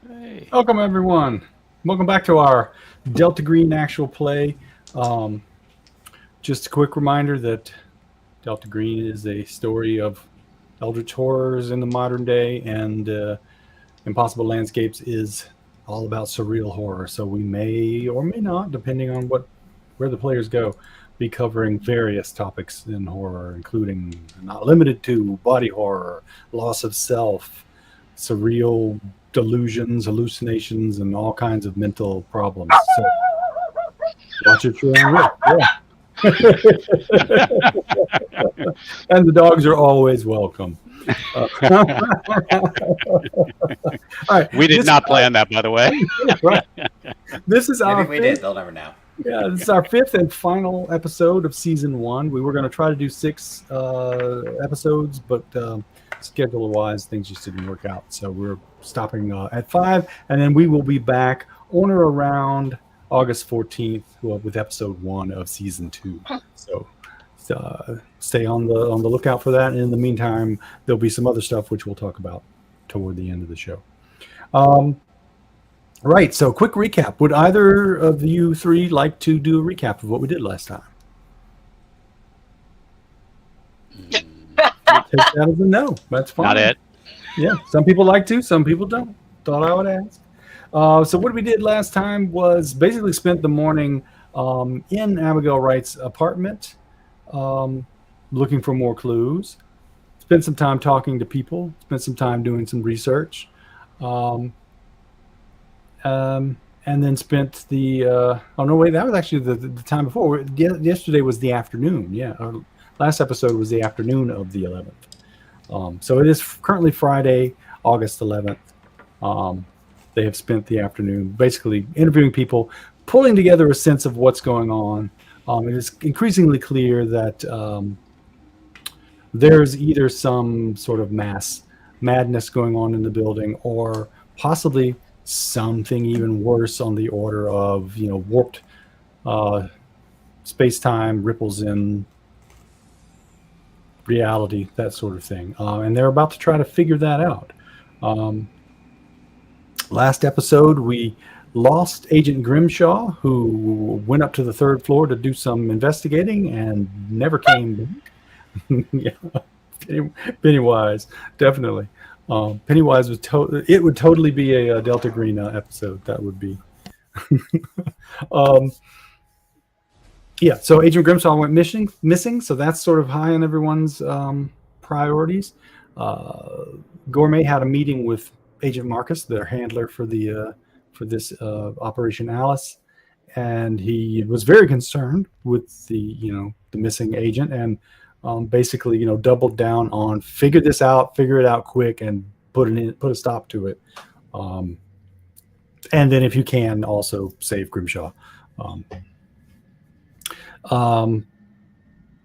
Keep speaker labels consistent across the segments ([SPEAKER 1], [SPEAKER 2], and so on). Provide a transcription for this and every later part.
[SPEAKER 1] Hey.
[SPEAKER 2] Welcome, everyone. Welcome back to our Delta Green actual play. Um, just a quick reminder that Delta Green is a story of eldritch horrors in the modern day, and Impossible Landscapes is all about surreal horror. So we may or may not, depending on where the players go, be covering various topics in horror, including not limited to body horror, loss of self, surreal delusions, hallucinations, and all kinds of mental problems. So watch it your own risk. Yeah. And the dogs are always welcome. All right.
[SPEAKER 1] We did not plan that, by the way.
[SPEAKER 2] Right. This is
[SPEAKER 3] Maybe
[SPEAKER 2] our
[SPEAKER 3] if we did,
[SPEAKER 2] fifth.
[SPEAKER 3] they'll never know.
[SPEAKER 2] Yeah, this is our fifth and final episode of season one. We were going to try to do six episodes, but schedule-wise, things just didn't work out. So we're stopping at five, and then we will be back on or around August 14th with episode one of season two. So stay on the lookout for that. And in the meantime, there'll be some other stuff which we'll talk about toward the end of the show. Right, so quick recap. Would either of you three like to do a recap of what we did last time? Take that as a no. That's fine.
[SPEAKER 1] Not it.
[SPEAKER 2] Yeah, some people like to, some people don't. Thought I would ask. So what we did last time was basically spent the morning in Abigail Wright's apartment, looking for more clues. Spent some time talking to people. Spent some time doing some research. And then spent the oh no wait, that was actually the time before. Yesterday was the afternoon. Yeah, our last episode was the afternoon of the 11th. So it is currently Friday, August 11th. They have spent the afternoon basically interviewing people, pulling together a sense of what's going on. It is increasingly clear that there's either some sort of mass madness going on in the building, or possibly something even worse on the order of, warped space-time, ripples in reality, that sort of thing. And they're about to try to figure that out. Last episode, we lost Agent Grimshaw, who went up to the third floor to do some investigating and never came back. Yeah, Pennywise, definitely. Pennywise was it would totally be a Delta Green episode. That would be. Yeah, so Agent Grimshaw went missing, so that's sort of high on everyone's priorities. Gourmet had a meeting with Agent Marcus, their handler for this Operation Alice, and he was very concerned with the missing agent, and basically, doubled down on figure it out quick, and put a stop to it. And then, if you can, also save Grimshaw.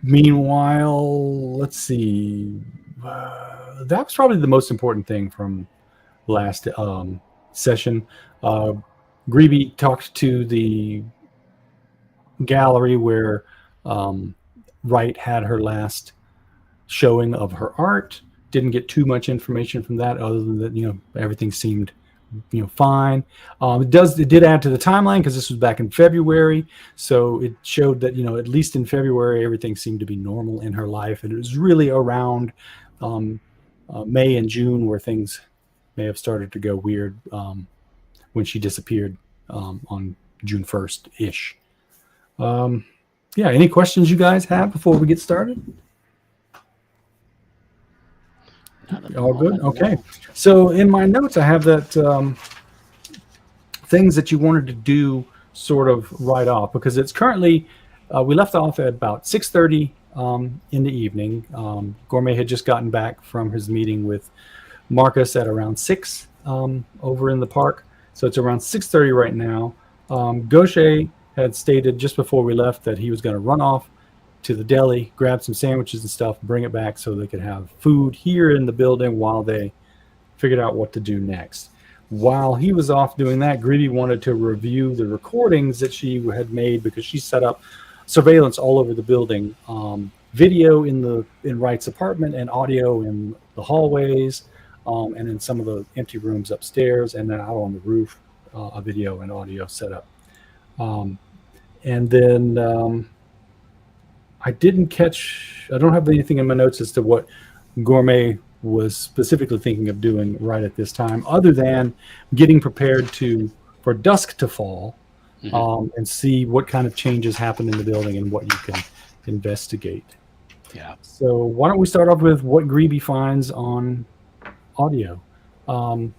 [SPEAKER 2] Meanwhile, let's see. That was probably the most important thing from last session. Greeby talked to the gallery where Wright had her last showing of her art. Didn't get too much information from that, other than that everything seemed fine. It did add to the timeline, because this was back in February, so it showed that at least in February everything seemed to be normal in her life, and it was really around May and June where things may have started to go weird, when she disappeared on June 1st ish. Yeah, any questions you guys have before we get started? All good? Okay. So in my notes, I have that things that you wanted to do sort of right off, because it's currently, we left off at about 6:30 in the evening. Gourmet had just gotten back from his meeting with Marcus at around 6 over in the park. So it's around 6:30 right now. Gaucher had stated just before we left that he was going to run off to the deli, grab some sandwiches and stuff, bring it back so they could have food here in the building while they figured out what to do next. While he was off doing that, Greedy wanted to review the recordings that she had made, because she set up surveillance all over the building, video in Wright's apartment and audio in the hallways, and then some of the empty rooms upstairs, and then out on the roof, a video and audio setup. Um, and then I didn't catch. I don't have anything in my notes as to what Gourmet was specifically thinking of doing right at this time, other than getting prepared to for dusk to fall, and see what kind of changes happen in the building and what you can investigate.
[SPEAKER 1] Yeah.
[SPEAKER 2] So why don't we start off with what Greeby finds on audio? Um,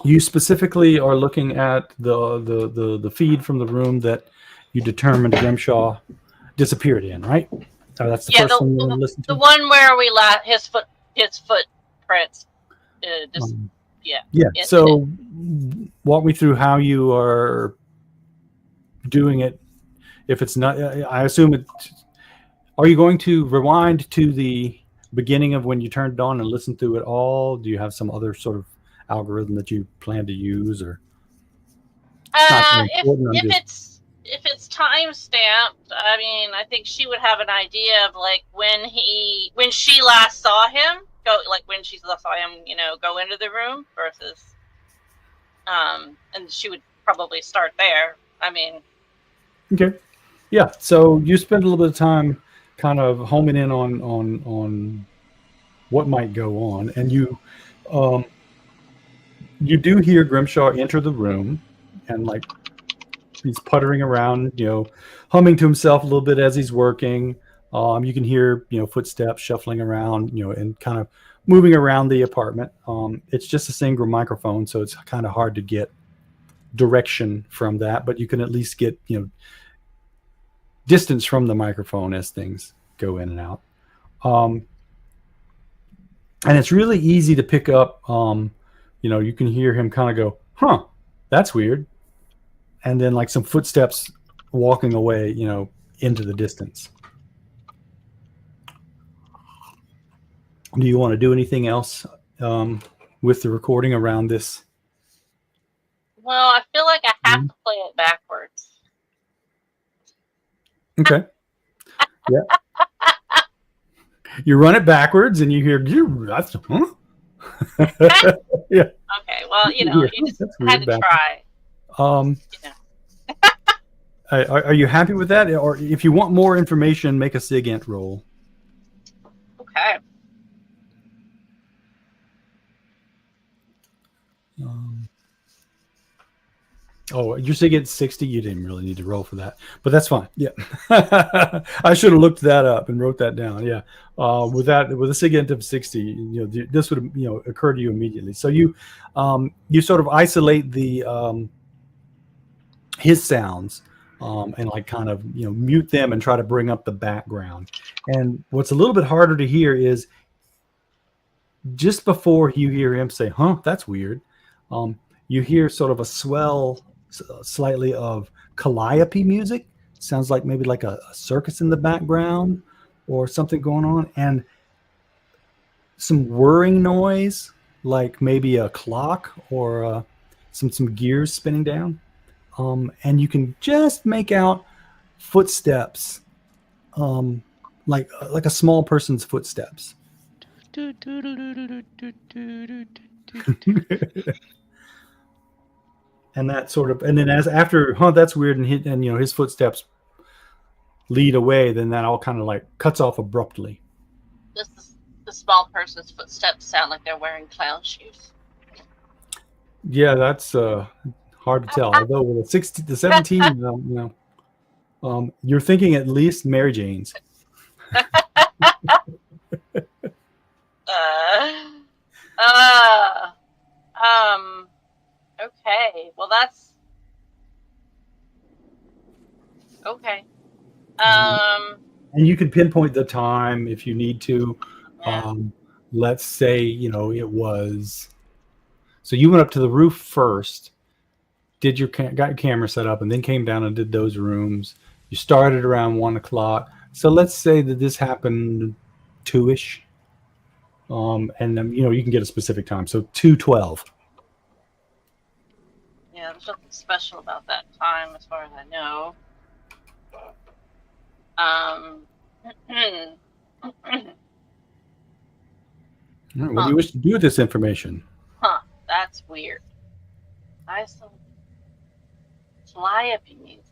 [SPEAKER 2] you specifically are looking at the feed from the room that you determined Grimshaw disappeared in, right? That's the
[SPEAKER 3] Yeah,
[SPEAKER 2] first one you want to listen to.
[SPEAKER 3] the one where we his footprints. Yeah.
[SPEAKER 2] Yeah.
[SPEAKER 3] Incident.
[SPEAKER 2] So walk me through how you are doing it. If it's not, I assume it. Are you going to rewind to the beginning of when you turned it on and listen through it all? Do you have some other sort of algorithm that you plan to use, or?
[SPEAKER 3] If it's time stamped, I mean, I think she would have an idea of like when she last saw him when she last saw him, go into the room versus, and she would probably start there. I mean,
[SPEAKER 2] okay, yeah. So you spend a little bit of time kind of homing in on what might go on, and you do hear Grimshaw enter the room, and like he's puttering around, humming to himself a little bit as he's working. You can hear, footsteps shuffling around, and kind of moving around the apartment. It's just a single microphone, so it's kind of hard to get direction from that, but you can at least get, distance from the microphone as things go in and out. And it's really easy to pick up. You can hear him kind of go, "Huh, that's weird," and then like some footsteps walking away, into the distance. Do you want to do anything else with the recording around this?
[SPEAKER 3] Well, I feel like I have to play it backwards.
[SPEAKER 2] Okay. Yeah. You run it backwards and you hear, that's, huh? Yeah.
[SPEAKER 3] Okay. Well, you just had to try.
[SPEAKER 2] Are you happy with that? Or if you want more information, make a SIGINT roll.
[SPEAKER 3] Okay.
[SPEAKER 2] You're SIGINT 60. You didn't really need to roll for that, but that's fine. Yeah. I should have looked that up and wrote that down. Yeah. With a SIGINT of 60, this would, occur to you immediately. So you sort of isolate the, his sounds, and like kind of, mute them and try to bring up the background. And what's a little bit harder to hear is just before you hear him say, "Huh, that's weird," you hear sort of a swell slightly of calliope music. Sounds like maybe like a circus in the background or something going on, and some whirring noise, like maybe a clock or some gears spinning down. And you can just make out footsteps, like a small person's footsteps. And that sort of, and then after, that's weird, and his footsteps lead away, then that all kind of like cuts off abruptly.
[SPEAKER 3] Does the small person's footsteps sound like they're wearing clown shoes?
[SPEAKER 2] Yeah, that's hard to tell. Although with the 17, you're thinking at least Mary Jane's.
[SPEAKER 3] Okay. Well, that's okay.
[SPEAKER 2] And you can pinpoint the time if you need to.
[SPEAKER 3] Yeah.
[SPEAKER 2] Let's say, it was. So you went up to the roof first, got your camera set up, and then came down and did those rooms. You started around 1:00. So let's say that this happened 2-ish. And then, you can get a specific time. So 2:12.
[SPEAKER 3] Yeah, there's nothing special about that time as far as I know.
[SPEAKER 2] All right, what do you wish to do with this information?
[SPEAKER 3] Huh. That's weird. I some calliope music.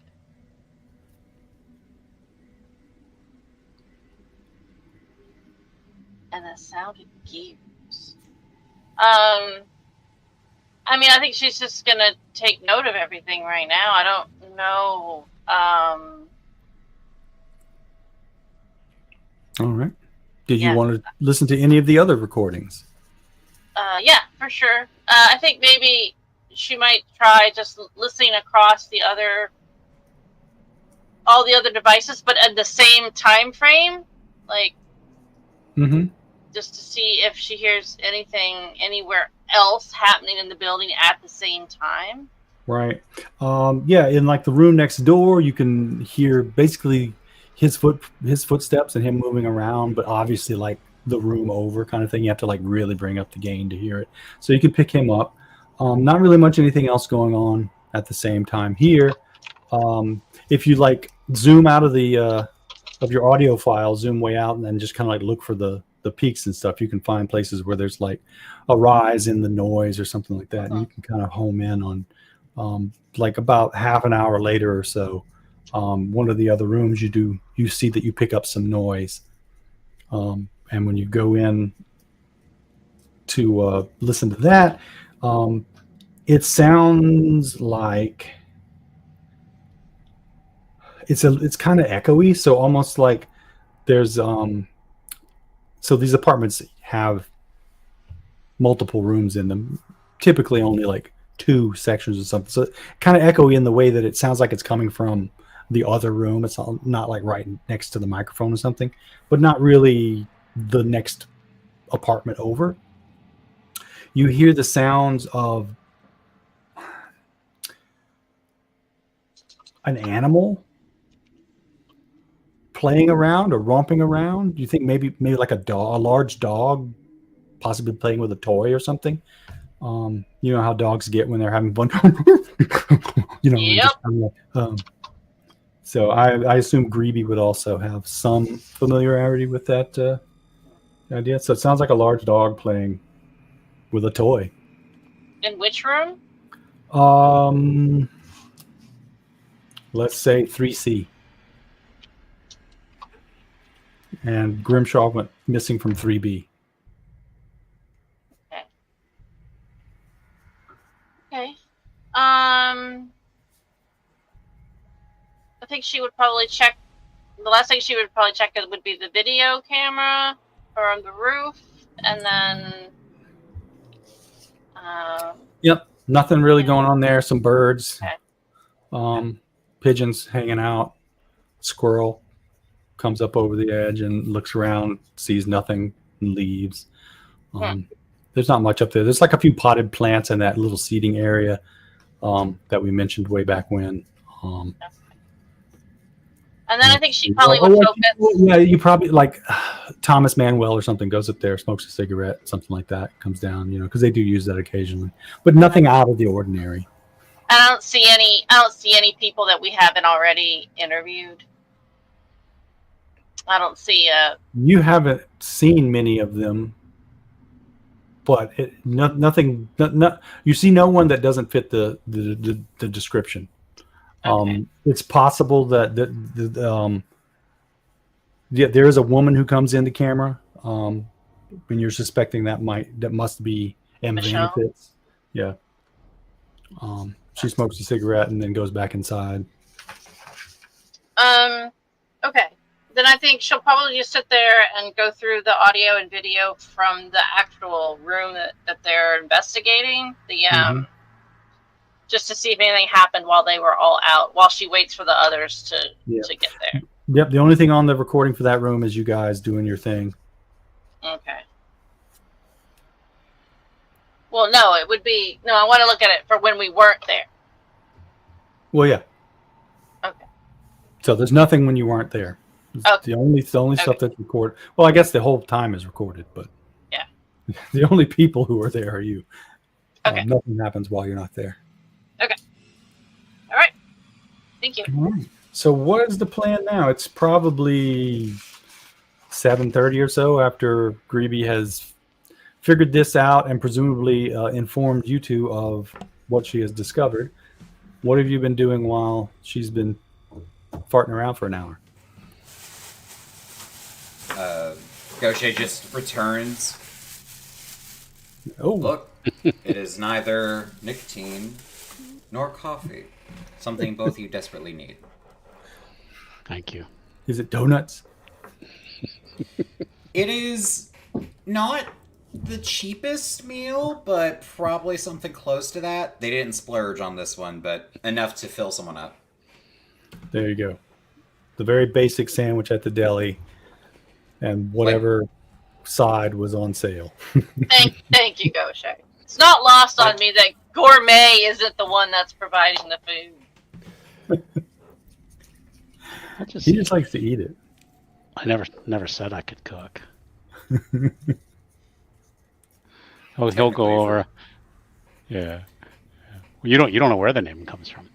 [SPEAKER 3] And the sound of gears. I mean, I think she's just gonna take note of everything right now. I don't know.
[SPEAKER 2] All right. Did you
[SPEAKER 3] Yeah.
[SPEAKER 2] want to listen to any of the other recordings?
[SPEAKER 3] Yeah, for sure. I think maybe she might try just listening across all the other devices, but at the same time frame, like
[SPEAKER 2] Mm-hmm.
[SPEAKER 3] just to see if she hears anything anywhere else happening in the building at the same time.
[SPEAKER 2] Right. Yeah, in like the room next door, you can hear basically his footsteps and him moving around, but obviously like the room over kind of thing. You have to like really bring up the gain to hear it. So you can pick him up. Not really much anything else going on at the same time here. If you like zoom out of the of your audio file, zoom way out, and then just kind of like look for the peaks and stuff, you can find places where there's like a rise in the noise or something like that, and you can kind of home in on like about half an hour later or so. One of the other rooms you see that you pick up some noise, and when you go in to listen to that, it sounds like it's kind of echoey, so almost like there's so these apartments have multiple rooms in them, typically only like 2 sections or something, so kind of echoey in the way that it sounds like it's coming from the other room. It's not like right next to the microphone or something, but not really the next apartment over. You hear the sounds of an animal playing around or romping around. You think maybe like a large dog, possibly playing with a toy or something. You know how dogs get when they're having fun.
[SPEAKER 3] Yep.
[SPEAKER 2] Just so I assume Greeby would also have some familiarity with that idea. So it sounds like a large dog playing with a toy.
[SPEAKER 3] In which room?
[SPEAKER 2] Let's say 3C. And Grimshaw went missing from 3B.
[SPEAKER 3] Okay. I think she would probably check. The last thing she would probably check would be the video camera from the roof, and then.
[SPEAKER 2] Yep, nothing really going on there. Some birds,
[SPEAKER 3] Okay.
[SPEAKER 2] Pigeons hanging out. Squirrel comes up over the edge and looks around, sees nothing, and leaves. There's not much up there. There's like a few potted plants in that little seating area that we mentioned way back when.
[SPEAKER 3] And then I think she probably would focus.
[SPEAKER 2] Yeah, you probably like Thomas Manuel or something goes up there, smokes a cigarette, something like that, comes down, because they do use that occasionally, but nothing out of the ordinary.
[SPEAKER 3] I don't see any people that we haven't already interviewed. I don't see
[SPEAKER 2] You haven't seen many of them, but nothing. You see no one that doesn't fit the description.
[SPEAKER 3] Okay.
[SPEAKER 2] It's possible that there is a woman who comes in the camera when you're suspecting that must be M.
[SPEAKER 3] Michelle?
[SPEAKER 2] Vanifitz. Yeah. She smokes a cigarette and then goes back inside.
[SPEAKER 3] Okay. Then I think she'll probably just sit there and go through the audio and video from the actual room that they're investigating. Just to see if anything happened while they were all out, while she waits for the others to get there.
[SPEAKER 2] Yep. The only thing on the recording for that room is you guys doing your thing.
[SPEAKER 3] Okay. Well, no, it would be... No, I want to look at it for when we weren't there.
[SPEAKER 2] Well, yeah.
[SPEAKER 3] Okay.
[SPEAKER 2] So there's nothing when you weren't there.
[SPEAKER 3] Okay.
[SPEAKER 2] The only stuff that's recorded... Well, I guess the whole time is recorded, but...
[SPEAKER 3] Yeah.
[SPEAKER 2] The only people who are there are you.
[SPEAKER 3] Okay.
[SPEAKER 2] Nothing happens while you're not there.
[SPEAKER 3] Okay. All right. Thank you.
[SPEAKER 2] All right. So what is the plan now? It's probably 7:30 or so after Greeby has figured this out and presumably informed you two of what she has discovered. What have you been doing while she's been farting around for an hour?
[SPEAKER 1] Gaucher just returns.
[SPEAKER 2] Oh,
[SPEAKER 1] Look, it is neither nicotine nor coffee. Something both you desperately need.
[SPEAKER 4] Thank you.
[SPEAKER 2] is it donuts?
[SPEAKER 1] It is not the cheapest meal, but probably something close to that. They didn't splurge on this one, but enough to fill someone up.
[SPEAKER 2] There you go. The very basic sandwich at the deli, and whatever side was on sale.
[SPEAKER 3] Thank you, Gaucher. It's not lost on me that Gourmet isn't the one that's providing the food.
[SPEAKER 2] He just likes to eat it.
[SPEAKER 4] I never said I could cook. He'll go over. Yeah. Well, you don't know where the name comes from.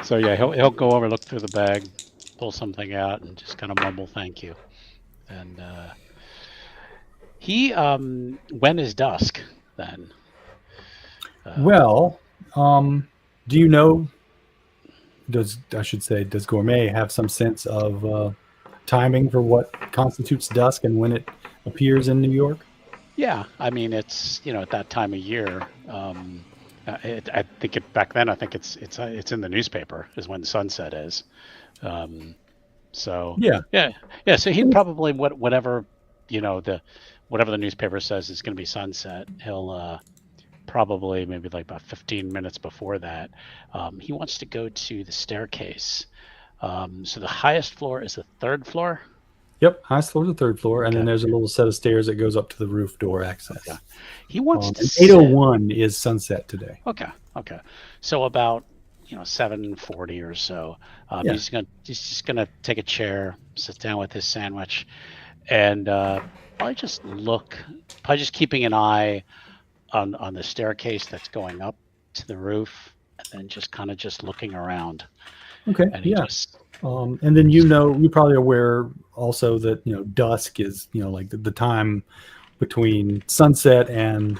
[SPEAKER 4] So yeah, he'll go over, look through the bag, pull something out, and just kind of mumble thank you. And when is dusk then?
[SPEAKER 2] Well, do you know? Does Gourmet have some sense of timing for what constitutes dusk and when it appears in New York?
[SPEAKER 4] Yeah, I mean it's at that time of year. I think back then. I think it's in the newspaper is when sunset is. So yeah. So he probably whatever the newspaper says is going to be sunset. He'll probably maybe like about 15 minutes before that. He wants to go to the staircase. So the highest floor is the third floor.
[SPEAKER 2] Yep, highest floor is the third floor, and then there's a little set of stairs that goes up to the roof door access.
[SPEAKER 4] Okay. He wants to.
[SPEAKER 2] 8:01 is sunset today.
[SPEAKER 4] Okay. So about 7:40 or so. He's just gonna take a chair, sit down with his sandwich, and probably just keeping an eye on the staircase that's going up to the roof, and then just looking around.
[SPEAKER 2] Okay.
[SPEAKER 4] And he
[SPEAKER 2] and then you're probably aware also that dusk is like the time between sunset and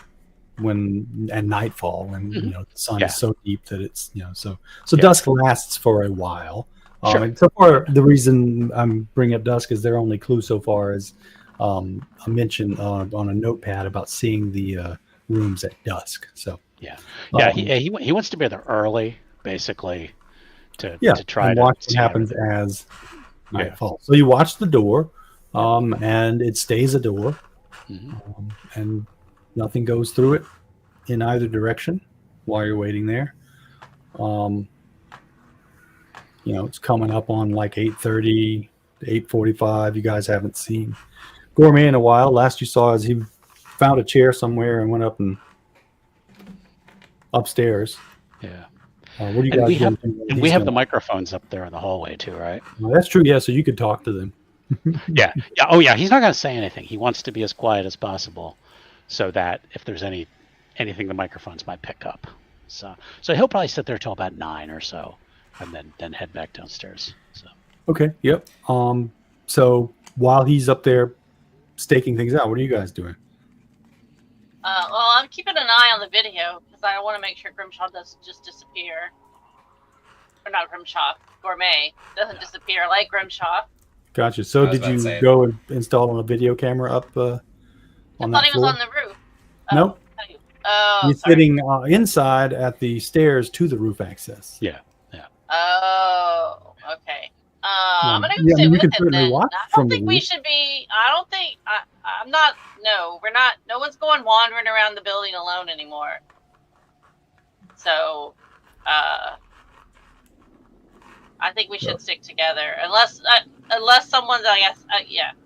[SPEAKER 2] nightfall when the sun is so deep that it's so dusk lasts for a while.
[SPEAKER 4] Sure.
[SPEAKER 2] And so far the reason I'm bringing up dusk is their only clue so far is a mention on a notepad about seeing the rooms at dusk. So
[SPEAKER 4] he wants to be there early, basically. To try
[SPEAKER 2] and
[SPEAKER 4] to
[SPEAKER 2] watch what happens as nightfall. So you watch the door, and it stays a door, and nothing goes through it in either direction while you're waiting there. It's coming up on like 8:30, 8:45. You guys haven't seen Gourmet in a while. Last you saw is he found a chair somewhere and went up and upstairs.
[SPEAKER 4] Yeah.
[SPEAKER 2] What do you guys
[SPEAKER 4] we have the microphones up there in the hallway too, right?
[SPEAKER 2] Well, that's true. Yeah, so you could talk to them.
[SPEAKER 4] Yeah. Oh, yeah. He's not going to say anything. He wants to be as quiet as possible, so that if there's anything the microphones might pick up. So he'll probably sit there till about 9 or so, and then head back downstairs. So.
[SPEAKER 2] Okay. Yep. So while he's up there staking things out, what are you guys doing?
[SPEAKER 3] Well, I'm keeping an eye on the video because I want to make sure Grimshaw doesn't just disappear. Or not Grimshaw, Gourmet doesn't disappear like Grimshaw.
[SPEAKER 2] Gotcha. So did you go and install a video camera up on that floor?
[SPEAKER 3] I thought he was on the roof.
[SPEAKER 2] Nope.
[SPEAKER 3] Oh,
[SPEAKER 2] he's sitting inside at the stairs to the roof access.
[SPEAKER 4] Yeah.
[SPEAKER 3] Oh, okay. I'm gonna go sit with him then. I don't think we should be. I don't think. I'm not. No, we're not. No one's going wandering around the building alone anymore. So, I think we should stick together. Unless someone's. I guess.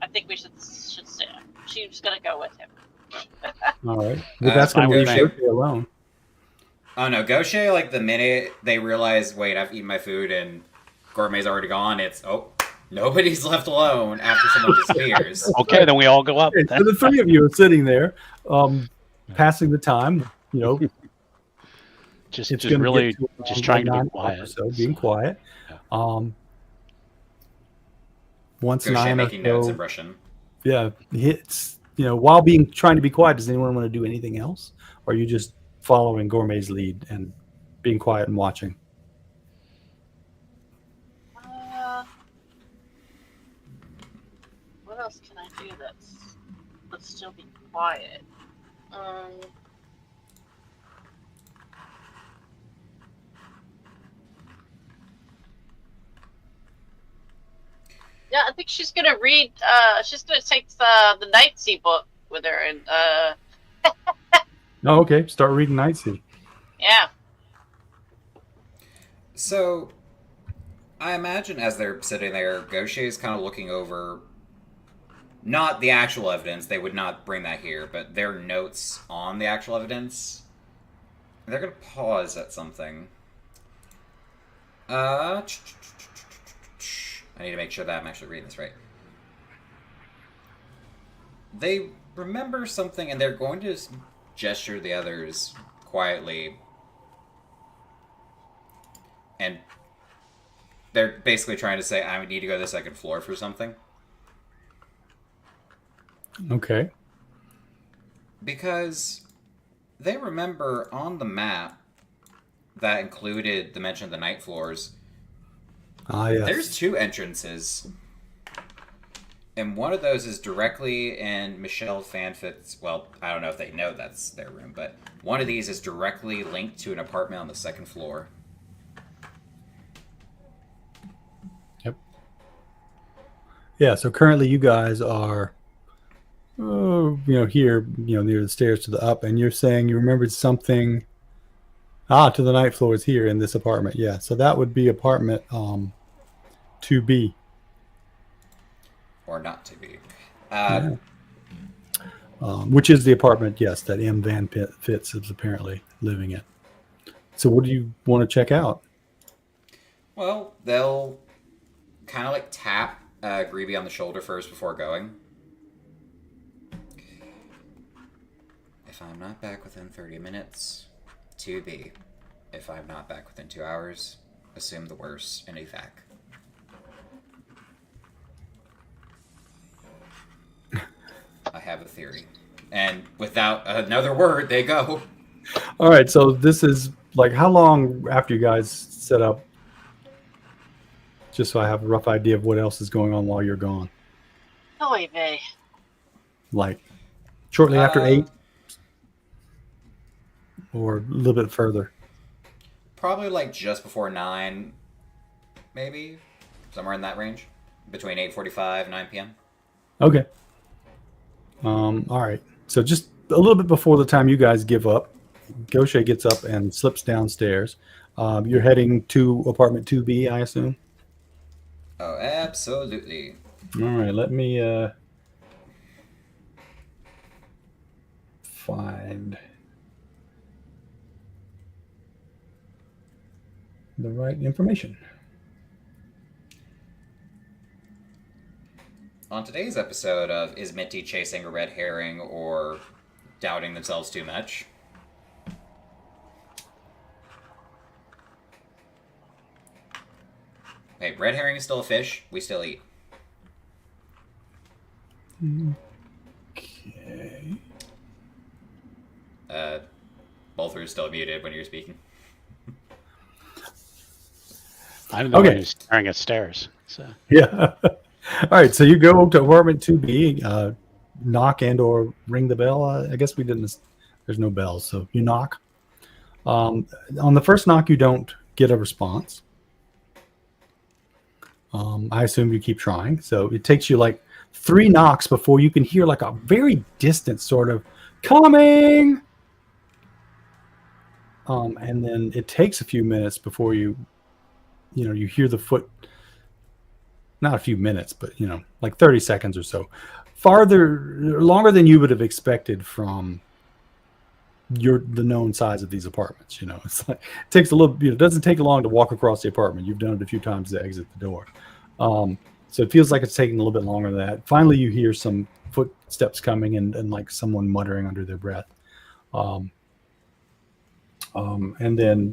[SPEAKER 3] I think we should stay. She's gonna go with him.
[SPEAKER 2] All right. But that's gonna leave Gaucher alone.
[SPEAKER 1] Oh no, Gaucher! Like the minute they realize, wait, I've eaten my food and Gourmet's already gone. It's nobody's left alone after someone disappears.
[SPEAKER 4] Okay, then we all go up.
[SPEAKER 2] So the three of you are sitting there, passing the time.
[SPEAKER 4] Just really just trying to be quiet.
[SPEAKER 2] Being quiet. Once
[SPEAKER 1] Gaucher
[SPEAKER 2] 9
[SPEAKER 1] making
[SPEAKER 2] or
[SPEAKER 1] notes
[SPEAKER 2] so,
[SPEAKER 1] and brushing.
[SPEAKER 2] yeah, hits while trying to be quiet, does anyone want to do anything else? Or are you just following Gourmet's lead and being quiet and watching?
[SPEAKER 3] What else can I do let's still be quiet? Yeah, I think she's gonna read. She's gonna take the Nightsea book with her, and
[SPEAKER 2] Oh, okay. Start reading Nightsea.
[SPEAKER 3] yeah.
[SPEAKER 1] So, I imagine as they're sitting there, Gaucher is kind of looking over not the actual evidence, they would not bring that here, but their notes on the actual evidence. They're going to pause at something. I need to make sure that I'm actually reading this right. They remember something and they're going to gesture the others quietly. And they're basically trying to say, I need to go to the second floor for something.
[SPEAKER 2] Okay.
[SPEAKER 1] Because they remember on the map that included the mention of the night floors,
[SPEAKER 2] Yes.
[SPEAKER 1] there's 2 entrances. And one of those is directly in Michelle Fanfit's, well, I don't know if they know that's their room, but one of these is directly linked to an apartment on the 2nd floor.
[SPEAKER 2] Yep. Yeah, so currently you guys are here, near the stairs to the up, and you're saying you remembered something to the night floors here in this apartment. Yeah, so that would be apartment 2B.
[SPEAKER 1] Or not to be.
[SPEAKER 2] Which is the apartment, yes, that M. Van Fitz is apparently living in. So what do you want to check out?
[SPEAKER 1] Well, they'll kind of like tap Greeby on the shoulder first before going. If I'm not back within 30 minutes, 2B. If I'm not back within 2 hours, assume the worst and evac. I have a theory. And without another word, they go.
[SPEAKER 2] All right, so this is like how long after you guys set up? Just so I have a rough idea of what else is going on while you're gone.
[SPEAKER 3] Oy vey.
[SPEAKER 2] Like shortly after 8? Or a little bit further?
[SPEAKER 1] Probably like just before 9, maybe. Somewhere in that range. Between 8:45 and 9 p.m.
[SPEAKER 2] Okay. All right. So just a little bit before the time you guys give up, Gaucher gets up and slips downstairs. You're heading to apartment 2B, I assume?
[SPEAKER 1] Oh, absolutely.
[SPEAKER 2] All right. Let me find the right information.
[SPEAKER 1] On today's episode of Is Minty Chasing a Red Herring or Doubting Themselves Too Much? Hey, red herring is still a fish. We still eat.
[SPEAKER 2] Okay.
[SPEAKER 1] Both are still muted when you're speaking.
[SPEAKER 4] I'm the one who's staring at stairs. So
[SPEAKER 2] Yeah. All right. So you go to apartment 2B, knock and or ring the bell. I guess we didn't. There's no bells, so you knock. On the first knock, you don't get a response. I assume you keep trying. So it takes you like 3 knocks before you can hear like a very distant sort of coming. And then it takes a few minutes before you hear the foot. Not a few minutes, but like 30 seconds or so. Longer than you would have expected from the known size of these apartments. It's like it takes a little. It doesn't take long to walk across the apartment. You've done it a few times to exit the door. So it feels like it's taking a little bit longer than that. Finally, you hear some footsteps coming and like someone muttering under their breath. And then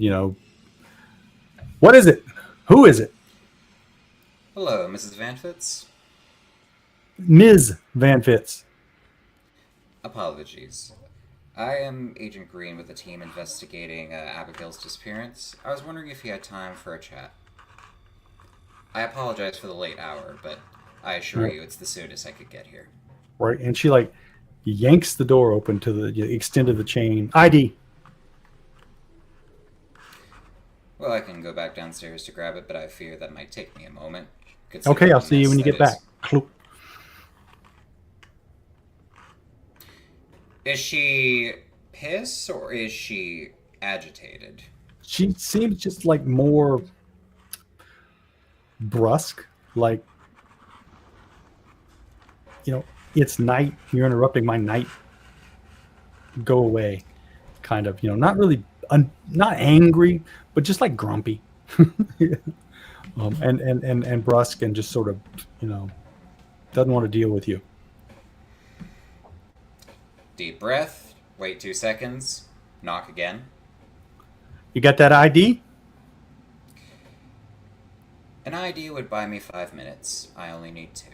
[SPEAKER 2] what is it? Who is it?
[SPEAKER 1] Hello, Mrs. Van Fitz.
[SPEAKER 2] Ms. Van Fitz.
[SPEAKER 1] Apologies. I am Agent Green with the team investigating Abigail's disappearance. I was wondering if you had time for a chat. I apologize for the late hour, but I assure you it's the soonest I could get here.
[SPEAKER 2] Right, and she like yanks the door open to the extent of the chain. ID.
[SPEAKER 1] Well, I can go back downstairs to grab it, but I fear that might take me a moment.
[SPEAKER 2] Okay, I'll see you when you get back.
[SPEAKER 1] Is she pissed or is she agitated?
[SPEAKER 2] She seems just like more brusque, like, it's night, you're interrupting my night, go away, kind of, not really, not angry, but just like grumpy. And brusque, and just sort of, doesn't want to deal with you.
[SPEAKER 1] Deep breath, wait 2 seconds, knock again.
[SPEAKER 2] You got that ID?
[SPEAKER 1] An ID would buy me 5 minutes. I only need 2.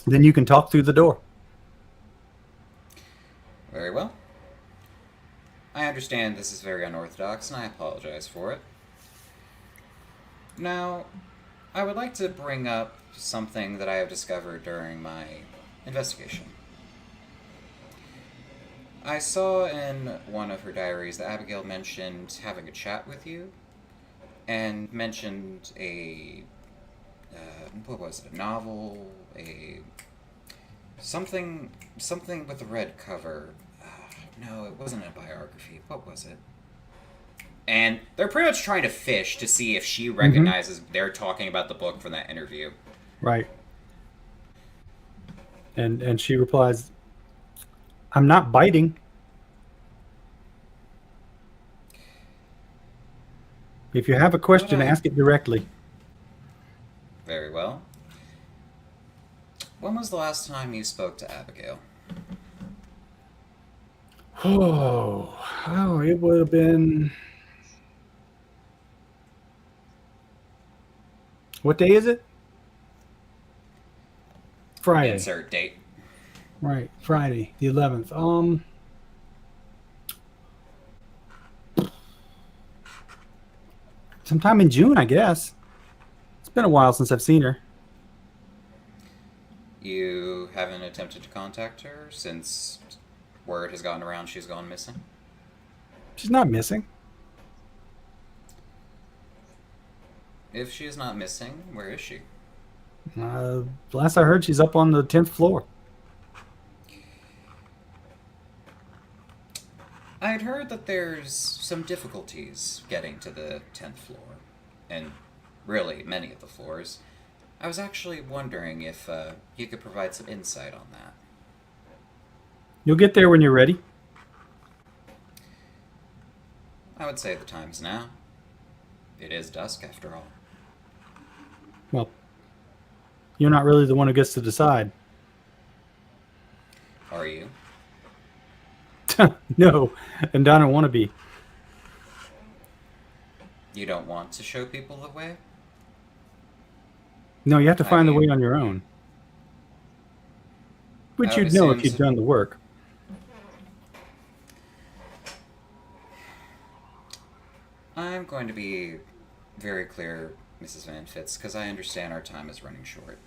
[SPEAKER 2] Then you can talk through the door.
[SPEAKER 1] Very well. I understand this is very unorthodox, and I apologize for it. Now, I would like to bring up something that I have discovered during my investigation. I saw in one of her diaries that Abigail mentioned having a chat with you, and mentioned what was it, a novel, something with a red cover. No, it wasn't a biography. What was it? And they're pretty much trying to fish to see if she recognizes they're talking about the book from that interview.
[SPEAKER 2] Right. And she replies, I'm not biting. If you have a question, ask it directly.
[SPEAKER 1] Very well. When was the last time you spoke to Abigail?
[SPEAKER 2] Oh, it would have been... What day is it? Friday.
[SPEAKER 1] Insert date.
[SPEAKER 2] Right, Friday, the 11th. Sometime in June, I guess. It's been a while since I've seen her.
[SPEAKER 1] You haven't attempted to contact her since word has gotten around she's gone missing?
[SPEAKER 2] She's not missing.
[SPEAKER 1] If she is not missing, where is she?
[SPEAKER 2] Last I heard, she's up on the 10th floor.
[SPEAKER 1] I had heard that there's some difficulties getting to the 10th floor, and really many of the floors. I was actually wondering if you could provide some insight on that.
[SPEAKER 2] You'll get there when you're ready.
[SPEAKER 1] I would say the time's now. It is dusk, after all.
[SPEAKER 2] Well, you're not really the one who gets to decide.
[SPEAKER 1] Are you?
[SPEAKER 2] No, and I don't want to be.
[SPEAKER 1] You don't want to show people the way?
[SPEAKER 2] No, you have to find the way on your own. Which you'd know if you'd done the work.
[SPEAKER 1] I'm going to be very clear, Mrs. Van Fitz, because I understand our time is running short.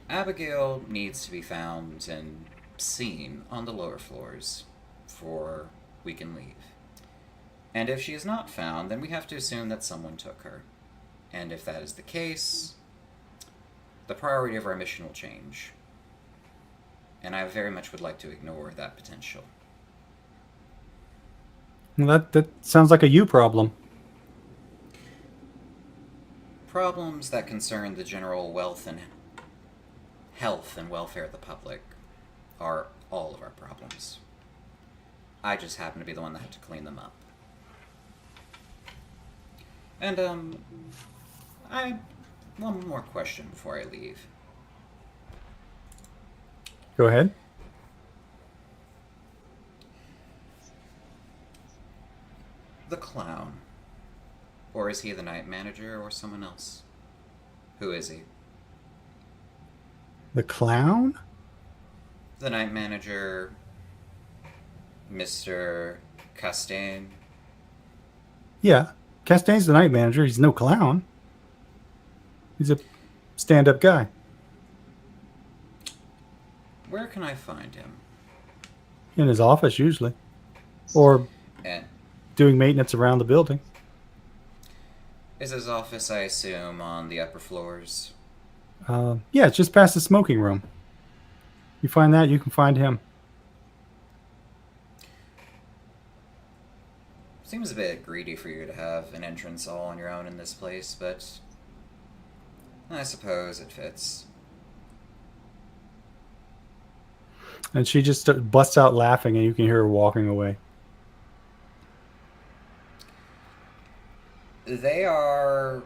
[SPEAKER 1] Abigail needs to be found and seen on the lower floors before we can leave. And if she is not found, then we have to assume that someone took her. And if that is the case, the priority of our mission will change. And I very much would like to ignore that potential.
[SPEAKER 2] Well, that sounds like a you problem.
[SPEAKER 1] Problems that concern the general health and welfare of the public are all of our problems. I just happen to be the one that had to clean them up. And, one more question before I leave.
[SPEAKER 2] Go ahead.
[SPEAKER 1] The clown. Or is he the night manager or someone else? Who is he?
[SPEAKER 2] The clown?
[SPEAKER 1] The night manager, Mr. Castaigne.
[SPEAKER 2] Yeah. Castaigne's the night manager. He's no clown. He's a stand-up guy.
[SPEAKER 1] Where can I find him?
[SPEAKER 2] In his office, usually. Or
[SPEAKER 1] And
[SPEAKER 2] doing maintenance around the building.
[SPEAKER 1] is his office, I assume, on the upper floors?
[SPEAKER 2] Yeah, it's just past the smoking room. You find that, you can find him.
[SPEAKER 1] Seems a bit greedy for you to have an entrance all on your own in this place, but I suppose it fits.
[SPEAKER 2] And she just busts out laughing, and you can hear her walking away.
[SPEAKER 1] They are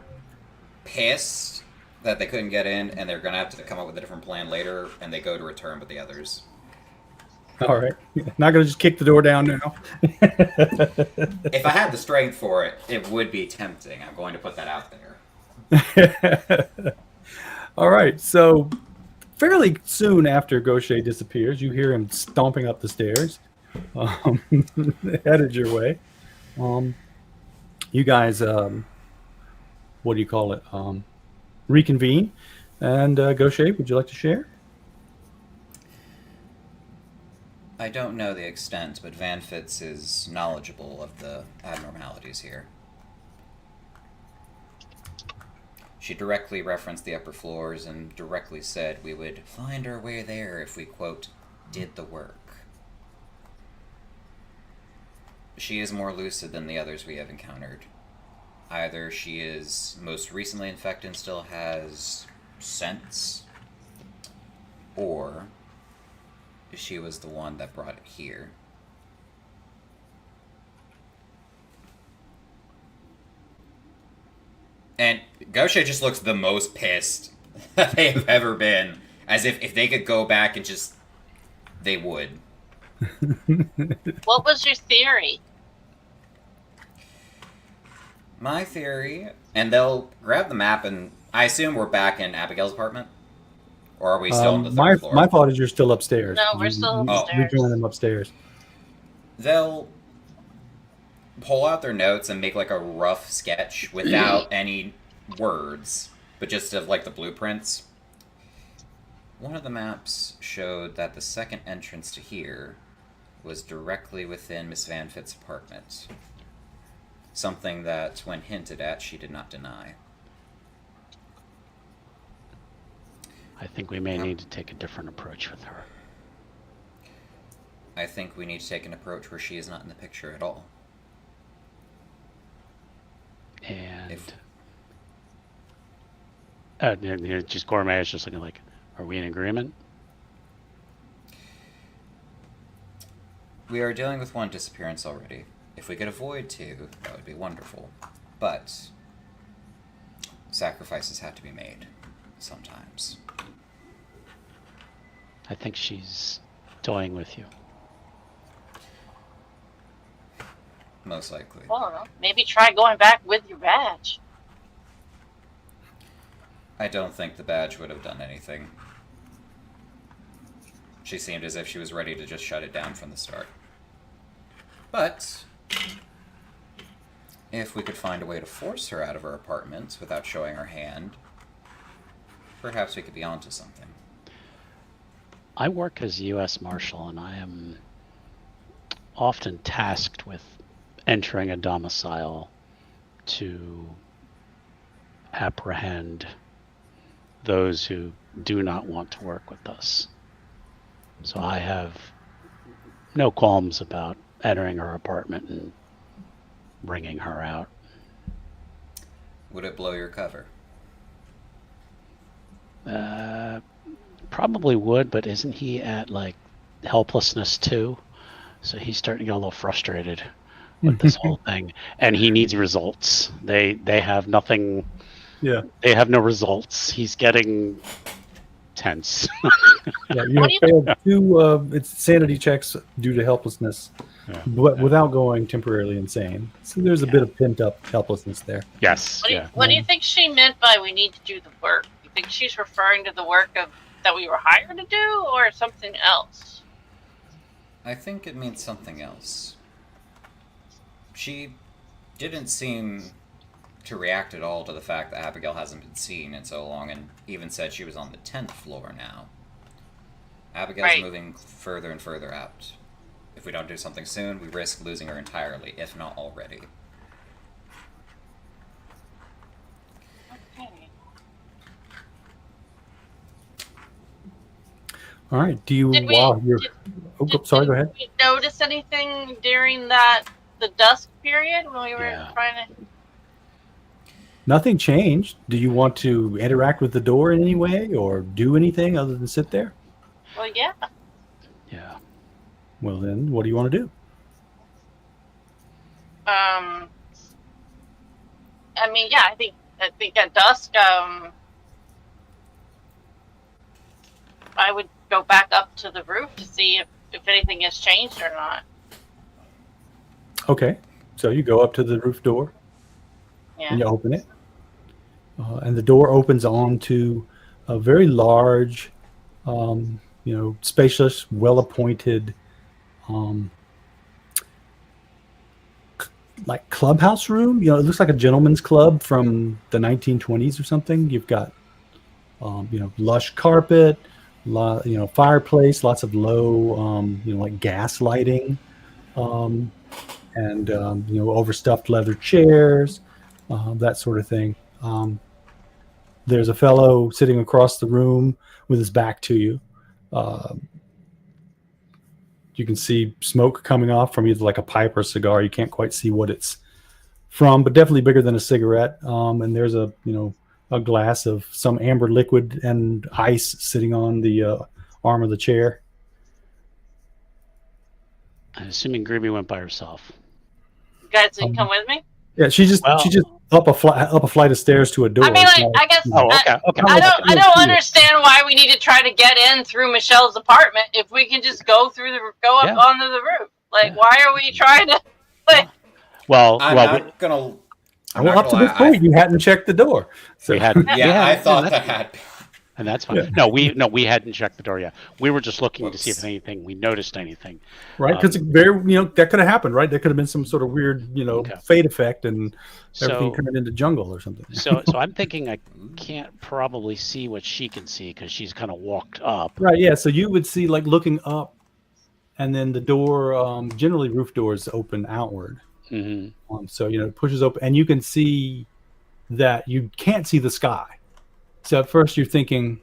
[SPEAKER 1] pissed that they couldn't get in, and they're going to have to come up with a different plan later, and they go to return with the others.
[SPEAKER 2] All right. Not going to just kick the door down now.
[SPEAKER 1] If I had the strength for it, it would be tempting. I'm going to put that out there.
[SPEAKER 2] All right. So fairly soon after Gaucher disappears, you hear him stomping up the stairs, headed your way. You guys, what do you call it? Reconvene. And Gaucher, would you like to share?
[SPEAKER 1] I don't know the extent, but Van Fitz is knowledgeable of the abnormalities here. She directly referenced the upper floors and directly said we would find our way there if we, quote, did the work. She is more lucid than the others we have encountered. Either she is most recently infected and still has sense, or she was the one that brought it here. And Gaucher just looks the most pissed that they have ever been. As if they could go back and just... they would.
[SPEAKER 3] What was your theory?
[SPEAKER 1] My theory... And they'll grab the map and... I assume we're back in Abigail's apartment? Or are we still on the third floor?
[SPEAKER 2] My thought is you're still upstairs.
[SPEAKER 3] No, we're still upstairs.
[SPEAKER 2] You join them upstairs.
[SPEAKER 1] They'll pull out their notes and make like a rough sketch without any words, but just of like the blueprints. One of the maps showed that the second entrance to here was directly within Miss Van Fitt's apartment. Something that, when hinted at, she did not deny.
[SPEAKER 4] I think we may need to take a different approach with her.
[SPEAKER 1] I think we need to take an approach where she is not in the picture at all.
[SPEAKER 4] And just Gourmet is just looking like, are we in agreement?
[SPEAKER 1] We are dealing with one disappearance already. If we could avoid two, that would be wonderful. But sacrifices have to be made sometimes.
[SPEAKER 4] I think she's toying with you.
[SPEAKER 1] Most likely.
[SPEAKER 3] I don't know. Maybe try going back with your badge.
[SPEAKER 1] I don't think the badge would have done anything. She seemed as if she was ready to just shut it down from the start. But if we could find a way to force her out of her apartment without showing her hand, perhaps we could be onto something.
[SPEAKER 4] I work as a U.S. Marshal, and I am often tasked with entering a domicile to apprehend those who do not want to work with us. So I have no qualms about entering her apartment and bringing her out.
[SPEAKER 1] Would it blow your cover?
[SPEAKER 4] Probably would, but isn't he at like helplessness too? So he's starting to get a little frustrated with this whole thing, and he needs results. They have nothing.
[SPEAKER 2] Yeah,
[SPEAKER 4] they have no results. He's getting tense.
[SPEAKER 2] yeah. You have failed two it's sanity checks due to helplessness, but without going temporarily insane. So there's a bit of pent up helplessness there.
[SPEAKER 4] Yes.
[SPEAKER 3] What do you think she meant by we need to do the work? You think she's referring to the work of that we were hired to do, or something else?
[SPEAKER 1] I think it means something else. She didn't seem to react at all to the fact that Abigail hasn't been seen in so long, and even said she was on the 10th floor now. Abigail's moving further and further out. If we don't do something soon, we risk losing her entirely, if not already.
[SPEAKER 3] Okay.
[SPEAKER 2] All right. Do you?
[SPEAKER 3] Did we-
[SPEAKER 2] Wow. You're. Sorry. Go ahead.
[SPEAKER 3] Did we notice anything during the dusk period when we were trying to?
[SPEAKER 2] Nothing changed. Do you want to interact with the door in any way, or do anything other than sit there?
[SPEAKER 3] Well, yeah.
[SPEAKER 4] Yeah.
[SPEAKER 2] Well, then, what do you want to do?
[SPEAKER 3] I mean, yeah. I think at dusk, I would go back up to the roof to see if anything has changed or not.
[SPEAKER 2] Okay. So you go up to the roof door
[SPEAKER 3] Yeah.
[SPEAKER 2] and you open it, and the door opens onto a very large, spacious, well-appointed, like clubhouse room. It looks like a gentleman's club from the 1920s or something. You've got, lush carpet, fireplace, lots of low, like gas lighting, and overstuffed leather chairs, that sort of thing. There's a fellow sitting across the room with his back to you. You can see smoke coming off from either like a pipe or a cigar. You can't quite see what it's from, but definitely bigger than a cigarette. And there's a glass of some amber liquid and ice sitting on the arm of the chair.
[SPEAKER 4] I'm assuming Greeby went by herself.
[SPEAKER 3] You guys didn't come with me?
[SPEAKER 2] Yeah, she just up a flight of stairs to a door.
[SPEAKER 3] I mean, like, I guess.
[SPEAKER 4] Oh, okay.
[SPEAKER 3] I don't understand why we need to try to get in through Michelle's apartment if we can just go up onto the roof. Like, why are we trying to? Like,
[SPEAKER 1] I'm not gonna.
[SPEAKER 2] Up to this point, you hadn't checked the door. So
[SPEAKER 4] we hadn't.
[SPEAKER 1] I thought that had been.
[SPEAKER 4] And that's fine.
[SPEAKER 2] Yeah.
[SPEAKER 4] We hadn't checked the door yet. We were just looking to see if we noticed anything.
[SPEAKER 2] Right, because that could have happened, right? There could have been some sort of weird, fade effect, and everything turned into jungle or something.
[SPEAKER 4] So I'm thinking I can't probably see what she can see because she's kind of walked up.
[SPEAKER 2] Right. Yeah. So you would see like looking up, and then the door. Generally, roof doors open outward.
[SPEAKER 4] Mm-hmm.
[SPEAKER 2] So it pushes open, and you can see that you can't see the sky. So at first you're thinking,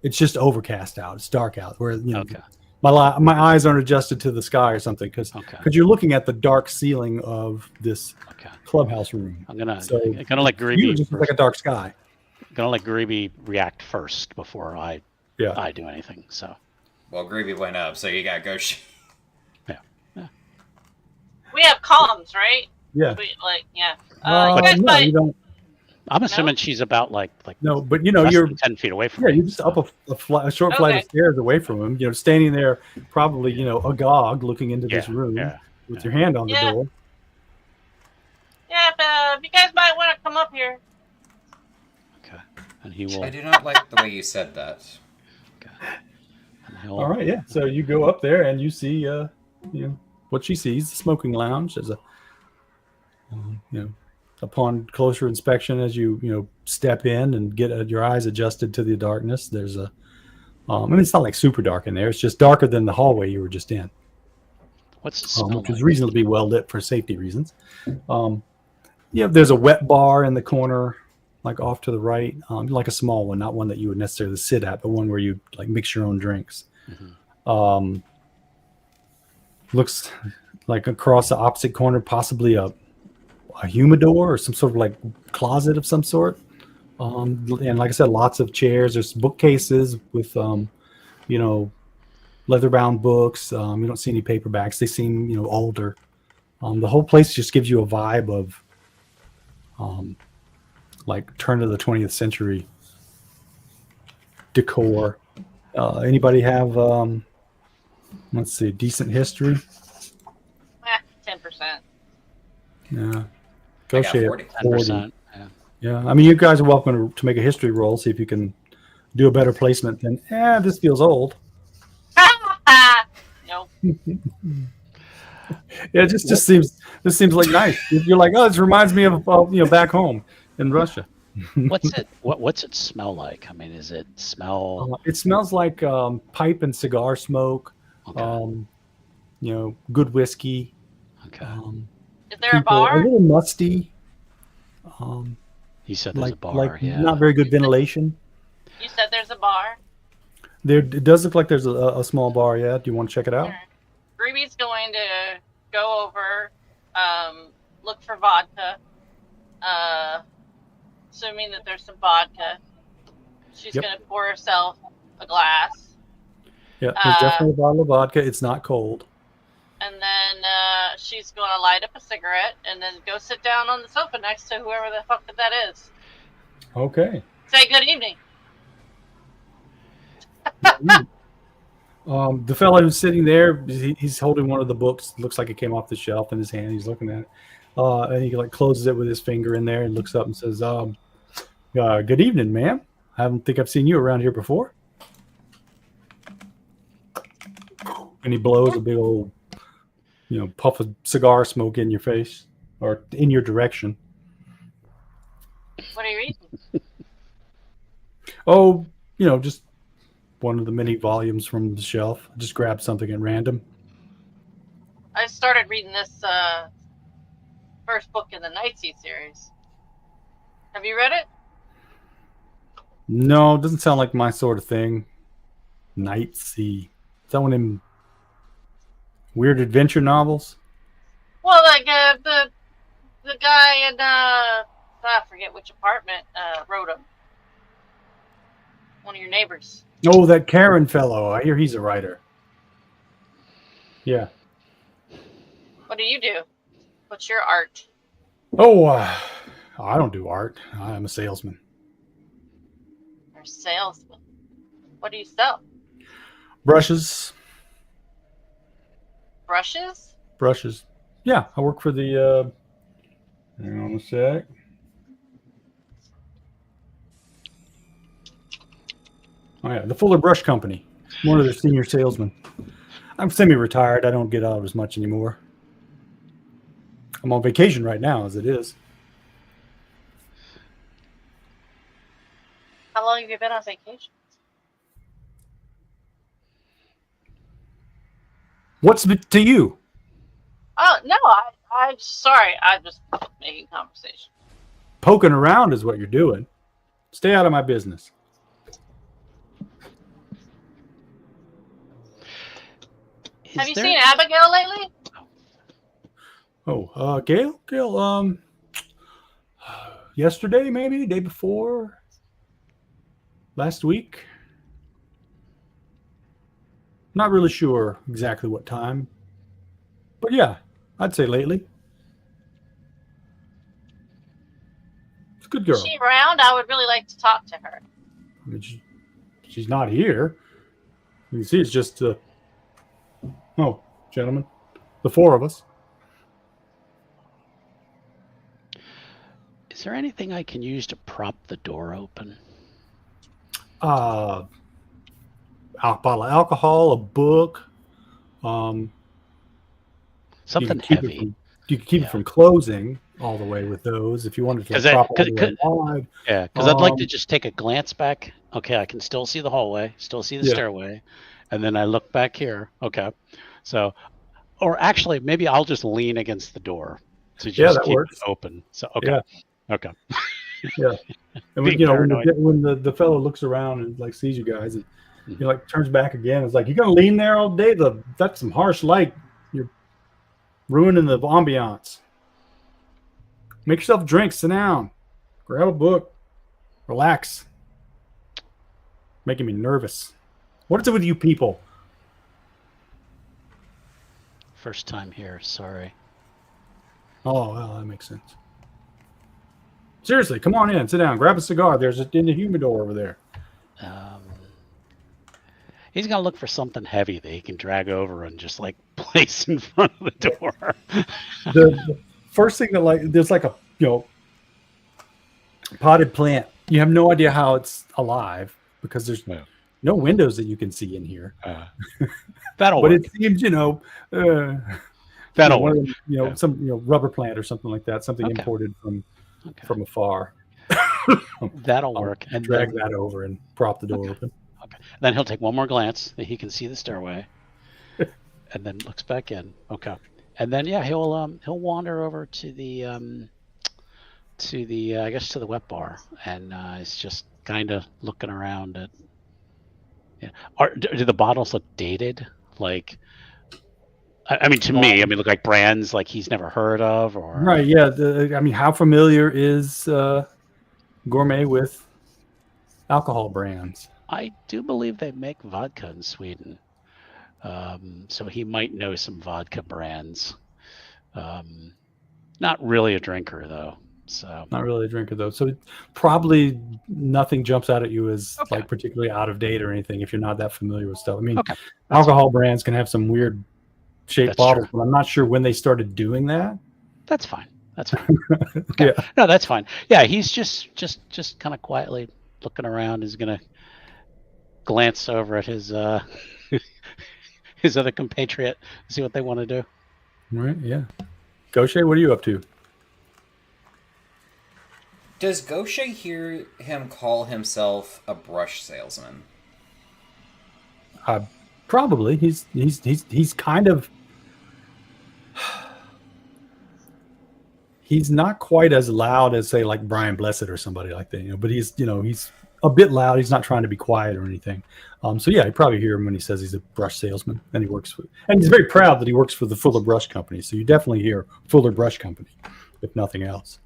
[SPEAKER 2] it's just overcast out. It's dark out. Where my eyes aren't adjusted to the sky or something because you're looking at the dark ceiling of this clubhouse room.
[SPEAKER 4] I'm gonna let Greeby
[SPEAKER 2] just like a dark sky.
[SPEAKER 4] I'm gonna let Greeby react first before I do anything. So.
[SPEAKER 1] Well, Greeby went up, so you gotta go.
[SPEAKER 3] We have comms, right?
[SPEAKER 2] Yeah.
[SPEAKER 3] You
[SPEAKER 2] don't.
[SPEAKER 4] I'm assuming she's about like
[SPEAKER 2] no, but you're
[SPEAKER 4] 10 feet away from
[SPEAKER 2] you're just up a short flight of stairs away from him. Standing there, probably agog, looking into this room with your hand on the door.
[SPEAKER 3] Yeah, but you guys might want to come up here.
[SPEAKER 4] Okay, and he will.
[SPEAKER 1] I do not like the way you said that.
[SPEAKER 4] Okay.
[SPEAKER 2] All right, yeah. So you go up there and you see, what she sees, the smoking lounge. There's a, upon closer inspection, as you step in and get your eyes adjusted to the darkness, there's a it's not like super dark in there. It's just darker than the hallway you were just in.
[SPEAKER 4] What's it smell
[SPEAKER 2] which is reasonably well lit for safety reasons. There's a wet bar in the corner, like off to the right, like a small one, not one that you would necessarily sit at, but one where you like mix your own drinks. Mm-hmm. Looks like across the opposite corner, possibly a humidor or some sort of like closet of some sort. And like I said, lots of chairs. There's bookcases with, leather-bound books. You don't see any paperbacks. They seem, older. The whole place just gives you a vibe of, like turn of the 20th century decor. Anybody have, let's see, decent history?
[SPEAKER 3] 10%.
[SPEAKER 2] Yeah. Go share
[SPEAKER 1] 40.
[SPEAKER 4] 10%.
[SPEAKER 2] Yeah. I mean, you guys are welcome to make a history roll, see if you can do a better placement than, this feels old.
[SPEAKER 3] Nope.
[SPEAKER 2] Yeah, it just seems like nice. You're like, oh, this reminds me of back home in Russia.
[SPEAKER 4] What's it smell like? I mean, is it smell?
[SPEAKER 2] It smells like pipe and cigar smoke.
[SPEAKER 4] Okay.
[SPEAKER 2] Good whiskey.
[SPEAKER 4] Okay.
[SPEAKER 3] Is there a bar?
[SPEAKER 2] A little musty.
[SPEAKER 4] You said there's a bar.
[SPEAKER 2] Like
[SPEAKER 4] yeah.
[SPEAKER 2] not very good ventilation.
[SPEAKER 3] You said there's a bar.
[SPEAKER 2] It does look like there's a small bar. Yeah. Do you want to check it out?
[SPEAKER 3] Ruby's going to go over, look for vodka. Assuming that there's some vodka, she's going to pour herself a glass.
[SPEAKER 2] Yeah, there's definitely a bottle of vodka. It's not cold.
[SPEAKER 3] And then she's going to light up a cigarette and then go sit down on the sofa next to whoever the fuck that is.
[SPEAKER 2] Okay.
[SPEAKER 3] Say good evening.
[SPEAKER 2] The fellow who's sitting there, he's holding one of the books. Looks like it came off the shelf in his hand. He's looking at it. And he closes it with his finger in there and looks up and says, good evening, ma'am. I don't think I've seen you around here before. And he blows a big old, puff of cigar smoke in your face or in your direction.
[SPEAKER 3] What are you reading?
[SPEAKER 2] Oh, just one of the many volumes from the shelf. I just grabbed something at random.
[SPEAKER 3] I started reading this first book in the Nightsea series. Have you read it?
[SPEAKER 2] No, it doesn't sound like my sort of thing. Nightsea. Is that one of them weird adventure novels?
[SPEAKER 3] Well, like the guy in I forget which apartment wrote them. One of your neighbors.
[SPEAKER 2] Oh, that Karen fellow. I hear he's a writer. Yeah.
[SPEAKER 3] What do you do? What's your art?
[SPEAKER 2] Oh, I don't do art. I'm a salesman.
[SPEAKER 3] You're a salesman. What do you sell?
[SPEAKER 2] Brushes.
[SPEAKER 3] Brushes?
[SPEAKER 2] Brushes. Yeah, I work for the. Hang on a sec. Oh yeah, the Fuller Brush Company. I'm one of their senior salesmen. I'm semi-retired. I don't get out as much anymore. I'm on vacation right now, as it is.
[SPEAKER 3] How long have you been on vacation?
[SPEAKER 2] What's it to you?
[SPEAKER 3] Oh no, I'm sorry. I'm just making conversation.
[SPEAKER 2] Poking around is what you're doing. Stay out of my business.
[SPEAKER 3] Have you seen Abigail lately?
[SPEAKER 2] Oh, Gail, yesterday maybe, day before, last week. Not really sure exactly what time, but yeah, I'd say lately. It's a good girl.
[SPEAKER 3] Is she around? I would really like to talk to her.
[SPEAKER 2] I mean, she's not here. You can see it's just, gentlemen, the four of us.
[SPEAKER 4] Is there anything I can use to prop the door open?
[SPEAKER 2] A bottle of alcohol, a book,
[SPEAKER 4] something heavy.
[SPEAKER 2] You can keep it from closing all the way with those if you wanted to prop all the way wide.
[SPEAKER 4] Yeah, because I'd like to just take a glance back. Okay, I can still see the hallway, still see the stairway, and then I look back here. Okay, so, or actually, maybe I'll just lean against the door to just keep it open. So okay. Okay.
[SPEAKER 2] Yeah. And when, when the fellow looks around and sees you guys and he turns back again, it's like, you're gonna lean there all day? That's some harsh light. You're ruining the ambiance. Make yourself a drink, sit down, grab a book, relax. Making me nervous. What is it with you people?
[SPEAKER 4] First time here, sorry.
[SPEAKER 2] Oh, well, that makes sense. Seriously, come on in, sit down, grab a cigar. There's in the humidor over there.
[SPEAKER 4] He's gonna look for something heavy that he can drag over and just place in front of the door.
[SPEAKER 2] The first thing that there's a potted plant. You have no idea how it's alive because there's
[SPEAKER 4] Yeah.
[SPEAKER 2] no windows that you can see in here.
[SPEAKER 4] That'll
[SPEAKER 2] But
[SPEAKER 4] work.
[SPEAKER 2] it seems,
[SPEAKER 4] That'll
[SPEAKER 2] one
[SPEAKER 4] work.
[SPEAKER 2] of them,
[SPEAKER 4] Yeah.
[SPEAKER 2] some rubber plant or something like that, something
[SPEAKER 4] Okay.
[SPEAKER 2] imported
[SPEAKER 4] Okay.
[SPEAKER 2] from afar.
[SPEAKER 4] That'll
[SPEAKER 2] I'll
[SPEAKER 4] work. And
[SPEAKER 2] drag
[SPEAKER 4] then,
[SPEAKER 2] that over and prop the door
[SPEAKER 4] Okay.
[SPEAKER 2] open.
[SPEAKER 4] okay. Then he'll take one more glance that he can see the stairway, and then looks back in. Okay. And then he'll wander over to the I guess to the wet bar, and he's just kind of looking around at. Yeah. Do the bottles look dated? Like, I mean, to me, look like brands like he's never heard of, or
[SPEAKER 2] Right, yeah. How familiar is Gourmet with alcohol brands?
[SPEAKER 4] I do believe they make vodka in Sweden, so he might know some vodka brands. Not really a drinker though, so
[SPEAKER 2] Not really a drinker though, so probably nothing jumps out at you as
[SPEAKER 4] Okay.
[SPEAKER 2] like particularly out of date or anything if you're not that familiar with stuff. I mean,
[SPEAKER 4] Okay.
[SPEAKER 2] alcohol brands can have some weird shaped
[SPEAKER 4] That's
[SPEAKER 2] bottles,
[SPEAKER 4] true.
[SPEAKER 2] but I'm not sure when they started doing that.
[SPEAKER 4] That's fine. That's fine. Okay.
[SPEAKER 2] Yeah.
[SPEAKER 4] No, that's fine. Yeah, he's just kind of quietly looking around. He's gonna glance over at his his other compatriot, see what they want to do.
[SPEAKER 2] Right. Yeah. Gaucher, what are you up to?
[SPEAKER 1] Does Gaucher hear him call himself a brush salesman?
[SPEAKER 2] Probably. He's kind of. He's not quite as loud as say like Brian Blessed or somebody like that, but he's a bit loud. He's not trying to be quiet or anything. So yeah, you probably hear him when he says he's a brush salesman and and he's very proud that he works for the Fuller Brush Company. So you definitely hear Fuller Brush Company, if nothing else.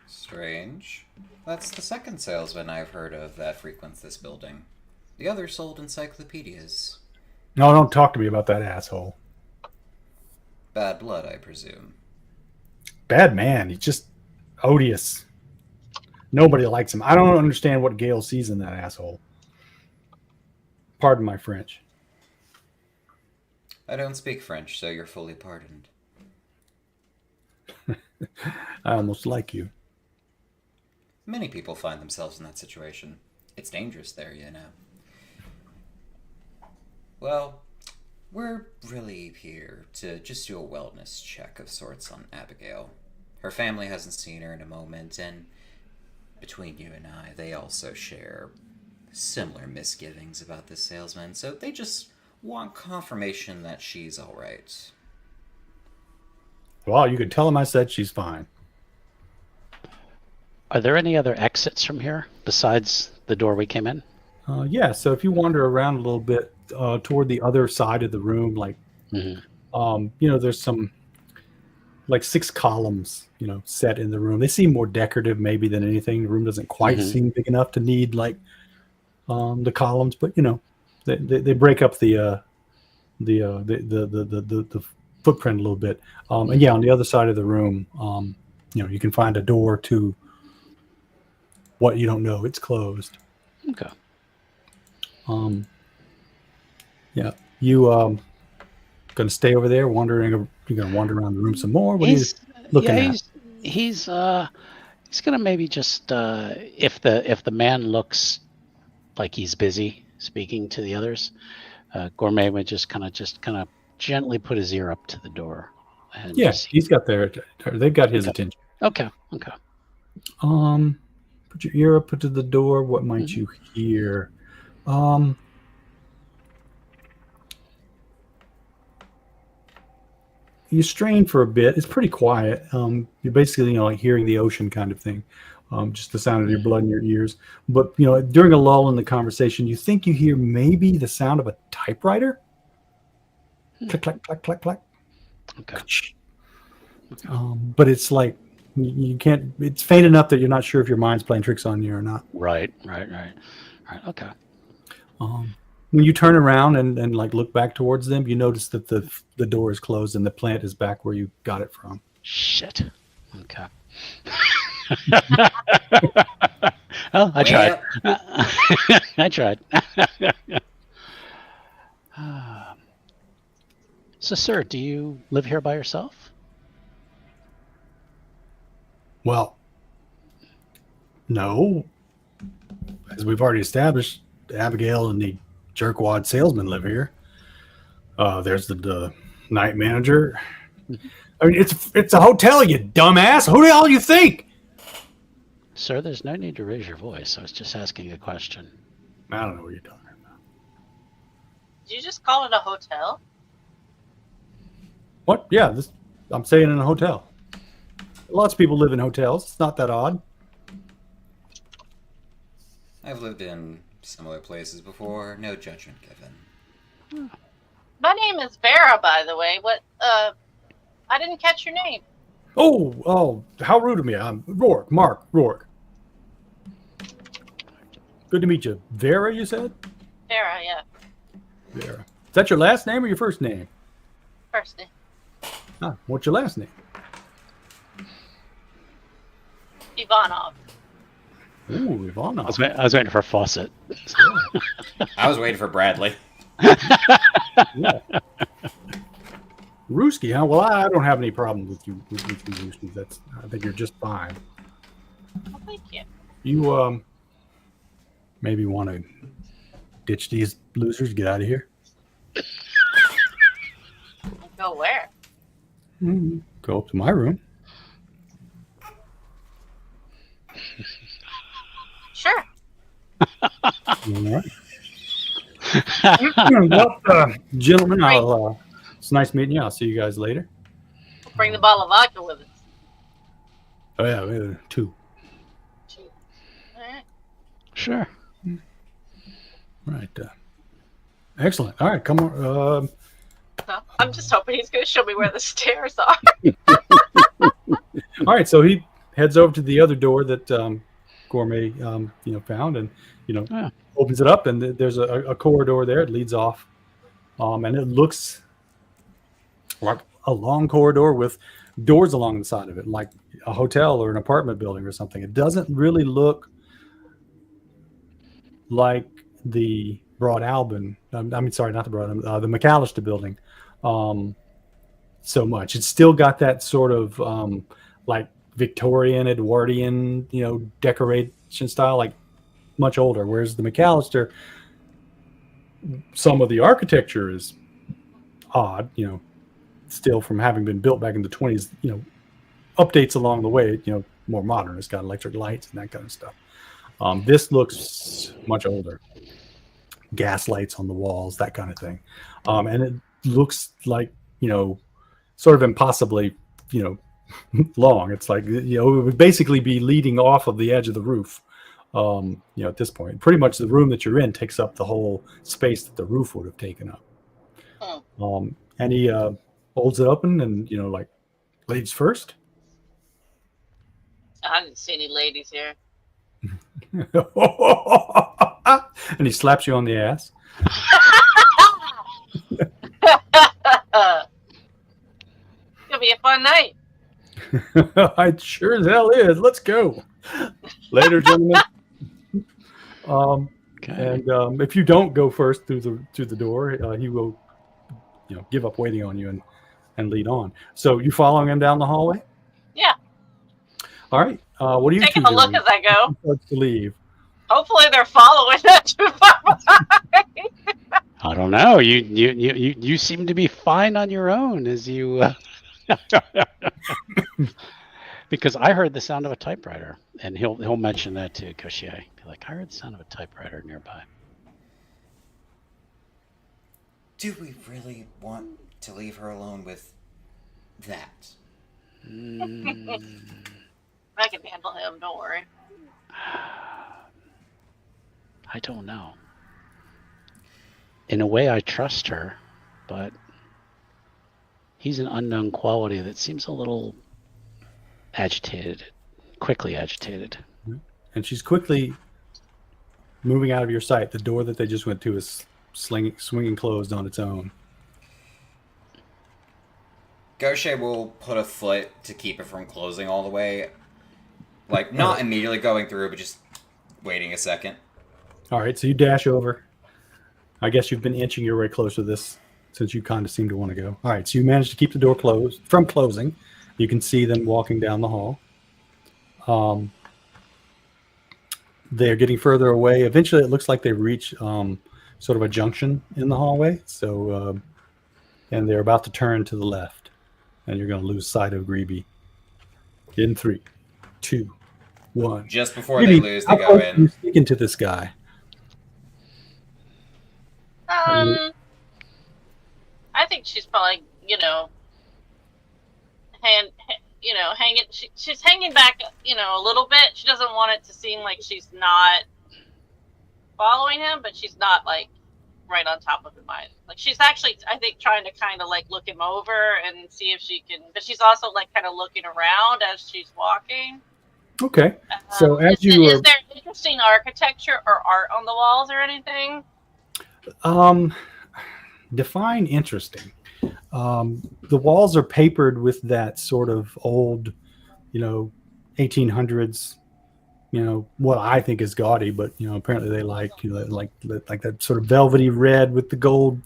[SPEAKER 1] Strange. That's the second salesman I've heard of that frequents this building. The other sold encyclopedias.
[SPEAKER 2] No, don't talk to me about that asshole.
[SPEAKER 1] Bad blood, I presume.
[SPEAKER 2] Bad man. He's just odious. Nobody likes him. I don't understand what Gale sees in that asshole. Pardon my French.
[SPEAKER 1] I don't speak French, so you're fully pardoned.
[SPEAKER 2] I almost like you.
[SPEAKER 1] Many people find themselves in that situation. It's dangerous there, you know. Well, we're really here to just do a wellness check of sorts on Abigail. Her family hasn't seen her in a moment, and between you and I, they also share similar misgivings about this salesman, so they just want confirmation that she's alright.
[SPEAKER 2] Well, you can tell him I said she's fine.
[SPEAKER 4] Are there any other exits from here besides the door we came in?
[SPEAKER 2] Yeah, so if you wander around a little bit toward the other side of the room, like, there's some like 6 columns, set in the room. They seem more decorative maybe than anything. The room doesn't quite seem big enough to need like the columns, but they break up the footprint a little bit. And yeah, on the other side of the room, you can find a door to what you don't know. It's closed.
[SPEAKER 4] Okay.
[SPEAKER 2] Yeah. You gonna stay over there wandering? You're gonna wander around the room some more? What are you looking at?
[SPEAKER 4] He's gonna maybe just if the man looks like he's busy speaking to the others, Gourmet would just kind of gently put his ear up to the door. And
[SPEAKER 2] Yes, he's got they've got his attention.
[SPEAKER 4] Okay.
[SPEAKER 2] Put your ear up to the door. What might you hear? You strain for a bit. It's pretty quiet. You're basically, like hearing the ocean kind of thing. Just the sound of your blood in your ears. But, during a lull in the conversation, you think you hear maybe the sound of a typewriter. Click, clack, clack, clack, clack.
[SPEAKER 4] Okay.
[SPEAKER 2] But it's like, you can't, it's faint enough that you're not sure if your mind's playing tricks on you or not.
[SPEAKER 4] Right. Okay.
[SPEAKER 2] When you turn around and like look back towards them, you notice that the door is closed and the plant is back where you got it from.
[SPEAKER 4] Shit. Okay. Well, I tried. I tried. So, sir, do you live here by yourself?
[SPEAKER 2] Well, no. as we've already established, Abigail and the jerkwad salesman live here. There's the night manager. I mean, it's a hotel, you dumbass. Who the hell you think?
[SPEAKER 4] Sir, there's no need to raise your voice. I was just asking a question.
[SPEAKER 2] I don't know what you're talking about.
[SPEAKER 3] Did you just call it a hotel?
[SPEAKER 2] What? Yeah, I'm staying in a hotel. Lots of people live in hotels. It's not that odd.
[SPEAKER 1] I've lived in similar places before. No judgment given.
[SPEAKER 3] My name is Vera, by the way. What? I didn't catch your name.
[SPEAKER 2] Oh, how rude of me. I'm Rourke, Mark Rourke. Good to meet you. Vera, you said?
[SPEAKER 3] Vera, yeah.
[SPEAKER 2] Vera. Is that your last name or your first name?
[SPEAKER 3] First name.
[SPEAKER 2] Ah, what's your last name?
[SPEAKER 3] Ivanov.
[SPEAKER 2] Ooh, Ivana.
[SPEAKER 4] I was waiting for Fawcett.
[SPEAKER 1] I was waiting for Bradley.
[SPEAKER 2] Yeah. Ruski, huh? Well, I don't have any problem with you, Ruski. I think you're just fine.
[SPEAKER 3] Well, thank you.
[SPEAKER 2] You maybe want to ditch these losers, get out of here.
[SPEAKER 3] Go where?
[SPEAKER 2] Go up to my room.
[SPEAKER 3] Sure.
[SPEAKER 2] All right. Well, gentlemen, it's nice meeting you. I'll see you guys later.
[SPEAKER 3] Bring the bottle of vodka with us.
[SPEAKER 2] Oh yeah, 2.
[SPEAKER 3] All right.
[SPEAKER 4] Sure.
[SPEAKER 2] All right. Excellent. All right, come on.
[SPEAKER 3] Well, I'm just hoping he's going to show me where the stairs are.
[SPEAKER 2] All right, so he heads over to the other door that Gourmet, found, and opens it up, and there's a corridor there. It leads off, and it looks like a long corridor with doors along the side of it, like a hotel or an apartment building or something. It doesn't really look like the Broad Albin. Sorry, not the Broad Albin, the McAllister building. So much. It's still got that sort of like Victorian, Edwardian, decoration style, like much older. Whereas the McAllister, some of the architecture is odd, still from having been built back in the 20s, updates along the way, more modern. It's got electric lights and that kind of stuff. This looks much older. Gas lights on the walls, that kind of thing. And it looks like, sort of impossibly, long. It's like, it would basically be leading off of the edge of the roof, at this point. Pretty much the room that you're in takes up the whole space that the roof would have taken up. And he holds it open and, like, ladies first.
[SPEAKER 3] I didn't see any ladies here.
[SPEAKER 2] And he slaps you on the ass.
[SPEAKER 3] It's gonna be a fun night.
[SPEAKER 2] It sure as hell is. Let's go. Later, gentlemen.
[SPEAKER 4] Okay.
[SPEAKER 2] And if you don't go first through the door, he will, give up waiting on you and lead on. So you following him down the hallway?
[SPEAKER 3] Yeah.
[SPEAKER 2] All right. What do you
[SPEAKER 3] Taking
[SPEAKER 2] two
[SPEAKER 3] a look
[SPEAKER 2] doing?
[SPEAKER 3] as I go.
[SPEAKER 2] Starts to leave.
[SPEAKER 3] Hopefully they're following not too far behind.
[SPEAKER 4] I don't know. You seem to be fine on your own as you. Because I heard the sound of a typewriter, and he'll mention that to Gaucher. Be like, I heard the sound of a typewriter nearby.
[SPEAKER 1] Do we really want to leave her alone with that?
[SPEAKER 3] I can handle him, don't worry.
[SPEAKER 4] I don't know. In a way, I trust her, but he's an unknown quality that seems a little agitated, quickly agitated.
[SPEAKER 2] And she's quickly moving out of your sight. The door that they just went to is swinging closed on its own.
[SPEAKER 1] Gaucher will put a foot to keep it from closing all the way. Like, not immediately going through, but just waiting a second.
[SPEAKER 2] All right, so you dash over. I guess you've been inching your way closer to this since you kind of seem to want to go. All right, so you managed to keep the door closed from closing. You can see them walking down the hall. they're getting further away. Eventually, it looks like they reach sort of a junction in the hallway. So, and they're about to turn to the left, and you're going to lose sight of Greeby. In 3, 2, 1.
[SPEAKER 1] Just before
[SPEAKER 2] Greeby,
[SPEAKER 1] they lose, they
[SPEAKER 2] how
[SPEAKER 1] go
[SPEAKER 2] close are you
[SPEAKER 1] in.
[SPEAKER 2] speaking to this guy?
[SPEAKER 3] I think she's probably, hanging. She's hanging back, a little bit. She doesn't want it to seem like she's not following him, but she's not like right on top of him either. Like she's actually, I think, trying to kind of like look him over and see if she can. But she's also like kind of looking around as she's walking.
[SPEAKER 2] Okay. So as
[SPEAKER 3] is there interesting architecture or art on the walls or anything?
[SPEAKER 2] Define interesting. The walls are papered with that sort of old, 1800s, what I think is gaudy, but apparently they like that sort of velvety red with the gold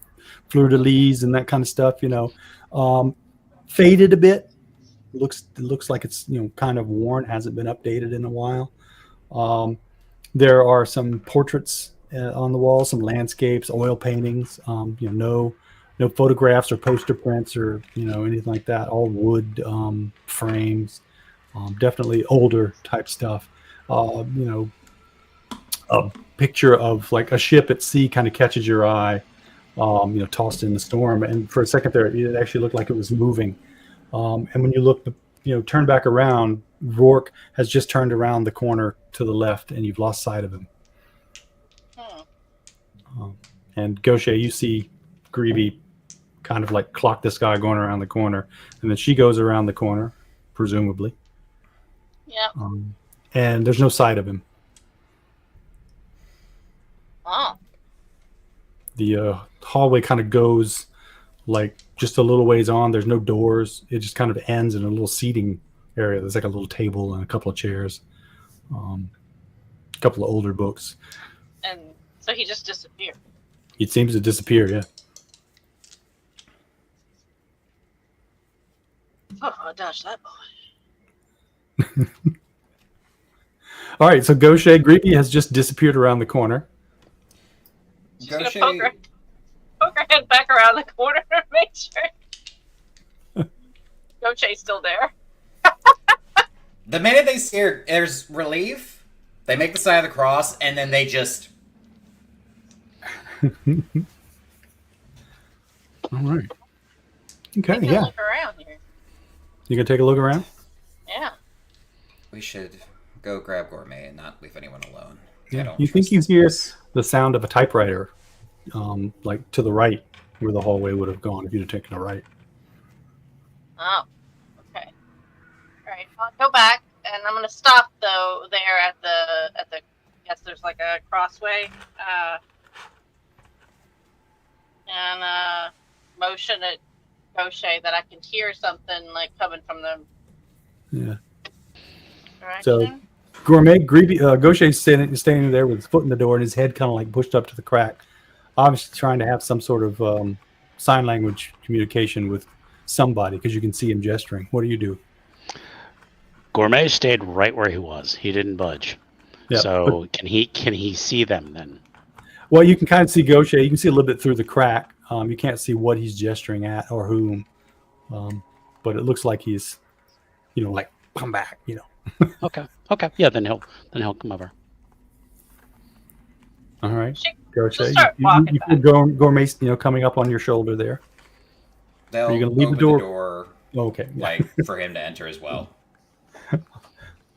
[SPEAKER 2] fleur-de-lis and that kind of stuff. Faded a bit. Looks like it's kind of worn, hasn't been updated in a while. There are some portraits on the wall, some landscapes, oil paintings. No photographs or poster prints or anything like that. All wood frames. Definitely older type stuff. A picture of like a ship at sea kind of catches your eye. Tossed in the storm, and for a second there, it actually looked like it was moving. And when you look, turn back around, Rourke has just turned around the corner to the left, and you've lost sight of him. And Gaucher, you see Greeby kind of like clock this guy going around the corner, and then she goes around the corner, presumably.
[SPEAKER 3] Yep.
[SPEAKER 2] And there's no sight of him.
[SPEAKER 3] Oh.
[SPEAKER 2] The hallway kind of goes like just a little ways on. There's no doors. It just kind of ends in a little seating area. There's like a little table and a couple of chairs, a couple of older books.
[SPEAKER 3] And so he just disappeared.
[SPEAKER 2] It seems to disappear, yeah.
[SPEAKER 3] Oh, gosh, that boy.
[SPEAKER 2] All right, so Gaucher, Greeby has just disappeared around the corner.
[SPEAKER 3] She's going to poke her head back around the corner to make sure. Gaucher's still there.
[SPEAKER 1] The minute they see her, there's relief. They make the sign of the cross, and then they just...
[SPEAKER 2] All right. Okay,
[SPEAKER 3] yeah. Look around here.
[SPEAKER 2] You gonna take a look around?
[SPEAKER 3] Yeah.
[SPEAKER 1] We should go grab Gourmet and not leave anyone alone.
[SPEAKER 2] Yeah. You think you hear the sound of a typewriter, like to the right, where the hallway would have gone if you'd have taken a right.
[SPEAKER 3] Oh. Okay. All right. I'll go back, and I'm gonna stop though there at the. I guess there's like a crossway. And motion at Gaucher that I can hear something like coming from the direction.
[SPEAKER 2] So Gaucher's standing there with his foot in the door and his head kind of like pushed up to the crack, obviously trying to have some sort of sign language communication with somebody because you can see him gesturing. What do you do?
[SPEAKER 4] Gourmet stayed right where he was. He didn't budge. Yeah, so can he see them then?
[SPEAKER 2] Well, you can kind of see Gaucher. You can see a little bit through the crack. You can't see what he's gesturing at or whom, but it looks like he's, like come back.
[SPEAKER 4] Okay. Yeah, then he'll come over.
[SPEAKER 2] All right, Gaucher.
[SPEAKER 3] You
[SPEAKER 2] feel Gourmet, coming up on your shoulder there.
[SPEAKER 1] They'll
[SPEAKER 2] Are you going to leave the door?
[SPEAKER 1] Okay. Like for him to enter as well.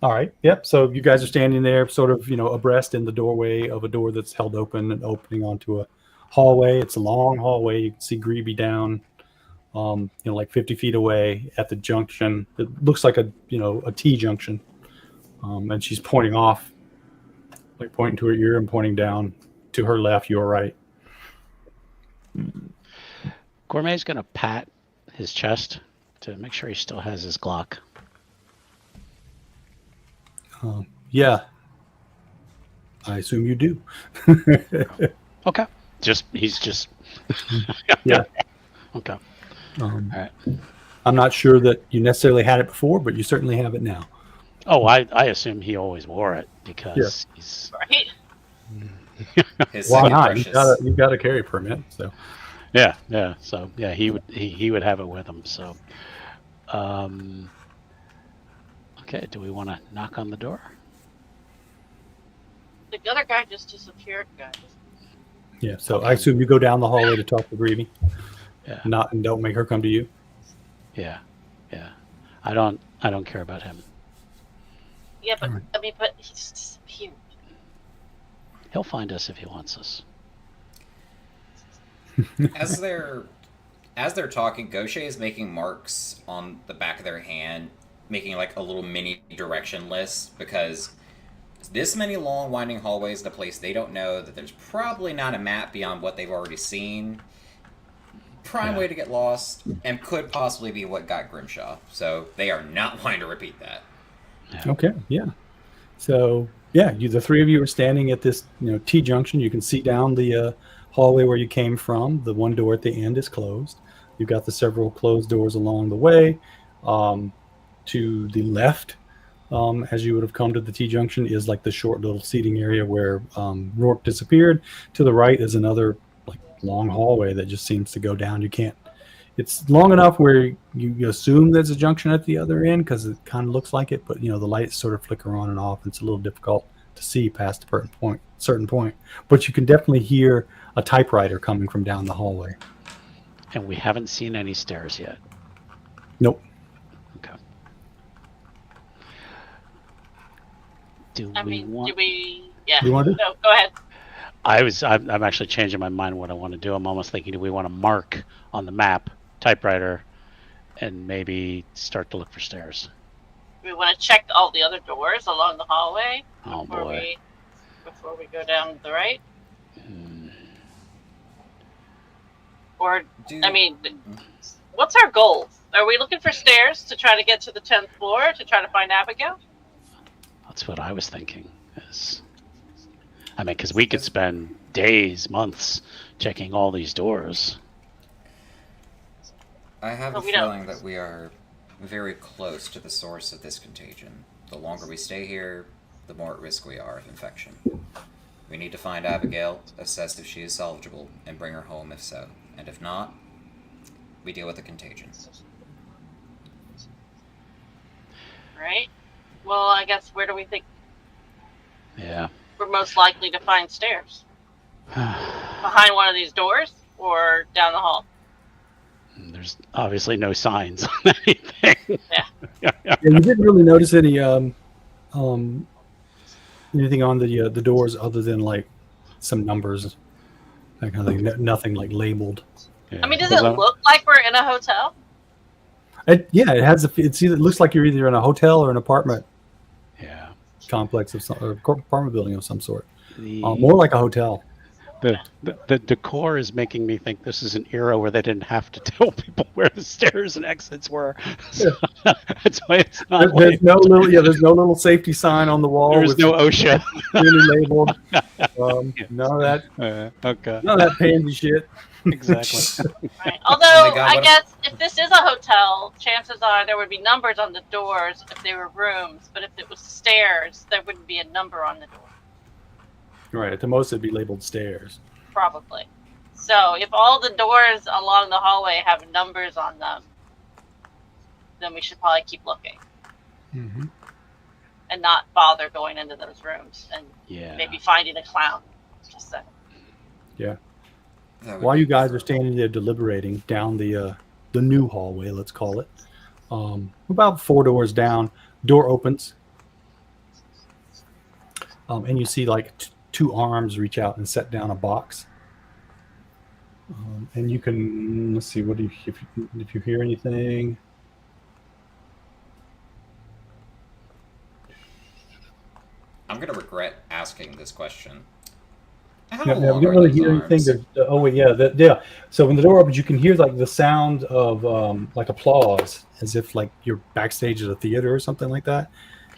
[SPEAKER 2] All right. Yep. So you guys are standing there, sort of, abreast in the doorway of a door that's held open and opening onto a hallway. It's a long hallway. You can see Greeby down, like 50 feet away at the junction. It looks like a T junction, and she's pointing off, like pointing to her ear and pointing down to her left, your right.
[SPEAKER 4] Gourmet's gonna pat his chest to make sure he still has his Glock.
[SPEAKER 2] Yeah, I assume you do.
[SPEAKER 4] Okay. He's just.
[SPEAKER 2] Yeah.
[SPEAKER 4] Okay.
[SPEAKER 2] All
[SPEAKER 4] right.
[SPEAKER 2] I'm not sure that you necessarily had it before, but you certainly have it now.
[SPEAKER 4] Oh, I assume he always wore it because he's
[SPEAKER 3] Right?
[SPEAKER 1] His
[SPEAKER 2] Why
[SPEAKER 1] second
[SPEAKER 2] not?
[SPEAKER 1] precious.
[SPEAKER 2] You've got a carry permit, so
[SPEAKER 4] yeah. So yeah, he would have it with him. So, okay. Do we want to knock on the door?
[SPEAKER 3] The other guy just disappeared, guys.
[SPEAKER 2] yeah. So I assume you go down the hallway to talk to Greavy,
[SPEAKER 4] Yeah,
[SPEAKER 2] and don't make her come to you.
[SPEAKER 4] yeah. I don't care about him.
[SPEAKER 3] Yeah, but
[SPEAKER 2] Alright.
[SPEAKER 3] I mean, but he just disappeared.
[SPEAKER 4] He'll find us if he wants us.
[SPEAKER 1] As they're talking, Gaucher is making marks on the back of their hand, making like a little mini direction list because this many long winding hallways in a place they don't know, that there's probably not a map beyond what they've already seen. Prime way to get lost, and could possibly be what got Grimshaw. So they are not wanting to repeat that.
[SPEAKER 2] Okay, yeah. So yeah, the three of you are standing at this T junction. You can see down the hallway where you came from. The one door at the end is closed. You've got the several closed doors along the way. To the left, as you would have come to the T junction, is like the short little seating area where Rourke disappeared. To the right is another like long hallway that just seems to go down. You can't. It's long enough where you assume there's a junction at the other end because it kind of looks like it, but the lights sort of flicker on and off. It's a little difficult to see past a certain point. But you can definitely hear a typewriter coming from down the hallway.
[SPEAKER 4] And we haven't seen any stairs yet.
[SPEAKER 2] Nope.
[SPEAKER 4] Okay. Do
[SPEAKER 3] I
[SPEAKER 4] we
[SPEAKER 3] mean,
[SPEAKER 4] want?
[SPEAKER 3] do we? Yeah.
[SPEAKER 2] You want to?
[SPEAKER 3] No, go ahead.
[SPEAKER 4] I'm actually changing my mind what I want to do. I'm almost thinking, do we want to mark on the map, typewriter, and maybe start to look for stairs?
[SPEAKER 3] We want to check all the other doors along the hallway
[SPEAKER 4] Oh
[SPEAKER 3] before
[SPEAKER 4] boy.
[SPEAKER 3] we go down the right. Or I mean, what's our goal? Are we looking for stairs to try to get to the 10th floor to try to find Abigail?
[SPEAKER 4] That's what I was thinking. Because we could spend days, months checking all these doors.
[SPEAKER 1] I have
[SPEAKER 3] But
[SPEAKER 1] a
[SPEAKER 3] we don't.
[SPEAKER 1] feeling that we are very close to the source of this contagion. The longer we stay here, the more at risk we are of infection. We need to find Abigail, assess if she is salvageable, and bring her home if so. And if not, we deal with the contagion.
[SPEAKER 3] Right. Well, I guess where do we think
[SPEAKER 4] Yeah.
[SPEAKER 3] we're most likely to find stairs? Behind one of these doors or down the hall?
[SPEAKER 4] There's obviously no signs on anything.
[SPEAKER 3] Yeah.
[SPEAKER 2] You didn't really notice any anything on the doors other than like some numbers, that kind of thing. Nothing like labeled.
[SPEAKER 4] Yeah.
[SPEAKER 3] I mean, does it look like we're in a hotel?
[SPEAKER 2] It has it looks like you're either in a hotel or an apartment
[SPEAKER 4] Yeah.
[SPEAKER 2] complex of some or apartment building of some sort.
[SPEAKER 4] The,
[SPEAKER 2] More like a hotel.
[SPEAKER 4] the decor is making me think this is an era where they didn't have to tell people where the stairs and exits were. So that's why it's not.
[SPEAKER 2] There's no little safety sign on the wall.
[SPEAKER 4] There's no OSHA.
[SPEAKER 2] Really labeled. None of that.
[SPEAKER 4] Okay.
[SPEAKER 2] None of that pansy shit.
[SPEAKER 4] Exactly.
[SPEAKER 3] Right. Although,
[SPEAKER 1] Oh my God,
[SPEAKER 3] I guess if this is a hotel, chances are there would be numbers on the doors if they were rooms. But if it was stairs, there wouldn't be a number on the door.
[SPEAKER 2] Right. At the most, it'd be labeled stairs.
[SPEAKER 3] Probably. So if all the doors along the hallway have numbers on them, then we should probably keep looking
[SPEAKER 2] Mm-hmm.
[SPEAKER 3] and not bother going into those rooms and maybe finding a clown. Just saying.
[SPEAKER 2] Yeah. While you guys are standing there deliberating down the new hallway, let's call it, about 4 doors down, door opens, and you see like two arms reach out and set down a box. And you can let's see if you hear anything.
[SPEAKER 1] I'm gonna regret asking this question. How
[SPEAKER 2] Yeah, we
[SPEAKER 1] long
[SPEAKER 2] didn't
[SPEAKER 1] are
[SPEAKER 2] really
[SPEAKER 1] those
[SPEAKER 2] hear
[SPEAKER 1] arms?
[SPEAKER 2] anything. Yeah. So when the door opens, you can hear like the sound of like applause, as if like you're backstage at a theater or something like that.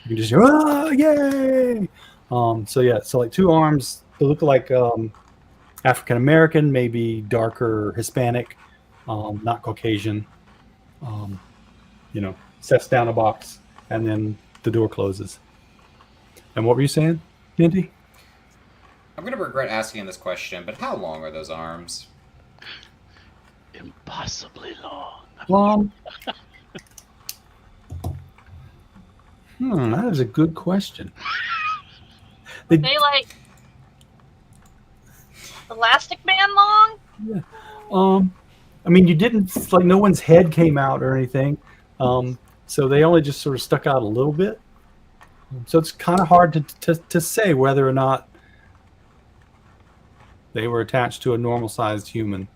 [SPEAKER 2] You can just hear, yay! So like two arms. They look like African American, maybe darker Hispanic, not Caucasian. Sets down a box and then the door closes. And what were you saying, Mindy?
[SPEAKER 1] I'm going to regret asking this question, but how long are those arms?
[SPEAKER 4] Impossibly long.
[SPEAKER 2] That is a good question.
[SPEAKER 3] They like Elastic Man long?
[SPEAKER 2] Yeah. I mean, you didn't, like, no one's head came out or anything. So they only just sort of stuck out a little bit. So it's kind of hard to say whether or not they were attached to a normal-sized human.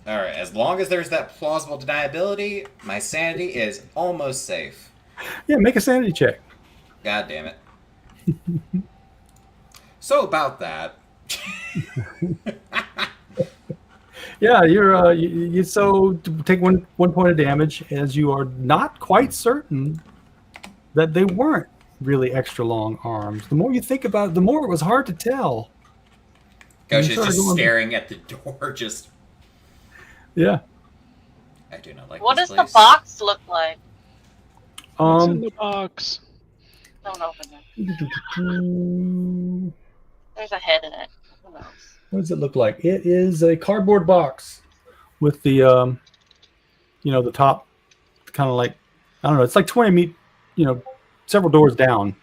[SPEAKER 1] All right, as long as there's that plausible deniability, my sanity is almost safe.
[SPEAKER 2] Yeah, make a sanity check.
[SPEAKER 1] God damn it. So about that.
[SPEAKER 2] Yeah, you're you so take one point of damage, as you are not quite certain that they weren't really extra long arms. The more you think about it, the more it was hard to tell.
[SPEAKER 1] Gosh is just staring at the door, just...
[SPEAKER 2] Yeah.
[SPEAKER 1] I do not like
[SPEAKER 3] What
[SPEAKER 1] this
[SPEAKER 3] does
[SPEAKER 1] place.
[SPEAKER 3] the box look like?
[SPEAKER 4] What's in the box?
[SPEAKER 3] Don't open it. There's a head in it. Who knows?
[SPEAKER 2] What does it look like? It is a cardboard box with the, the top kind of like, I don't know, it's like 20 meters, several doors down,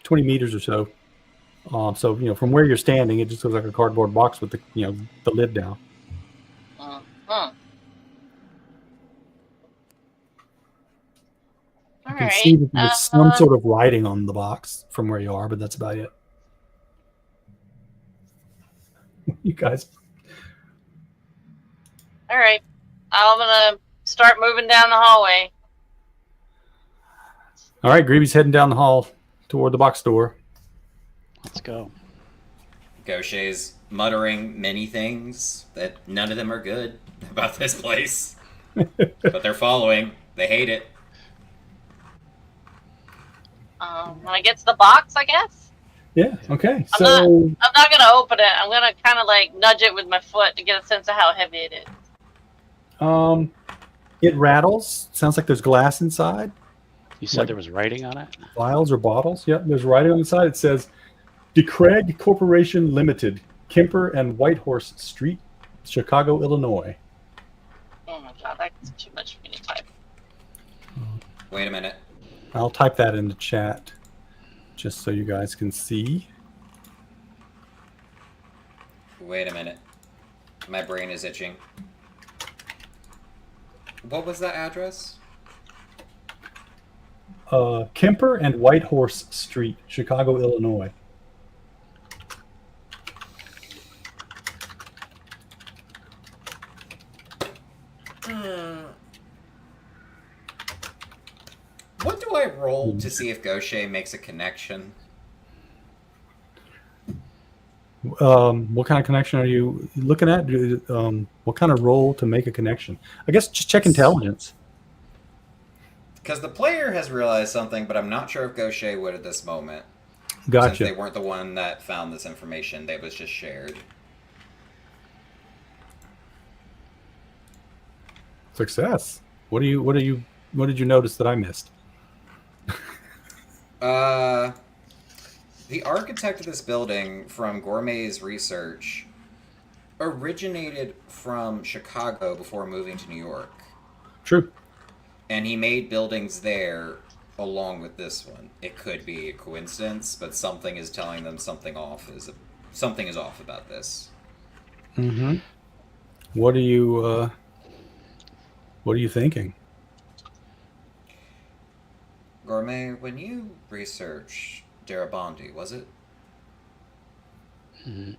[SPEAKER 2] 20 meters or so. So, from where you're standing, it just looks like a cardboard box with the, the lid down. You can see that there's some sort of writing on the box from where you are, but that's about it. You guys.
[SPEAKER 3] All right. I'm going to start moving down the hallway.
[SPEAKER 2] All right, Greavy's heading down the hall toward the box door.
[SPEAKER 4] Let's go.
[SPEAKER 1] Gaucher's muttering many things that none of them are good about this place. But they're following. They hate it.
[SPEAKER 3] When I get to the box, I guess?
[SPEAKER 2] Yeah, okay.
[SPEAKER 3] I'm not going to open it. I'm going to kind of like nudge it with my foot to get a sense of how heavy it is.
[SPEAKER 2] It rattles. Sounds like there's glass inside.
[SPEAKER 4] You said there was writing on it?
[SPEAKER 2] Vials or bottles. Yep, there's writing on the side. It says, DeCraig Corporation Limited, Kemper and Whitehorse Street, Chicago, Illinois.
[SPEAKER 3] Oh my god, that's too much for me to type.
[SPEAKER 1] Wait a minute.
[SPEAKER 2] I'll type that in the chat just so you guys can see.
[SPEAKER 1] Wait a minute. My brain is itching. What was that address?
[SPEAKER 2] Kemper and Whitehorse Street, Chicago, Illinois.
[SPEAKER 1] What do I roll to see if Gaucher makes a connection?
[SPEAKER 2] What kind of connection are you looking at? What kind of roll to make a connection? I guess just check intelligence.
[SPEAKER 1] Because the player has realized something, but I'm not sure if Gaucher would at this moment.
[SPEAKER 2] Gotcha.
[SPEAKER 1] Since they weren't the one that found this information, they was just shared.
[SPEAKER 2] Success. What did you notice that I missed?
[SPEAKER 1] The architect of this building, from Gourmet's research, originated from Chicago before moving to New York.
[SPEAKER 2] True.
[SPEAKER 1] And he made buildings there along with this one. It could be a coincidence, but something is telling them something is off about this.
[SPEAKER 2] Mm-hmm. What are you thinking?
[SPEAKER 1] Gourmet, when you researched Darabandi, was it?
[SPEAKER 4] Mm-hmm.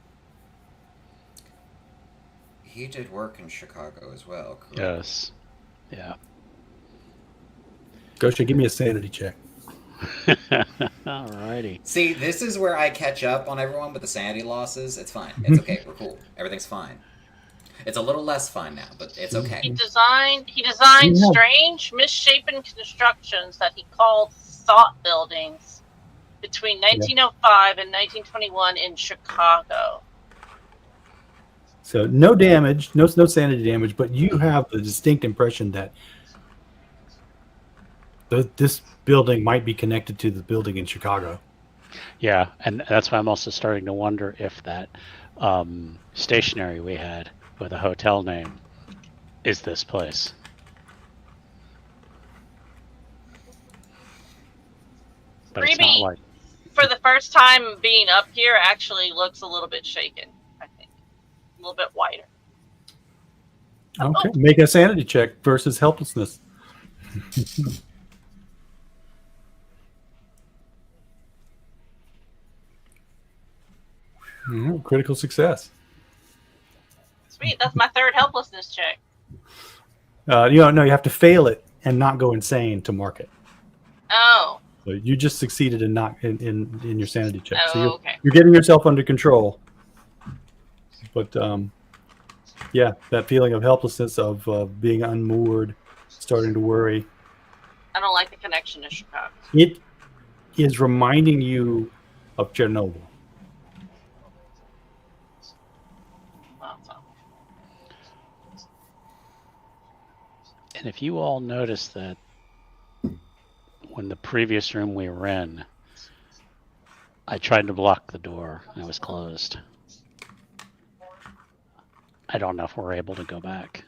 [SPEAKER 1] He did work in Chicago as well, correct?
[SPEAKER 4] Yes. Yeah.
[SPEAKER 2] Gosha, give me a sanity check.
[SPEAKER 4] Alrighty.
[SPEAKER 1] See, this is where I catch up on everyone with the sanity losses. It's fine. It's okay. We're cool. Everything's fine. It's a little less fine now, but it's okay.
[SPEAKER 3] He designed strange, misshapen constructions that he called thought buildings between 1905 and 1921 in Chicago.
[SPEAKER 2] So no damage, no sanity damage, but you have the distinct impression that this building might be connected to the building in Chicago.
[SPEAKER 4] Yeah, and that's why I'm also starting to wonder if that stationery we had with a hotel name is this place. But it's not
[SPEAKER 3] Creepy,
[SPEAKER 4] like
[SPEAKER 3] for the first time being up here, actually looks a little bit shaken, I think. A little bit wider.
[SPEAKER 2] Okay, make a sanity check versus helplessness. Critical success.
[SPEAKER 3] Sweet, that's my third helplessness check.
[SPEAKER 2] No, you have to fail it and not go insane to mark it.
[SPEAKER 3] Oh.
[SPEAKER 2] So you just succeeded in not in your sanity check.
[SPEAKER 3] Oh,
[SPEAKER 2] So
[SPEAKER 3] okay.
[SPEAKER 2] you're getting yourself under control. But yeah, that feeling of helplessness, of being unmoored, starting to worry.
[SPEAKER 3] I don't like the connection to Chicago.
[SPEAKER 2] It is reminding you of Chernobyl.
[SPEAKER 4] And if you all notice that when the previous room we were in, I tried to block the door and it was closed. I don't know if we're able to go back.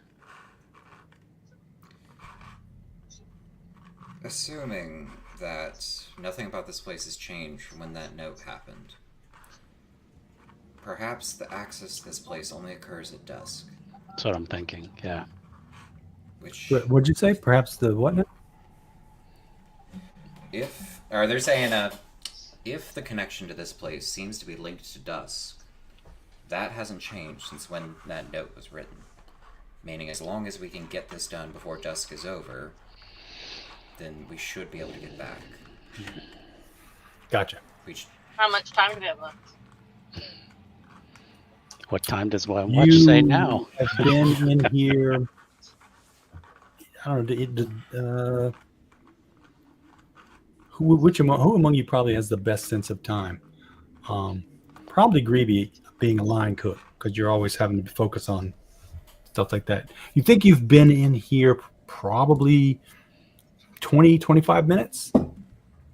[SPEAKER 1] Assuming that nothing about this place has changed from when that note happened, perhaps the access to this place only occurs at dusk.
[SPEAKER 4] That's what I'm thinking, yeah.
[SPEAKER 1] Which,
[SPEAKER 2] What'd you say? Perhaps the what?
[SPEAKER 1] they're saying if the connection to this place seems to be linked to dusk, that hasn't changed since when that note was written. Meaning, as long as we can get this done before dusk is over, then we should be able to get back.
[SPEAKER 2] Gotcha.
[SPEAKER 3] How much time do we have left?
[SPEAKER 4] What time does one watch say now?
[SPEAKER 2] Have been in here. I don't know. Who among you probably has the best sense of time? Probably Greeby, being a line cook, because you're always having to focus on stuff like that. You think you've been in here probably 20, 25 minutes?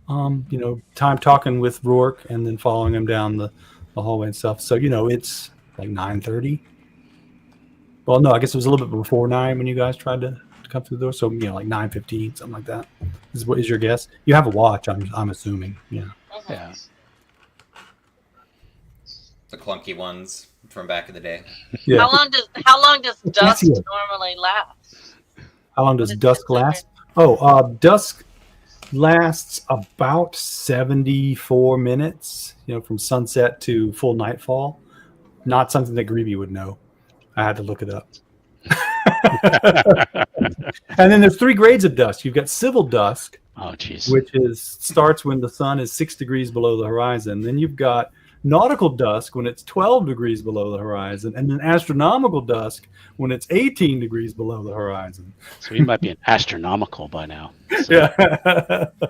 [SPEAKER 2] Time talking with Rourke and then following him down the hallway and stuff. So, it's like 9:30. Well, no, I guess it was a little bit before 9 when you guys tried to come through the door. So, like 9:15, something like that. What is your guess? You have a watch, I'm assuming. Yeah.
[SPEAKER 4] Yeah.
[SPEAKER 1] The clunky ones from back in the day.
[SPEAKER 2] Yeah.
[SPEAKER 3] How long does dusk
[SPEAKER 2] see it.
[SPEAKER 3] normally last?
[SPEAKER 2] How long does
[SPEAKER 3] What is
[SPEAKER 2] dusk
[SPEAKER 3] it?
[SPEAKER 2] last? Dusk lasts about 74 minutes, from sunset to full nightfall. Not something that Greeby would know. I had to look it up. And then there's 3 grades of dusk. You've got civil dusk, which starts when the sun is 6 degrees below the horizon. Then you've got nautical dusk when it's 12 degrees below the horizon, and then astronomical dusk when it's 18 degrees below the horizon.
[SPEAKER 4] So we might be an astronomical by now. So.
[SPEAKER 2] Yeah.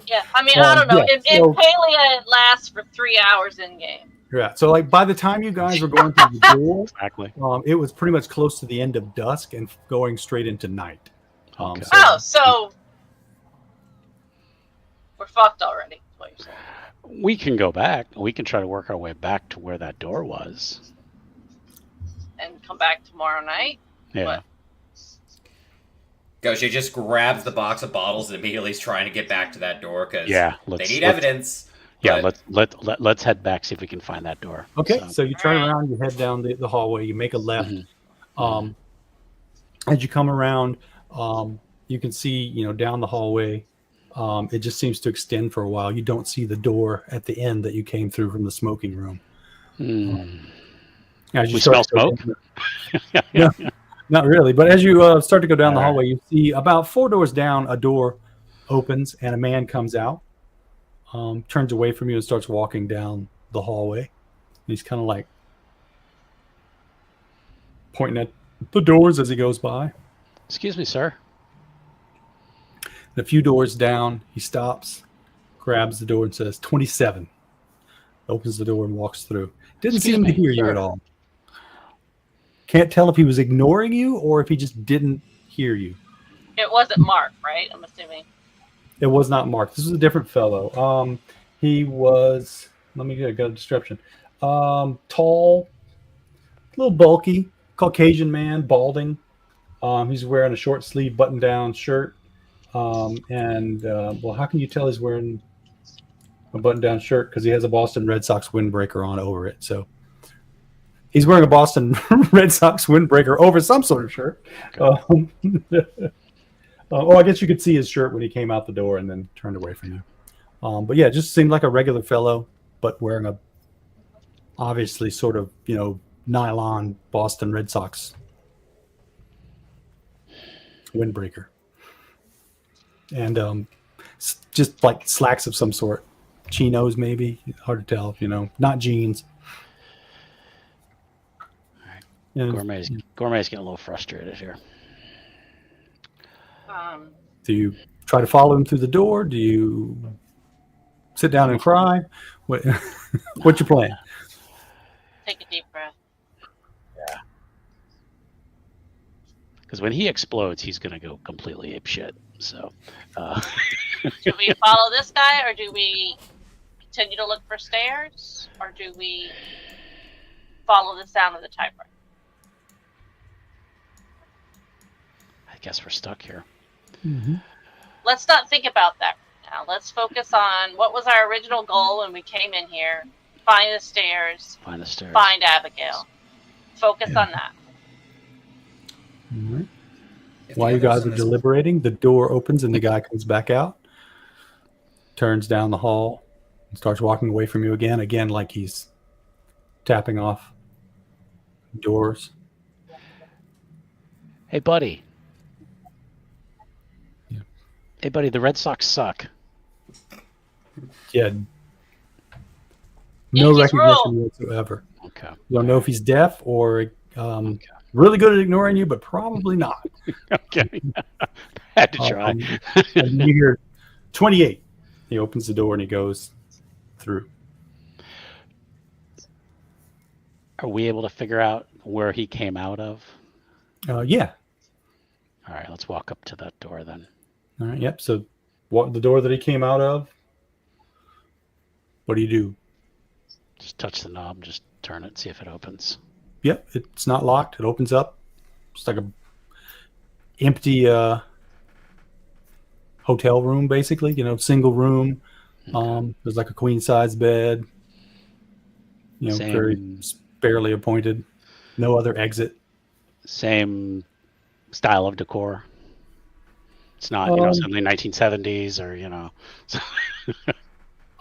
[SPEAKER 3] Yeah, I mean, I don't know.
[SPEAKER 2] Yeah,
[SPEAKER 3] In Palia, it lasts for 3 hours in game.
[SPEAKER 2] Yeah. So, like, by the time you guys were going through the door,
[SPEAKER 4] Exactly.
[SPEAKER 2] it was pretty much close to the end of dusk and going straight into night.
[SPEAKER 4] Okay.
[SPEAKER 3] So we're fucked already. Is what you're saying.
[SPEAKER 4] We can go back. We can try to work our way back to where that door was.
[SPEAKER 3] And come back tomorrow night.
[SPEAKER 4] Yeah.
[SPEAKER 3] What?
[SPEAKER 1] Gaucher just grabs the box of bottles and immediately is trying to get back to that door because they need evidence.
[SPEAKER 4] Yeah, let's head back, see if we can find that door.
[SPEAKER 2] Okay, so you turn around, you head down the hallway, you make a left.
[SPEAKER 4] Mm-hmm.
[SPEAKER 2] As you come around, you can see, down the hallway, it just seems to extend for a while. You don't see the door at the end that you came through from the smoking room. As you
[SPEAKER 4] smell smoke?
[SPEAKER 2] No, not really. But as you start to go down the hallway, you see about 4 doors down, a door opens and a man comes out, turns away from you and starts walking down the hallway. He's kind of like pointing at the doors as he goes by.
[SPEAKER 4] Excuse me, sir.
[SPEAKER 2] And a few doors down, he stops, grabs the door and says, 27. Opens the door and walks through. Didn't seem to hear you at all. Can't tell if he was ignoring you or if he just didn't hear you.
[SPEAKER 3] It wasn't Mark, right? I'm assuming.
[SPEAKER 2] It was not Mark. This was a different fellow. He was. Let me get a description. Tall, a little bulky, Caucasian man, balding. He's wearing a short sleeve button down shirt. Well, how can you tell he's wearing a button down shirt? Because he has a Boston Red Sox windbreaker on over it. So he's wearing a Boston Red Sox windbreaker over some sort of shirt.
[SPEAKER 4] Okay.
[SPEAKER 2] I guess you could see his shirt when he came out the door and then turned away from you. But yeah, it just seemed like a regular fellow, but wearing a obviously sort of, nylon Boston Red Sox windbreaker. And just like slacks of some sort. Chinos, maybe. Hard to tell, not jeans.
[SPEAKER 4] All right.
[SPEAKER 2] And,
[SPEAKER 4] Gourmet's getting a little frustrated here.
[SPEAKER 2] Do you try to follow him through the door? Do you sit down and cry? What's your plan?
[SPEAKER 3] Take a deep breath.
[SPEAKER 4] Yeah. Because when he explodes, he's going to go completely apeshit. So,
[SPEAKER 3] do we follow this guy, or do we continue to look for stairs, or do we follow the sound of the typewriter?
[SPEAKER 4] I guess we're stuck here.
[SPEAKER 2] Mm-hmm.
[SPEAKER 3] Let's not think about that right now. Let's focus on what was our original goal when we came in here. Find the stairs. Find Abigail. Focus on that.
[SPEAKER 2] All right. While you guys are deliberating, the door opens and the guy comes back out, turns down the hall, and starts walking away from you again like he's tapping off doors.
[SPEAKER 4] Hey, buddy.
[SPEAKER 2] Yeah.
[SPEAKER 4] Hey, buddy, the Red Sox suck.
[SPEAKER 2] Yeah. No recognition whatsoever.
[SPEAKER 4] Okay.
[SPEAKER 2] You don't know if he's deaf or really good at ignoring you, but probably not.
[SPEAKER 4] Okay. Had to try.
[SPEAKER 2] And you hear 28. He opens the door and he goes through.
[SPEAKER 4] Are we able to figure out where he came out of?
[SPEAKER 2] Yeah.
[SPEAKER 4] All right, let's walk up to that door then.
[SPEAKER 2] All right. Yep. So, the door that he came out of. What do you do?
[SPEAKER 4] Just touch the knob, just turn it, see if it opens.
[SPEAKER 2] Yep, it's not locked. It opens up. It's like a empty hotel room, basically. Single room.
[SPEAKER 4] Okay.
[SPEAKER 2] There's like a queen size bed. Very sparely appointed. No other exit.
[SPEAKER 4] Same style of decor. It's not, something 1970s or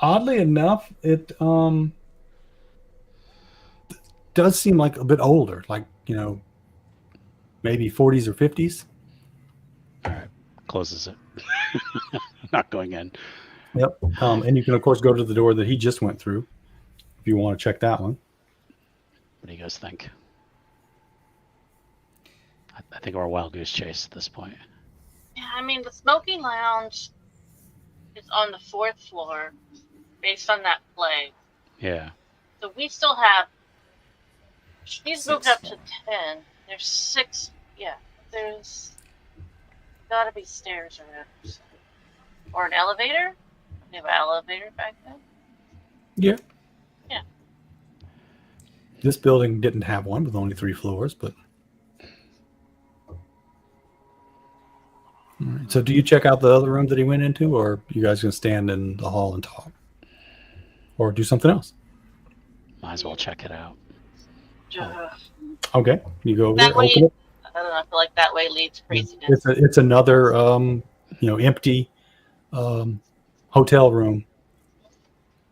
[SPEAKER 2] Oddly enough, it does seem like a bit older, like maybe 40s or 50s.
[SPEAKER 4] All right, closes it. Not going in.
[SPEAKER 2] Yep. And you can of course go to the door that he just went through if you want to check that one.
[SPEAKER 4] What do you guys think? I think we're a wild goose chase at this point.
[SPEAKER 3] Yeah, I mean, the smoking lounge is on the 4th floor based on that play.
[SPEAKER 4] Yeah. So
[SPEAKER 3] we still have... She's moved up to 10. There's 6. Yeah, there's got to be stairs around. Or an elevator? We have an elevator back then?
[SPEAKER 2] Yeah.
[SPEAKER 3] Yeah.
[SPEAKER 2] This building didn't have one with only 3 floors, but... All right. So do you check out the other room that he went into, or you guys going to stand in the hall and talk? Or do something else?
[SPEAKER 4] Might as well check it out.
[SPEAKER 2] Okay. You go over there,
[SPEAKER 3] way,
[SPEAKER 2] open it.
[SPEAKER 3] I don't know, I feel like that way leads craziness.
[SPEAKER 2] It's another, empty hotel room.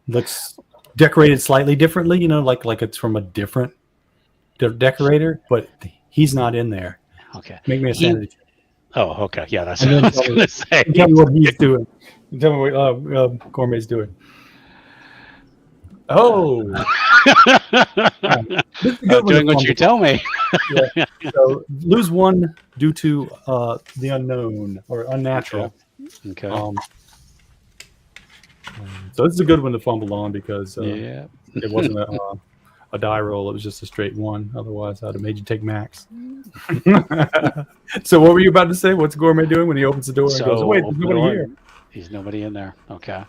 [SPEAKER 2] Looks decorated slightly differently, like it's from a different decorator, but he's not in there.
[SPEAKER 4] Okay.
[SPEAKER 2] Make me a sanity check.
[SPEAKER 4] Oh, okay. Yeah, that's what I was going to say.
[SPEAKER 2] Tell me what he's doing. Tell me what Gourmet's doing. Oh. This is
[SPEAKER 4] doing what you tell me.
[SPEAKER 2] Yeah. So lose 1 due to the unknown or unnatural.
[SPEAKER 4] Okay.
[SPEAKER 2] So this is a good one to fumble on because
[SPEAKER 4] it
[SPEAKER 2] wasn't a die roll. It was just a straight 1. Otherwise, I'd have made you take max. So what were you about to say? What's Gourmet doing when he opens the door and goes, wait, there's nobody here?
[SPEAKER 4] There's nobody in there. Okay.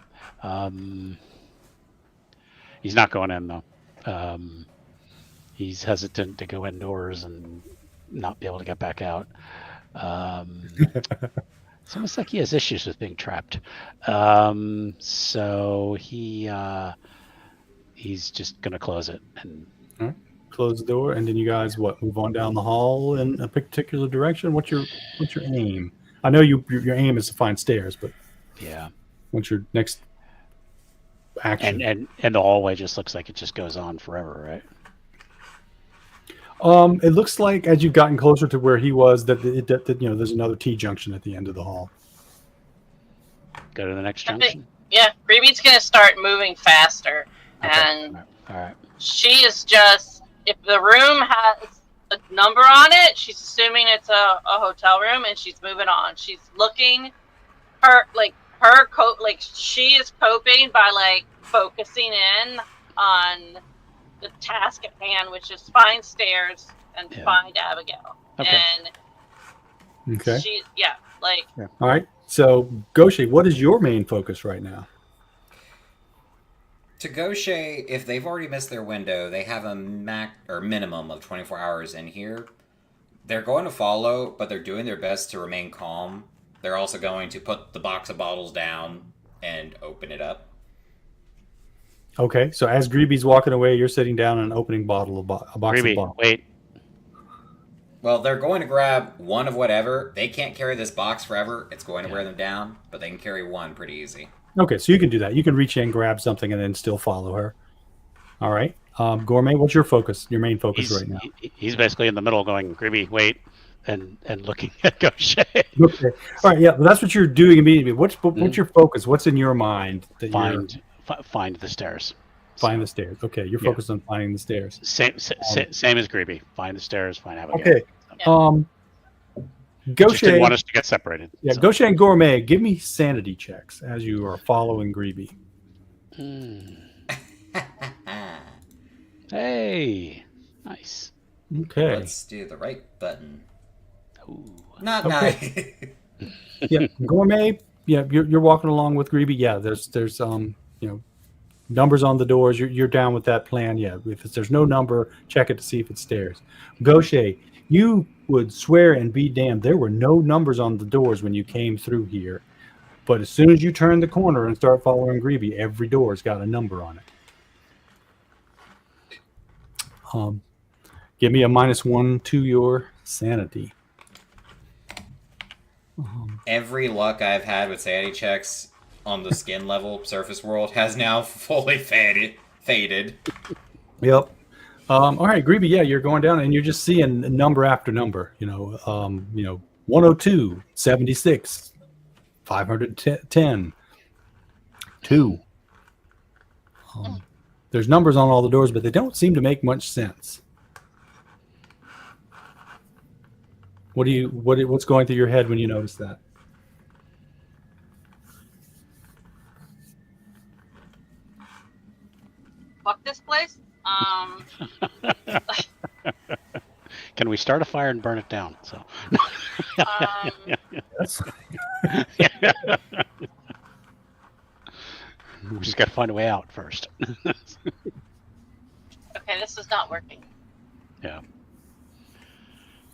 [SPEAKER 4] He's not going in though. He's hesitant to go indoors and not be able to get back out. It's almost like he has issues with being trapped. So he's just gonna close it and
[SPEAKER 2] Close the door, and then you guys move on down the hall in a particular direction. What's your aim? I know your aim is to find stairs, but
[SPEAKER 4] yeah.
[SPEAKER 2] What's your next action?
[SPEAKER 4] And the hallway just looks like it just goes on forever, right?
[SPEAKER 2] It looks like as you've gotten closer to where he was, that there's another T junction at the end of the hall.
[SPEAKER 4] Go to the next junction.
[SPEAKER 3] Greeby's gonna start moving faster,
[SPEAKER 4] Okay.
[SPEAKER 3] and
[SPEAKER 4] All right.
[SPEAKER 3] she is just, if the room has a number on it, she's assuming it's a hotel room, and she's moving on. She's looking, she is coping by focusing in on the task at hand, which is find stairs and find Abigail.
[SPEAKER 4] Okay.
[SPEAKER 3] And
[SPEAKER 2] Okay.
[SPEAKER 3] she,
[SPEAKER 2] All right. So, Gaucher, what is your main focus right now?
[SPEAKER 1] To Gaucher, if they've already missed their window, they have a minimum of 24 hours in here. They're going to follow, but they're doing their best to remain calm. They're also going to put the box of bottles down and open it up.
[SPEAKER 2] Okay. So, as Greeby's walking away, you're sitting down and opening a box of bottles.
[SPEAKER 4] Wait.
[SPEAKER 1] Well, they're going to grab one of whatever. They can't carry this box forever. It's going to wear them down, but they can carry one pretty easy.
[SPEAKER 2] Okay, so you can do that. You can reach in, grab something, and then still follow her. All right. Gourmet, what's your focus? Your main focus right now?
[SPEAKER 4] He's basically in the middle going, Greeby, wait, and looking at Gaucher.
[SPEAKER 2] Okay. All right, yeah, well, that's what you're doing immediately. What's your focus? What's in your mind?
[SPEAKER 4] Find the stairs.
[SPEAKER 2] Find the stairs. Okay, you're focused on finding the stairs.
[SPEAKER 4] Same as Greeby. Find the stairs, find Abigail.
[SPEAKER 2] Okay.
[SPEAKER 4] Just
[SPEAKER 2] Gaucher,
[SPEAKER 4] didn't want us to get separated.
[SPEAKER 2] yeah,
[SPEAKER 4] so.
[SPEAKER 2] Gaucher and Gourmet, give me sanity checks as you are following Greeby.
[SPEAKER 4] Hey, nice.
[SPEAKER 2] Okay.
[SPEAKER 1] Let's do the right button.
[SPEAKER 4] Ooh.
[SPEAKER 1] Not
[SPEAKER 2] Okay.
[SPEAKER 1] nice.
[SPEAKER 2] Yeah, Gourmet. Yeah, you're walking along with Greeby. Yeah, there's numbers on the doors. You're down with that plan. Yeah, if there's no number, check it to see if it's stairs. Gaucher, you would swear and be damned there were no numbers on the doors when you came through here. But as soon as you turn the corner and start following Greeby, every door's got a number on it. Give me a -1 to your sanity.
[SPEAKER 1] Every luck I've had with sanity checks on the skin level surface world has now fully faded.
[SPEAKER 2] Yep. All right, Greeby, yeah, you're going down and you're just seeing number after number, 102, 76, 510, 2. There's numbers on all the doors, but they don't seem to make much sense. What's going through your head when you notice that?
[SPEAKER 3] fuck this place.
[SPEAKER 4] Can we start a fire and burn it down? So.
[SPEAKER 2] Yes.
[SPEAKER 4] We just got to find a way out first.
[SPEAKER 3] Okay, this is not working.
[SPEAKER 4] Yeah.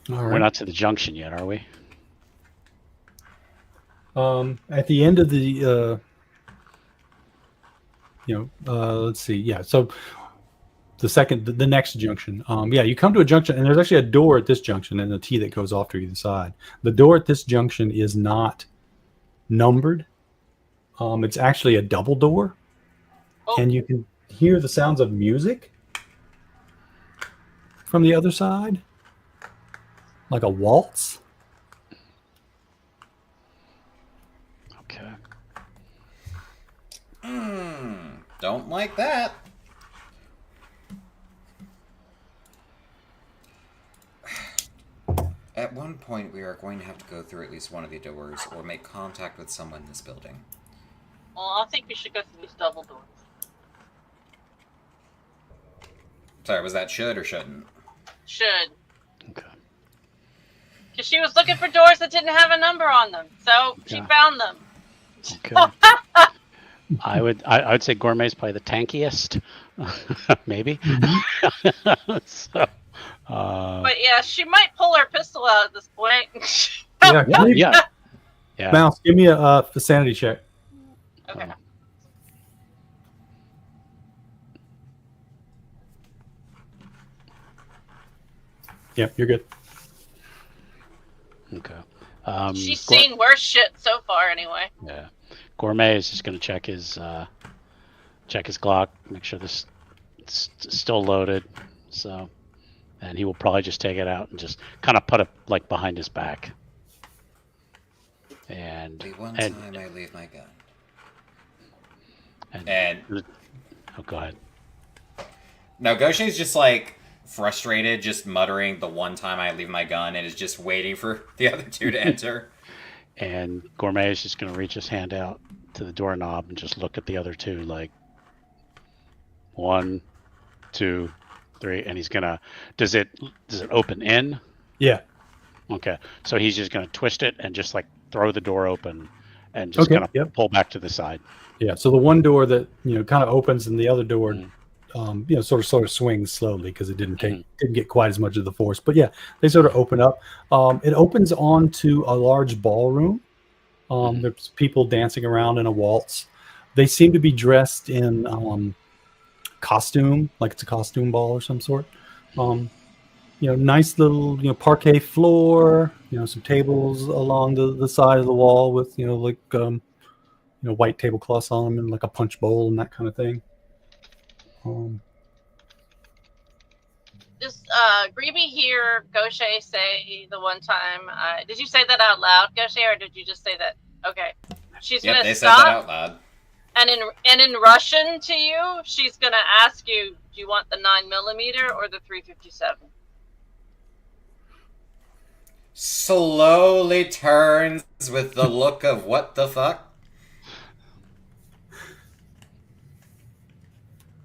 [SPEAKER 2] All right.
[SPEAKER 4] We're not to the junction yet, are we?
[SPEAKER 2] At the end of the, let's see. Yeah. So the next junction. You come to a junction and there's actually a door at this junction and a T that goes off to either side. The door at this junction is not numbered. It's actually a double door.
[SPEAKER 3] Oh.
[SPEAKER 2] And you can hear the sounds of music from the other side. Like a waltz.
[SPEAKER 4] Okay.
[SPEAKER 1] Don't like that. At one point, we are going to have to go through at least one of the doors or make contact with someone in this building.
[SPEAKER 3] Well, I think we should go through these double doors.
[SPEAKER 1] Sorry, was that should or shouldn't?
[SPEAKER 3] Should.
[SPEAKER 4] Okay.
[SPEAKER 3] Because she was looking for doors that didn't have a number on them, so she found them.
[SPEAKER 4] Okay. I would say Gourmet's probably the tankiest, maybe. So,
[SPEAKER 3] But yeah, she might pull her pistol out at this point.
[SPEAKER 4] yeah.
[SPEAKER 2] Mouse, give me a sanity check.
[SPEAKER 3] Okay.
[SPEAKER 2] Yep, you're good.
[SPEAKER 4] Okay.
[SPEAKER 3] She's seen worse shit so far, anyway.
[SPEAKER 4] Yeah. Gourmet is just going to check his Glock, make sure this it's still loaded. So, and he will probably just take it out and just kind of put it like behind his back. And
[SPEAKER 1] time I leave my gun. And
[SPEAKER 4] oh, go ahead.
[SPEAKER 1] No, Gaucher's just like frustrated, just muttering the one time I leave my gun, and is just waiting for the other two to enter.
[SPEAKER 4] And Gourmet is just going to reach his hand out to the doorknob and just look at the other two like 1, 2, 3, and he's gonna. Does it open in?
[SPEAKER 2] Yeah.
[SPEAKER 4] Okay, so he's just gonna twist it and just like throw the door open, and just kind of pull back to the side.
[SPEAKER 2] Yeah. So the one door that kind of opens, and the other door, sort of swings slowly because it didn't get quite as much of the force. But yeah, they sort of open up. It opens onto a large ballroom. There's people dancing around in a waltz. They seem to be dressed in costume, like it's a costume ball or some sort. Nice little parquet floor. Some tables along the side of the wall with white tablecloths on them and like a punch bowl and that kind of thing.
[SPEAKER 3] Does Greeby hear Gaucher say the one time? Did you say that out loud, Gaucher, or did you just say that? Okay, she's gonna
[SPEAKER 1] they
[SPEAKER 3] stop.
[SPEAKER 1] said that out loud.
[SPEAKER 3] And in Russian to you, she's gonna ask you, "Do you want the 9mm or the 357?"
[SPEAKER 1] Slowly turns with the look of what the fuck?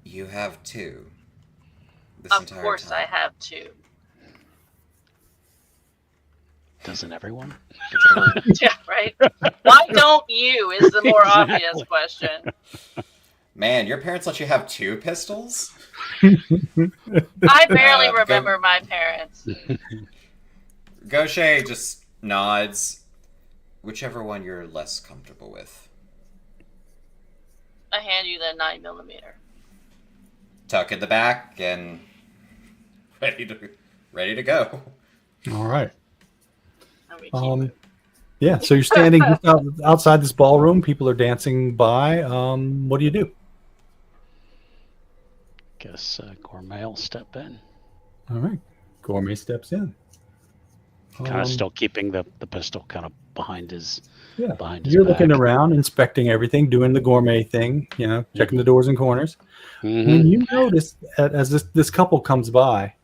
[SPEAKER 1] You have two.
[SPEAKER 3] Of course, I have two.
[SPEAKER 4] Doesn't everyone?
[SPEAKER 3] Yeah, right. Why don't you? Is the more obvious question.
[SPEAKER 1] Man, your parents let you have two pistols?
[SPEAKER 3] I barely remember my parents.
[SPEAKER 1] Gaucher just nods. Whichever one you're less comfortable with.
[SPEAKER 3] I hand you the 9mm.
[SPEAKER 1] Tuck in the back and ready to go.
[SPEAKER 2] All right. Yeah, so you're standing just outside this ballroom. People are dancing by. What do you do?
[SPEAKER 4] Guess Gourmet will step in.
[SPEAKER 2] All right. Gourmet steps in.
[SPEAKER 4] Kind of still keeping the pistol kind of behind his
[SPEAKER 2] you're
[SPEAKER 4] back.
[SPEAKER 2] Looking around, inspecting everything, doing the Gourmet thing, checking the doors and corners. And you notice as this couple comes by,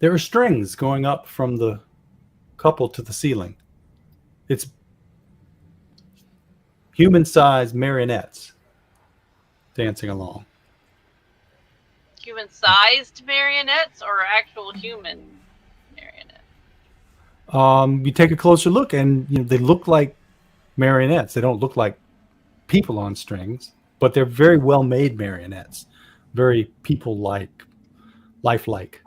[SPEAKER 2] there are strings going up from the couple to the ceiling. It's human-sized marionettes dancing along.
[SPEAKER 3] Human-sized marionettes or actual human marionettes?
[SPEAKER 2] You take a closer look, and they look like marionettes. They don't look like people on strings, but they're very well-made marionettes, very people-like, lifelike.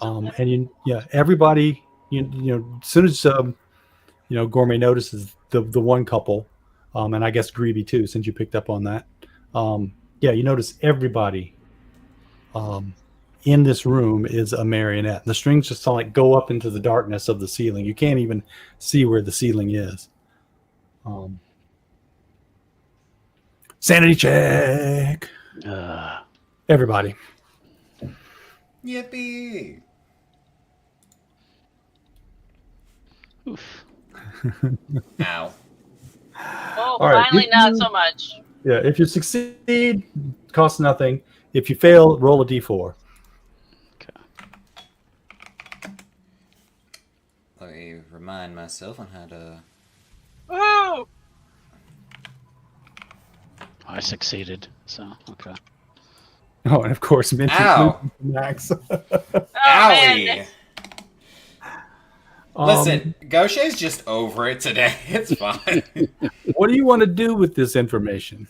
[SPEAKER 2] And everybody, as soon as Gourmet notices the one couple, and I guess Greeby too, since you picked up on that. You notice everybody in this room is a marionette. The strings just go up into the darkness of the ceiling. You can't even see where the ceiling is. Sanity check. Everybody.
[SPEAKER 1] Yippee!
[SPEAKER 4] Oof.
[SPEAKER 1] Ow.
[SPEAKER 3] Oh,
[SPEAKER 2] right,
[SPEAKER 3] finally not so much.
[SPEAKER 2] Yeah, if you succeed, costs nothing. If you fail, roll a d4.
[SPEAKER 4] Okay.
[SPEAKER 1] Let me remind myself on how to...
[SPEAKER 3] Woo!
[SPEAKER 4] I succeeded, so okay.
[SPEAKER 2] Oh, and of course, Minty
[SPEAKER 1] Ow.
[SPEAKER 2] Max.
[SPEAKER 3] Oh,
[SPEAKER 1] Owie!
[SPEAKER 3] man.
[SPEAKER 1] Listen, Gaucher's just over it today. It's fine.
[SPEAKER 2] What do you want to do with this information?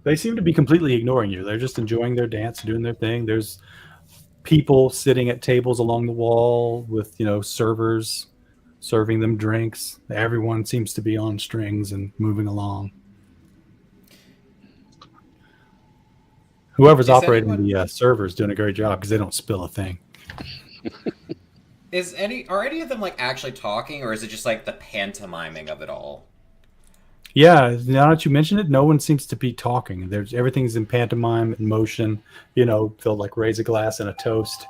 [SPEAKER 2] They seem to be completely ignoring you. They're just enjoying their dance, doing their thing. There's people sitting at tables along the wall with, servers serving them drinks. Everyone seems to be on strings and moving along. Whoever's operating the server is doing a great job because they don't spill a thing.
[SPEAKER 1] Are any of them like actually talking, or is it just like the pantomiming of it all?
[SPEAKER 2] Yeah, now that you mention it, no one seems to be talking. Everything's in pantomime and motion. They'll like raise a glass and a toast,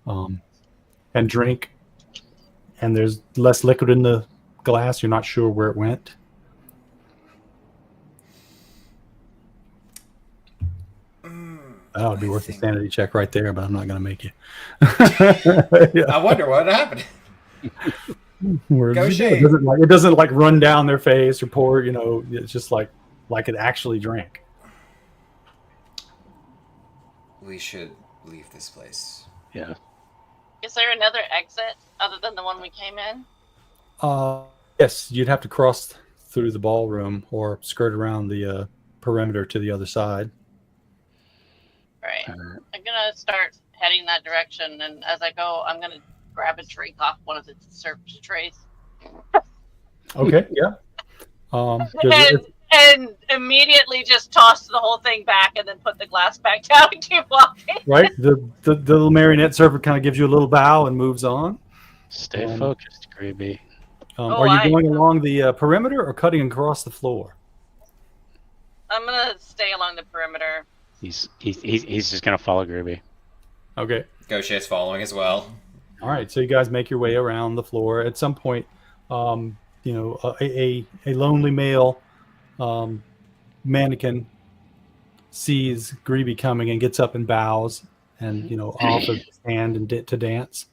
[SPEAKER 2] and drink. And there's less liquid in the glass. You're not sure where it went. That would be worth a sanity check right there, but I'm not going to make you.
[SPEAKER 1] Yeah. I wonder what happened.
[SPEAKER 2] It doesn't like run down their face or pour. It's just like it actually drank.
[SPEAKER 1] We should leave this place.
[SPEAKER 4] Yeah.
[SPEAKER 3] Is there another exit other than the one we came in?
[SPEAKER 2] Yes, you'd have to cross through the ballroom or skirt around the perimeter to the other side.
[SPEAKER 3] Right. I'm gonna start heading that direction, and as I go, I'm gonna grab a drink off one of the service trays.
[SPEAKER 2] Okay. Yeah.
[SPEAKER 3] And immediately just toss the whole thing back, and then put the glass back down and keep walking.
[SPEAKER 2] Right. The little marionette server kind of gives you a little bow and moves on.
[SPEAKER 4] Stay focused, Greeby.
[SPEAKER 2] Are you going along the perimeter or cutting across the floor?
[SPEAKER 3] I'm gonna stay along the perimeter.
[SPEAKER 4] He's just gonna follow Greeby.
[SPEAKER 2] Okay.
[SPEAKER 1] Gaucher's following as well.
[SPEAKER 2] All right. So you guys make your way around the floor. At some point, a lonely male mannequin sees Greeby coming and gets up and bows and offers his hand and to dance.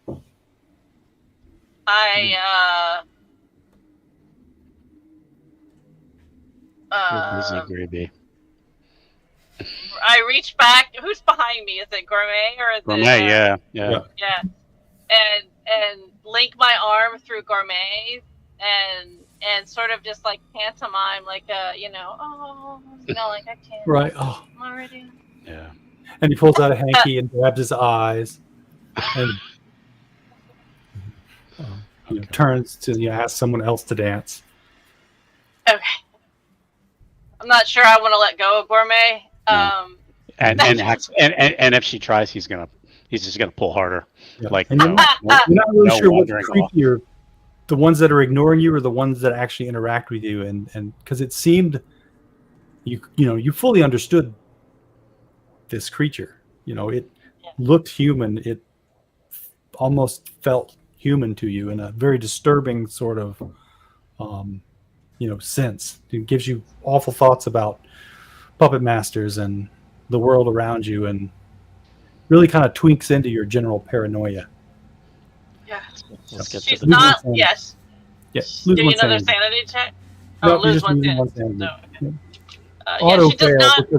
[SPEAKER 4] You're busy, Greeby.
[SPEAKER 3] I reach back. Who's behind me? Is it Gourmet or is
[SPEAKER 4] Gourmet?
[SPEAKER 3] it?
[SPEAKER 4] Yeah.
[SPEAKER 3] And link my arm through Gourmet and sort of just like pantomime, like like I can't.
[SPEAKER 2] Right. Oh.
[SPEAKER 3] I'm already.
[SPEAKER 4] Yeah.
[SPEAKER 2] And he pulls out a hanky and grabs his eyes, and turns to ask someone else to dance.
[SPEAKER 3] Okay. I'm not sure I want to let go of Gourmet.
[SPEAKER 2] No.
[SPEAKER 4] And if she tries, he's just gonna pull harder.
[SPEAKER 2] Yeah.
[SPEAKER 4] Like
[SPEAKER 2] you're not really sure what
[SPEAKER 4] creepy
[SPEAKER 2] the ones that are ignoring you or the ones that actually interact with you, and because it seemed you fully understood this creature. It looked human. It almost felt human to you in a very disturbing sort of sense. It gives you awful thoughts about puppet masters and the world around you, and really kind of tweaks into your general paranoia.
[SPEAKER 3] Yeah.
[SPEAKER 4] Let's get
[SPEAKER 3] She's
[SPEAKER 4] to the
[SPEAKER 3] not. Yes.
[SPEAKER 2] Yes.
[SPEAKER 3] Do another sanity check.
[SPEAKER 2] No,
[SPEAKER 3] lose one
[SPEAKER 2] sanity.
[SPEAKER 3] sanity. No, okay.
[SPEAKER 2] Auto
[SPEAKER 3] she does
[SPEAKER 2] fail
[SPEAKER 3] not.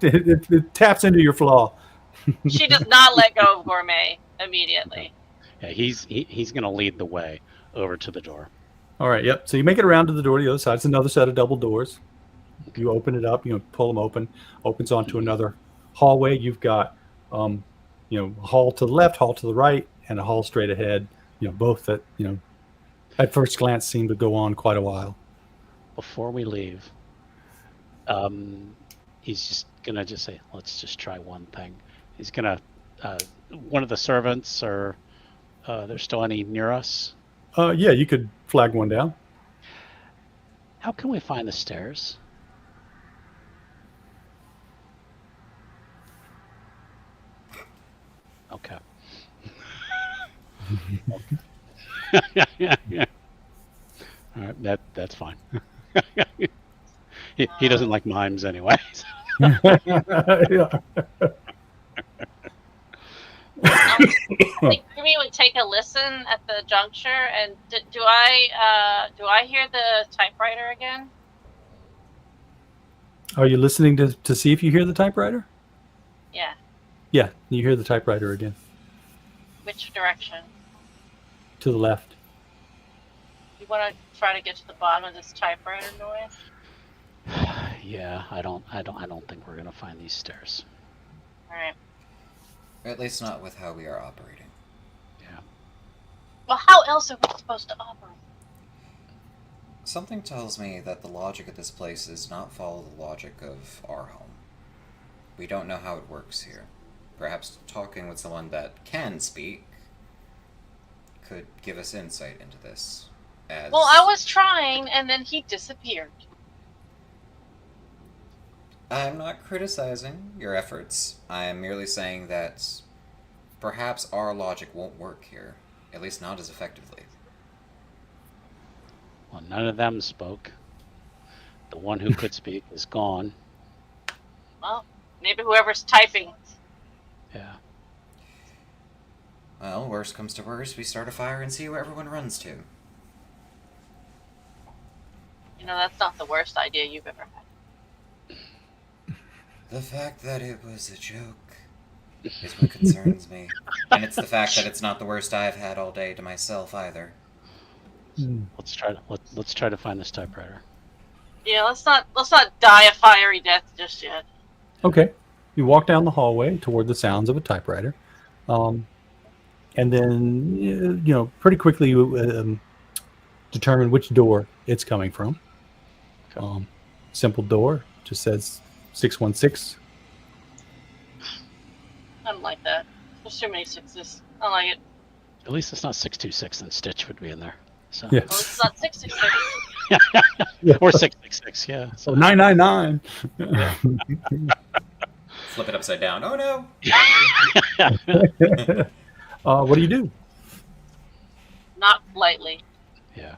[SPEAKER 2] because it taps into your flaw.
[SPEAKER 3] She does not let go of Gourmet immediately.
[SPEAKER 4] Yeah, he's gonna lead the way over to the door.
[SPEAKER 2] All right. Yep. So you make it around to the door to the other side. It's another set of double doors. You open it up. Pull them open. Opens onto another hallway. You've got a hall to the left, hall to the right, and a hall straight ahead. Both that at first glance seem to go on quite a while.
[SPEAKER 4] Before we leave, he's just gonna say, "Let's just try one thing." He's gonna one of the servants, or there's still any near us?
[SPEAKER 2] Yeah, you could flag one down.
[SPEAKER 4] How can we find the stairs? Okay. Yeah. All right, that's fine. he doesn't like mimes anyway.
[SPEAKER 2] Yeah.
[SPEAKER 3] I think we would take a listen at the juncture, and do I hear the typewriter again?
[SPEAKER 2] Are you listening to see if you hear the typewriter?
[SPEAKER 3] Yeah.
[SPEAKER 2] Yeah, you hear the typewriter again.
[SPEAKER 3] Which direction?
[SPEAKER 2] To the left.
[SPEAKER 3] You want to try to get to the bottom of this typewriter noise?
[SPEAKER 4] Yeah, I don't think we're gonna find these stairs.
[SPEAKER 3] All right.
[SPEAKER 1] Or at least not with how we are operating.
[SPEAKER 4] Yeah.
[SPEAKER 3] Well, how else are we supposed to operate?
[SPEAKER 1] Something tells me that the logic of this place does not follow the logic of our home. We don't know how it works here. Perhaps talking with someone that can speak could give us insight into this.
[SPEAKER 3] Well, I was trying, and then he disappeared.
[SPEAKER 1] I'm not criticizing your efforts. I am merely saying that perhaps our logic won't work here, at least not as effectively.
[SPEAKER 4] Well, none of them spoke. The one who could speak is gone.
[SPEAKER 3] Well, maybe whoever's typing.
[SPEAKER 4] Yeah.
[SPEAKER 1] Well, worst comes to worst, we start a fire and see where everyone runs to.
[SPEAKER 3] You know, that's not the worst idea you've ever had.
[SPEAKER 1] The fact that it was a joke is what concerns me. And it's the fact that it's not the worst I've had all day to myself either.
[SPEAKER 4] Let's try to find this typewriter.
[SPEAKER 3] Yeah, let's not die a fiery death just yet.
[SPEAKER 2] Okay. You walk down the hallway toward the sounds of a typewriter. And then, pretty quickly you determine which door it's coming from.
[SPEAKER 4] Okay.
[SPEAKER 2] Simple door, just says 616.
[SPEAKER 3] I don't like that. There's too many sixes. I don't like it.
[SPEAKER 4] At least it's not 626, and Stitch would be in there. So.
[SPEAKER 2] Yeah.
[SPEAKER 3] Well, it's not 666.
[SPEAKER 2] Yeah.
[SPEAKER 4] Or 666, yeah. So.
[SPEAKER 2] 999.
[SPEAKER 1] Flip it upside down. Oh no!
[SPEAKER 2] What do you do?
[SPEAKER 3] Not lightly.
[SPEAKER 4] Yeah.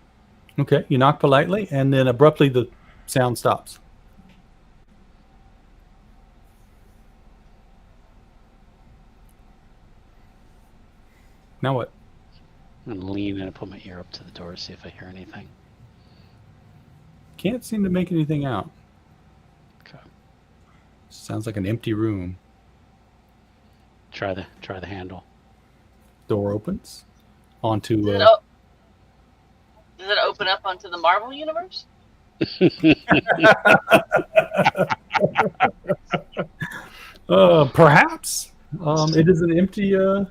[SPEAKER 2] Okay, you knock politely, and then abruptly the sound stops. Now what?
[SPEAKER 4] I'm gonna lean in and put my ear up to the door to see if I hear anything.
[SPEAKER 2] Can't seem to make anything out.
[SPEAKER 4] Okay.
[SPEAKER 2] Sounds like an empty room.
[SPEAKER 4] Try the handle.
[SPEAKER 2] Door opens onto.
[SPEAKER 3] Does it open up onto the Marvel universe?
[SPEAKER 2] Perhaps. It is an empty
[SPEAKER 3] Sorry,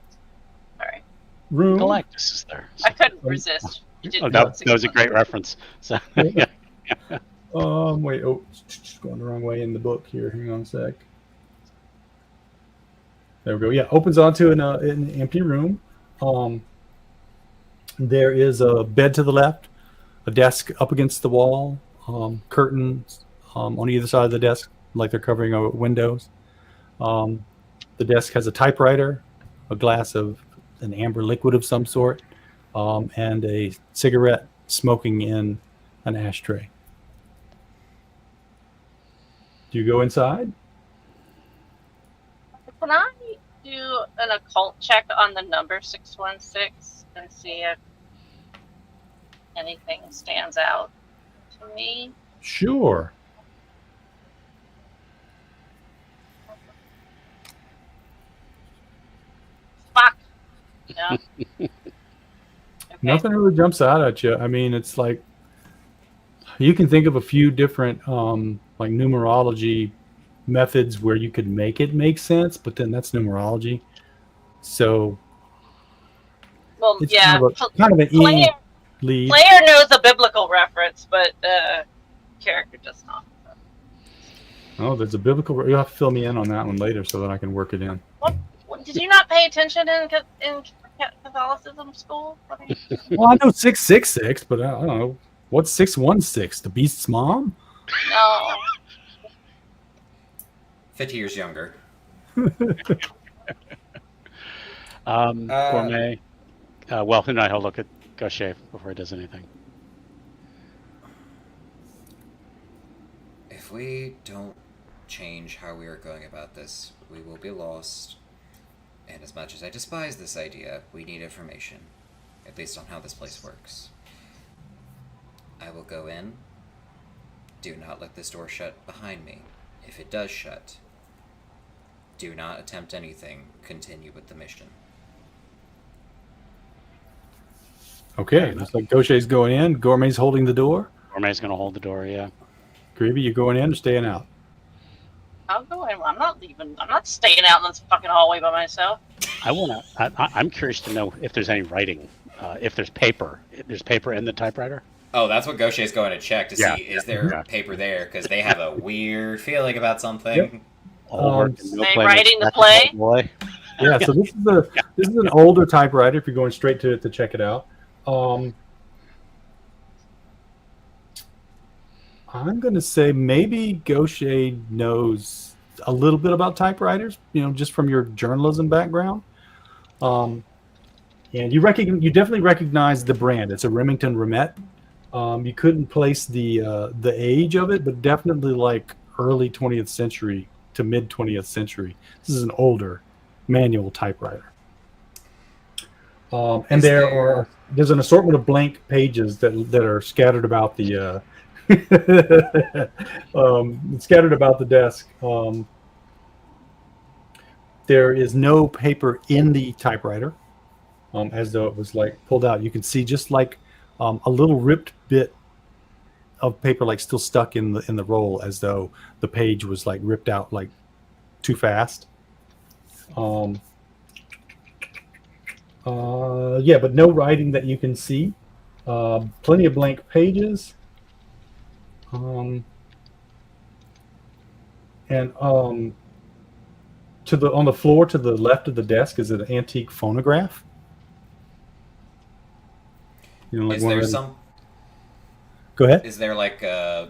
[SPEAKER 2] room.
[SPEAKER 4] Galactus is there.
[SPEAKER 3] I couldn't resist. You did
[SPEAKER 4] Oh, that was a great reference. So,
[SPEAKER 2] Wait. Just going the wrong way in the book here. Hang on a sec. There we go. Yeah, opens onto an empty room. There is a bed to the left, a desk up against the wall, curtains on either side of the desk, like they're covering windows. The desk has a typewriter, a glass of an amber liquid of some sort, and a cigarette smoking in an ashtray. Do you go inside?
[SPEAKER 3] Can I do an occult check on the number 616 and see if anything stands out to me?
[SPEAKER 2] Sure.
[SPEAKER 3] Fuck. No. Okay.
[SPEAKER 2] Nothing really jumps out at you. I mean, it's like you can think of a few different like numerology methods where you could make it make sense, but then that's numerology. So
[SPEAKER 3] Well,
[SPEAKER 2] it's
[SPEAKER 3] yeah.
[SPEAKER 2] kind of an E lead.
[SPEAKER 3] Player knows a biblical reference, but character does not.
[SPEAKER 2] Oh, there's a biblical. You'll have to fill me in on that one later so that I can work it in.
[SPEAKER 3] What did you not pay attention in Catholicism school? What are you...
[SPEAKER 2] Well, I know 666, but I don't know. What's 616? The beast's mom?
[SPEAKER 3] No.
[SPEAKER 1] 50 years younger.
[SPEAKER 4] Gourmet. Well, who knows? I'll look at Gaucher before he does anything.
[SPEAKER 1] If we don't change how we are going about this, we will be lost. And as much as I despise this idea, we need information, at least on how this place works. I will go in. Do not let this door shut behind me. If it does shut, do not attempt anything. Continue with the mission.
[SPEAKER 2] Okay, looks like Gaucher's going in. Gourmet's holding the door.
[SPEAKER 4] Gourmet's going to hold the door, yeah.
[SPEAKER 2] Greeby, you going in or staying out?
[SPEAKER 3] I'll go in. I'm not leaving. I'm not staying out in this fucking hallway by myself.
[SPEAKER 4] I'm curious to know if there's any writing, if there's paper. If there's paper in the typewriter?
[SPEAKER 1] Oh, that's what Gaucher's going to check to see is there paper there, because they have a weird feeling about something.
[SPEAKER 2] Yep.
[SPEAKER 3] They writing the play?
[SPEAKER 4] Boy.
[SPEAKER 2] Yeah, so this is an older typewriter if you're going straight to it to check it out. I'm going to say maybe Gaucher knows a little bit about typewriters, just from your journalism background. And you definitely recognize the brand. It's a Remington Remet. You couldn't place the age of it, but definitely like early 20th century to mid 20th century. This is an older manual typewriter. And there's an assortment of blank pages that are scattered about the scattered about the desk. There is no paper in the typewriter, as though it was like pulled out. You can see just like a little ripped bit of paper, like still stuck in the roll, as though the page was like ripped out like too fast. But no writing that you can see. Plenty of blank pages. And on the floor to the left of the desk is an antique phonograph.
[SPEAKER 1] Is there some?
[SPEAKER 2] Go ahead.
[SPEAKER 1] Is there like I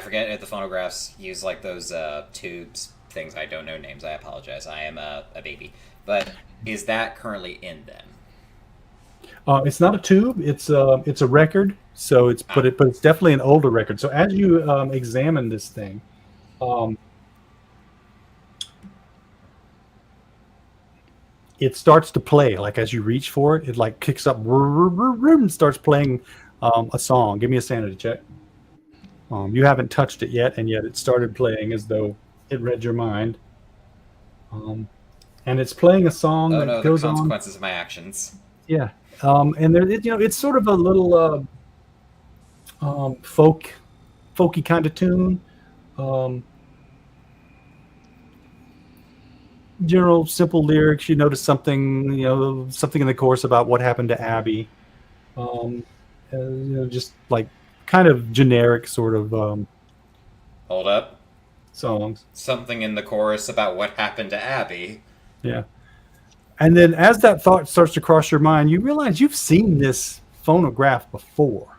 [SPEAKER 1] forget if the phonographs use like those tubes things. I don't know names. I apologize. I am a baby. But is that currently in them?
[SPEAKER 2] It's not a tube. It's a record. So but it's definitely an older record. So as you examine this thing, it starts to play. Like as you reach for it, it like kicks up and starts playing a song. Give me a sanity check. You haven't touched it yet, and yet it started playing as though it read your mind. And it's playing a song that goes on.
[SPEAKER 1] The consequences of my actions.
[SPEAKER 2] Yeah. And there, it's sort of a little folky kind of tune. General simple lyrics. You notice something, something in the chorus about what happened to Abby. Just like kind of generic sort of.
[SPEAKER 1] Hold up.
[SPEAKER 2] Songs.
[SPEAKER 1] Something in the chorus about what happened to Abby.
[SPEAKER 2] Yeah. And then as that thought starts to cross your mind, you realize you've seen this phonograph before.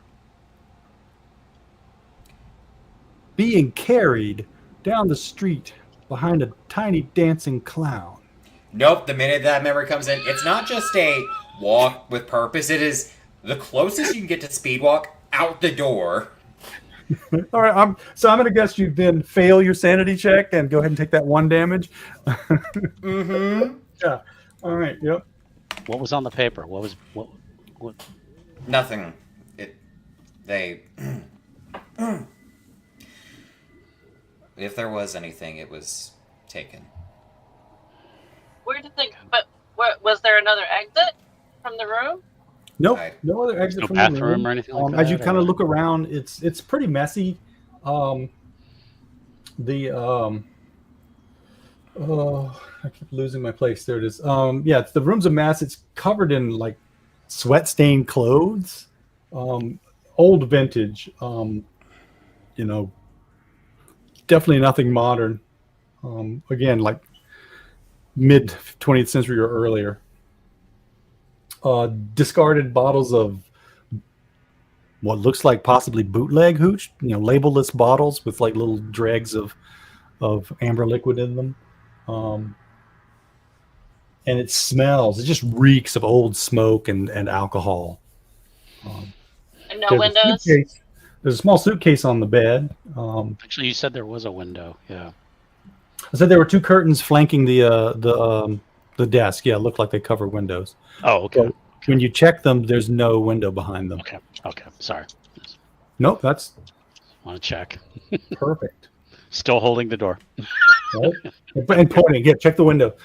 [SPEAKER 2] Being carried down the street behind a tiny dancing clown.
[SPEAKER 1] Nope, the minute that memory comes in, it's not just a walk with purpose, it is the closest you can get to speed walk out the door.
[SPEAKER 2] All right, I'm going to guess you then fail your sanity check and go ahead and take that 1 damage.
[SPEAKER 1] Mm-hmm.
[SPEAKER 2] Yeah. All right. Yep.
[SPEAKER 4] What was on the paper? What?
[SPEAKER 1] Nothing. If there was anything, it was taken.
[SPEAKER 3] Where did they? But was there another exit from the room?
[SPEAKER 2] Nope. No other exit
[SPEAKER 4] No
[SPEAKER 2] from
[SPEAKER 4] bathroom
[SPEAKER 2] the room.
[SPEAKER 4] or anything like that.
[SPEAKER 2] As you kind of look around, it's pretty messy. I keep losing my place. There it is. The room's a mess. It's covered in like sweat-stained clothes, old vintage. Definitely nothing modern. Again, like mid 20th century or earlier. Discarded bottles of what looks like possibly bootleg hooch, labelless bottles with like little dregs of amber liquid in them. And it just reeks of old smoke and alcohol.
[SPEAKER 3] And no windows?
[SPEAKER 2] There's a small suitcase on the bed.
[SPEAKER 4] Actually, you said there was a window. Yeah.
[SPEAKER 2] I said there were 2 curtains flanking the desk. Yeah, it looked like they cover windows.
[SPEAKER 4] Oh, okay.
[SPEAKER 2] But when you check them, there's no window behind them.
[SPEAKER 4] Okay. Sorry.
[SPEAKER 2] Nope, that's
[SPEAKER 4] Want to check.
[SPEAKER 2] perfect.
[SPEAKER 4] Still holding the door.
[SPEAKER 2] Right? And pointing. Yeah, check the window.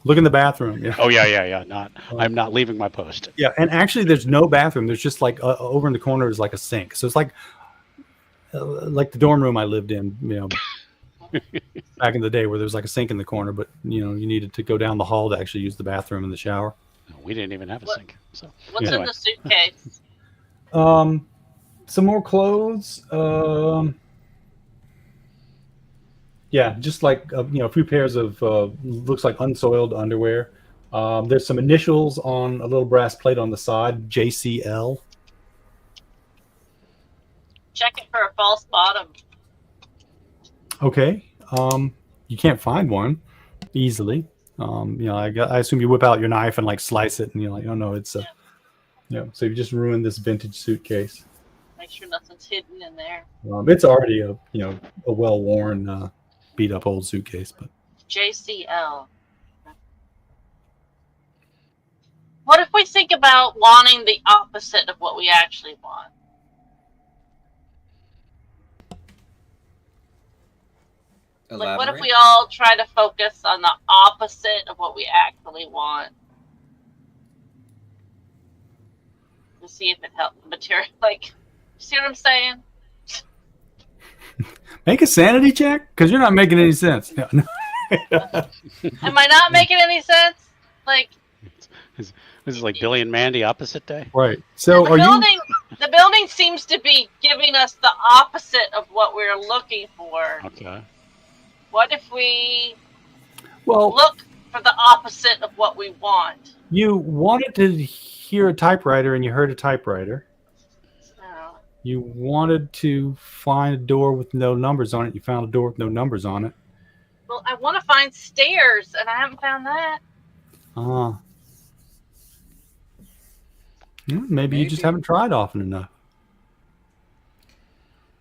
[SPEAKER 2] Look in the bathroom. Yeah.
[SPEAKER 4] Oh yeah. I'm not leaving my post.
[SPEAKER 2] Yeah, and actually, there's no bathroom. There's just like over in the corner is like a sink. So it's like the dorm room I lived in, back in the day, where there was like a sink in the corner, but you needed to go down the hall to actually use the bathroom and the shower.
[SPEAKER 4] We didn't even have a sink. So
[SPEAKER 3] What's in the suitcase?
[SPEAKER 2] Some more clothes. Yeah, just like a few pairs of looks like unsoiled underwear. There's some initials on a little brass plate on the side, JCL.
[SPEAKER 3] Check it for a false bottom.
[SPEAKER 2] Okay. You can't find one easily. I assume you whip out your knife and like slice it, and you're like, oh no, it's a. So you just ruined this vintage suitcase.
[SPEAKER 3] Make sure nothing's hidden in there.
[SPEAKER 2] It's already a well-worn, beat-up old suitcase, but
[SPEAKER 3] JCL. What if we think about wanting the opposite of what we actually want? Like, what if we all try to focus on the opposite of what we actually want? To see if it helps the material. Like, see what I'm saying?
[SPEAKER 2] make a sanity check, because you're not making any sense.
[SPEAKER 3] Am I not making any sense? Like,
[SPEAKER 4] this is like Billy and Mandy opposite day.
[SPEAKER 2] Right. So
[SPEAKER 3] the building seems to be giving us the opposite of what we're looking for.
[SPEAKER 4] Okay.
[SPEAKER 3] What if we
[SPEAKER 2] look
[SPEAKER 3] for the opposite of what we want?
[SPEAKER 2] You wanted to hear a typewriter and you heard a typewriter.
[SPEAKER 3] Oh.
[SPEAKER 2] You wanted to find a door with no numbers on it. You found a door with no numbers on it.
[SPEAKER 3] Well, I want to find stairs, and I haven't found that.
[SPEAKER 2] Maybe you just haven't tried often enough.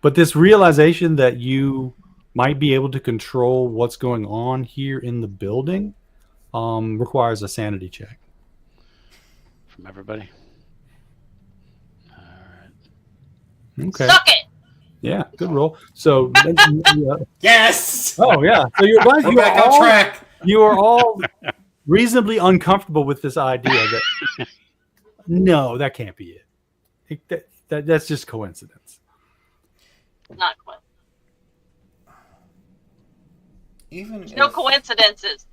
[SPEAKER 2] But this realization that you might be able to control what's going on here in the building requires a sanity check.
[SPEAKER 4] From everybody. All right.
[SPEAKER 2] Okay.
[SPEAKER 3] Suck it!
[SPEAKER 2] Yeah, good roll. So,
[SPEAKER 1] yes!
[SPEAKER 2] Oh, yeah. So you're
[SPEAKER 1] back on track.
[SPEAKER 2] You are all reasonably uncomfortable with this idea that, no, that can't be it. That's just coincidence.
[SPEAKER 3] Not quite.
[SPEAKER 1] There's
[SPEAKER 3] no coincidences.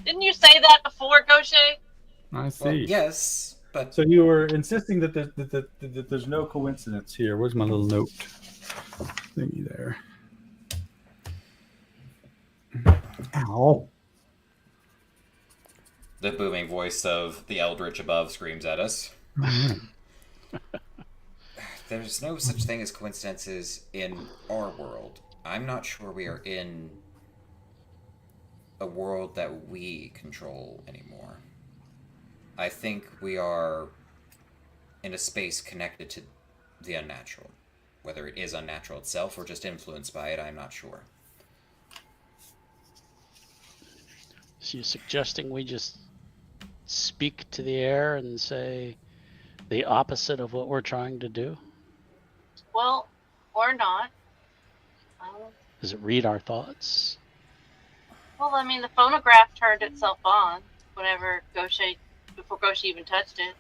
[SPEAKER 3] Didn't you say that before, Gaucher?
[SPEAKER 2] I see.
[SPEAKER 1] Well, yes, but
[SPEAKER 2] so you were insisting that there's no coincidence here. Where's my little note thingy there? Ow!
[SPEAKER 1] The booming voice of the eldritch above screams at us. There's no such thing as coincidences in our world. I'm not sure we are in a world that we control anymore. I think we are in a space connected to the unnatural. Whether it is unnatural itself or just influenced by it, I'm not sure.
[SPEAKER 4] So you're suggesting we just speak to the air and say the opposite of what we're trying to do?
[SPEAKER 3] Well, or not.
[SPEAKER 4] Does it read our thoughts?
[SPEAKER 3] Well, I mean, the phonograph turned itself on before Gaucher even touched it.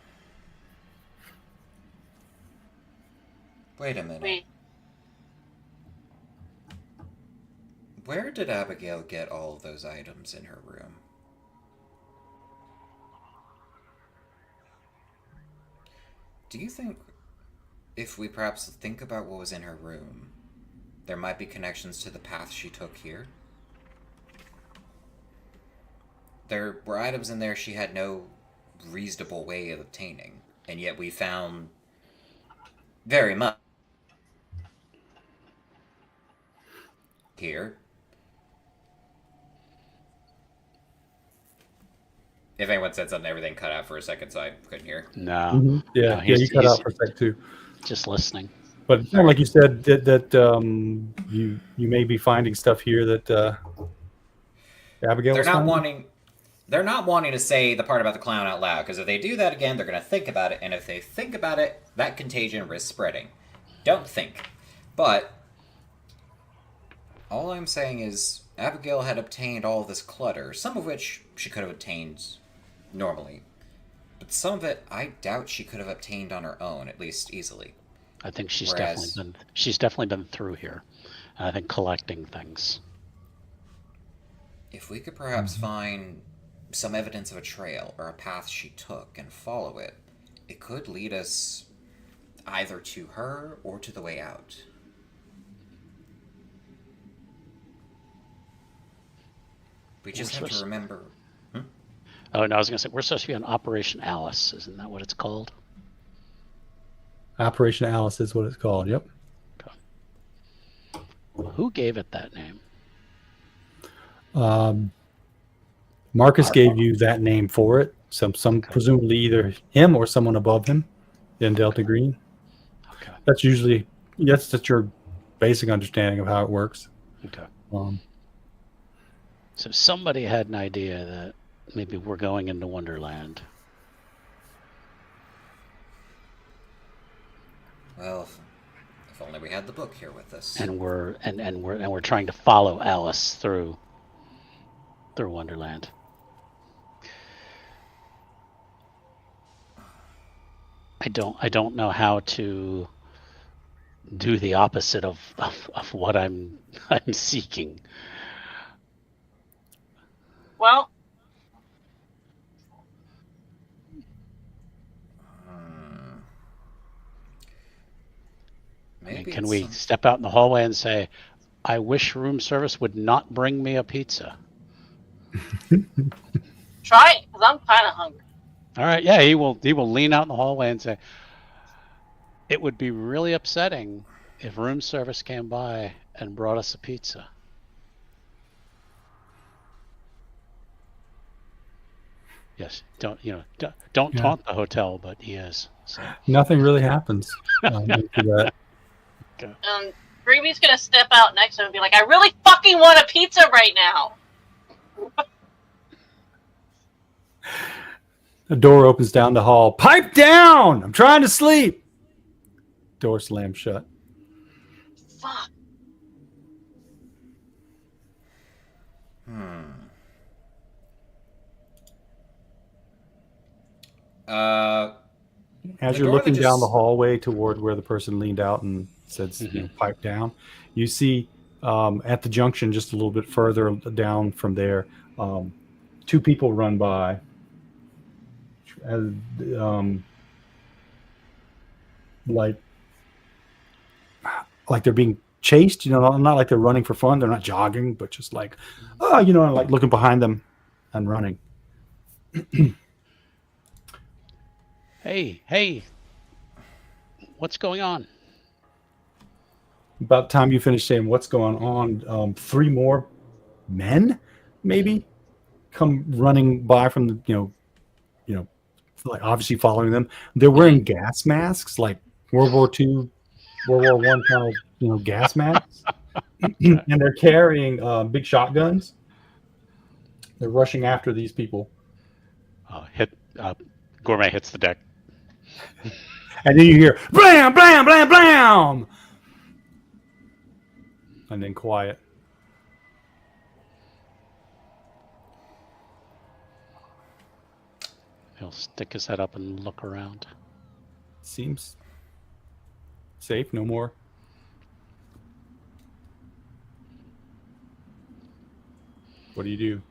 [SPEAKER 1] Wait a minute. Where did Abigail get all of those items in her room? Do you think if we perhaps think about what was in her room, there might be connections to the path she took here? There were items in there she had no reasonable way of obtaining, and yet we found very much here. If anyone said something, everything cut out for a second, so I couldn't hear.
[SPEAKER 4] No.
[SPEAKER 2] Mm-hmm. Yeah,
[SPEAKER 4] no,
[SPEAKER 2] you cut out for a sec too.
[SPEAKER 4] Just listening.
[SPEAKER 2] But it sounded like you said that you may be finding stuff here that Abigail.
[SPEAKER 1] They're not wanting to say the part about the clown out loud, because if they do that again, they're going to think about it, and if they think about it, that contagion risks spreading. Don't think. But all I'm saying is, Abigail had obtained all this clutter, some of which she could have obtained normally. But some of it, I doubt she could have obtained on her own, at least easily.
[SPEAKER 4] I think she's
[SPEAKER 1] Whereas-
[SPEAKER 4] definitely been through here. I think collecting things.
[SPEAKER 1] If we could perhaps find some evidence of a trail or a path she took and follow it, it could lead us either to her or to the way out. We just have to remember.
[SPEAKER 4] Oh, no, I was going to say, we're supposed to be on Operation Alice. Isn't that what it's called?
[SPEAKER 2] Operation Alice is what it's called. Yep.
[SPEAKER 4] Okay. Who gave it that name?
[SPEAKER 2] Marcus gave you that name for it. Some presumably either him or someone above him in Delta Green.
[SPEAKER 4] Okay.
[SPEAKER 2] That's usually that's your basic understanding of how it works.
[SPEAKER 4] Okay.
[SPEAKER 2] So
[SPEAKER 4] somebody had an idea that maybe we're going into Wonderland.
[SPEAKER 1] Well, if only we had the book here with us.
[SPEAKER 4] And we're trying to follow Alice through Wonderland. I don't know how to do the opposite of what I'm seeking.
[SPEAKER 3] Well,
[SPEAKER 1] Maybe
[SPEAKER 4] Can we step out in the hallway and say, I wish room service would not bring me a pizza?
[SPEAKER 3] try it, because I'm kind of hungry.
[SPEAKER 4] All right, yeah, he will lean out in the hallway and say, it would be really upsetting if room service came by and brought us a pizza. Yes, don't taunt the hotel, but he is. So.
[SPEAKER 2] nothing really happens after that.
[SPEAKER 3] Greavy's gonna step out next to him and be like, I really fucking want a pizza right now.
[SPEAKER 2] The door opens down the hall. Pipe down! I'm trying to sleep. Door slams shut.
[SPEAKER 3] Fuck.
[SPEAKER 2] As
[SPEAKER 1] The
[SPEAKER 2] you're
[SPEAKER 1] door
[SPEAKER 2] looking
[SPEAKER 1] that
[SPEAKER 2] down
[SPEAKER 1] just-
[SPEAKER 2] the hallway toward where the person leaned out and said, pipe down, you see at the junction just a little bit further down from there, two people run by. Like they're being chased, not like they're running for fun. They're not jogging, but just like, like looking behind them and running.
[SPEAKER 4] Hey, what's going on?
[SPEAKER 2] About the time you finish saying what's going on, three more men maybe come running by from the, like obviously following them. They're wearing gas masks, like World War II, World War I kind of, gas masks, and they're carrying big shotguns. They're rushing after these people.
[SPEAKER 4] Gourmet hits the deck.
[SPEAKER 2] And then you hear blam, blam, blam, blam, and then quiet.
[SPEAKER 4] He'll stick his head up and look around.
[SPEAKER 2] Seems safe. No more. What do you do?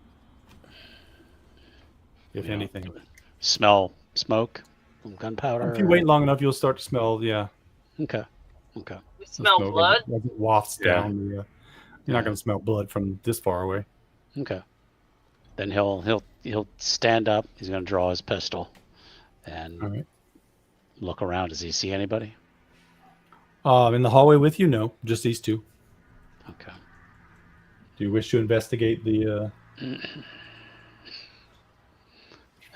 [SPEAKER 2] If anything.
[SPEAKER 4] Smell smoke from gunpowder.
[SPEAKER 2] If you wait long enough, you'll start to smell. Yeah.
[SPEAKER 4] Okay.
[SPEAKER 3] We smell
[SPEAKER 2] smoke
[SPEAKER 3] blood.
[SPEAKER 2] as it wafts down. You're not going to smell blood from this far away.
[SPEAKER 4] Okay. Then he'll stand up. He's going to draw his pistol and look around. Does he see anybody?
[SPEAKER 2] In the hallway with you? No, just these two.
[SPEAKER 4] Okay.
[SPEAKER 2] Do you wish to investigate the?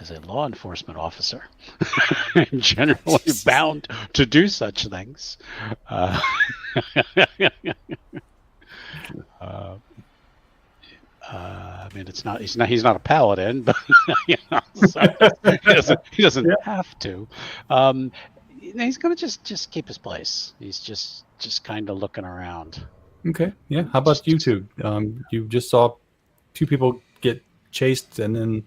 [SPEAKER 4] As a law enforcement officer, I'm generally bound to do such things. I mean, he's not a paladin, but so he doesn't have to. He's gonna just keep his place. He's just kind of looking around.
[SPEAKER 2] Okay. Yeah. How about you two? You just saw two people get chased and then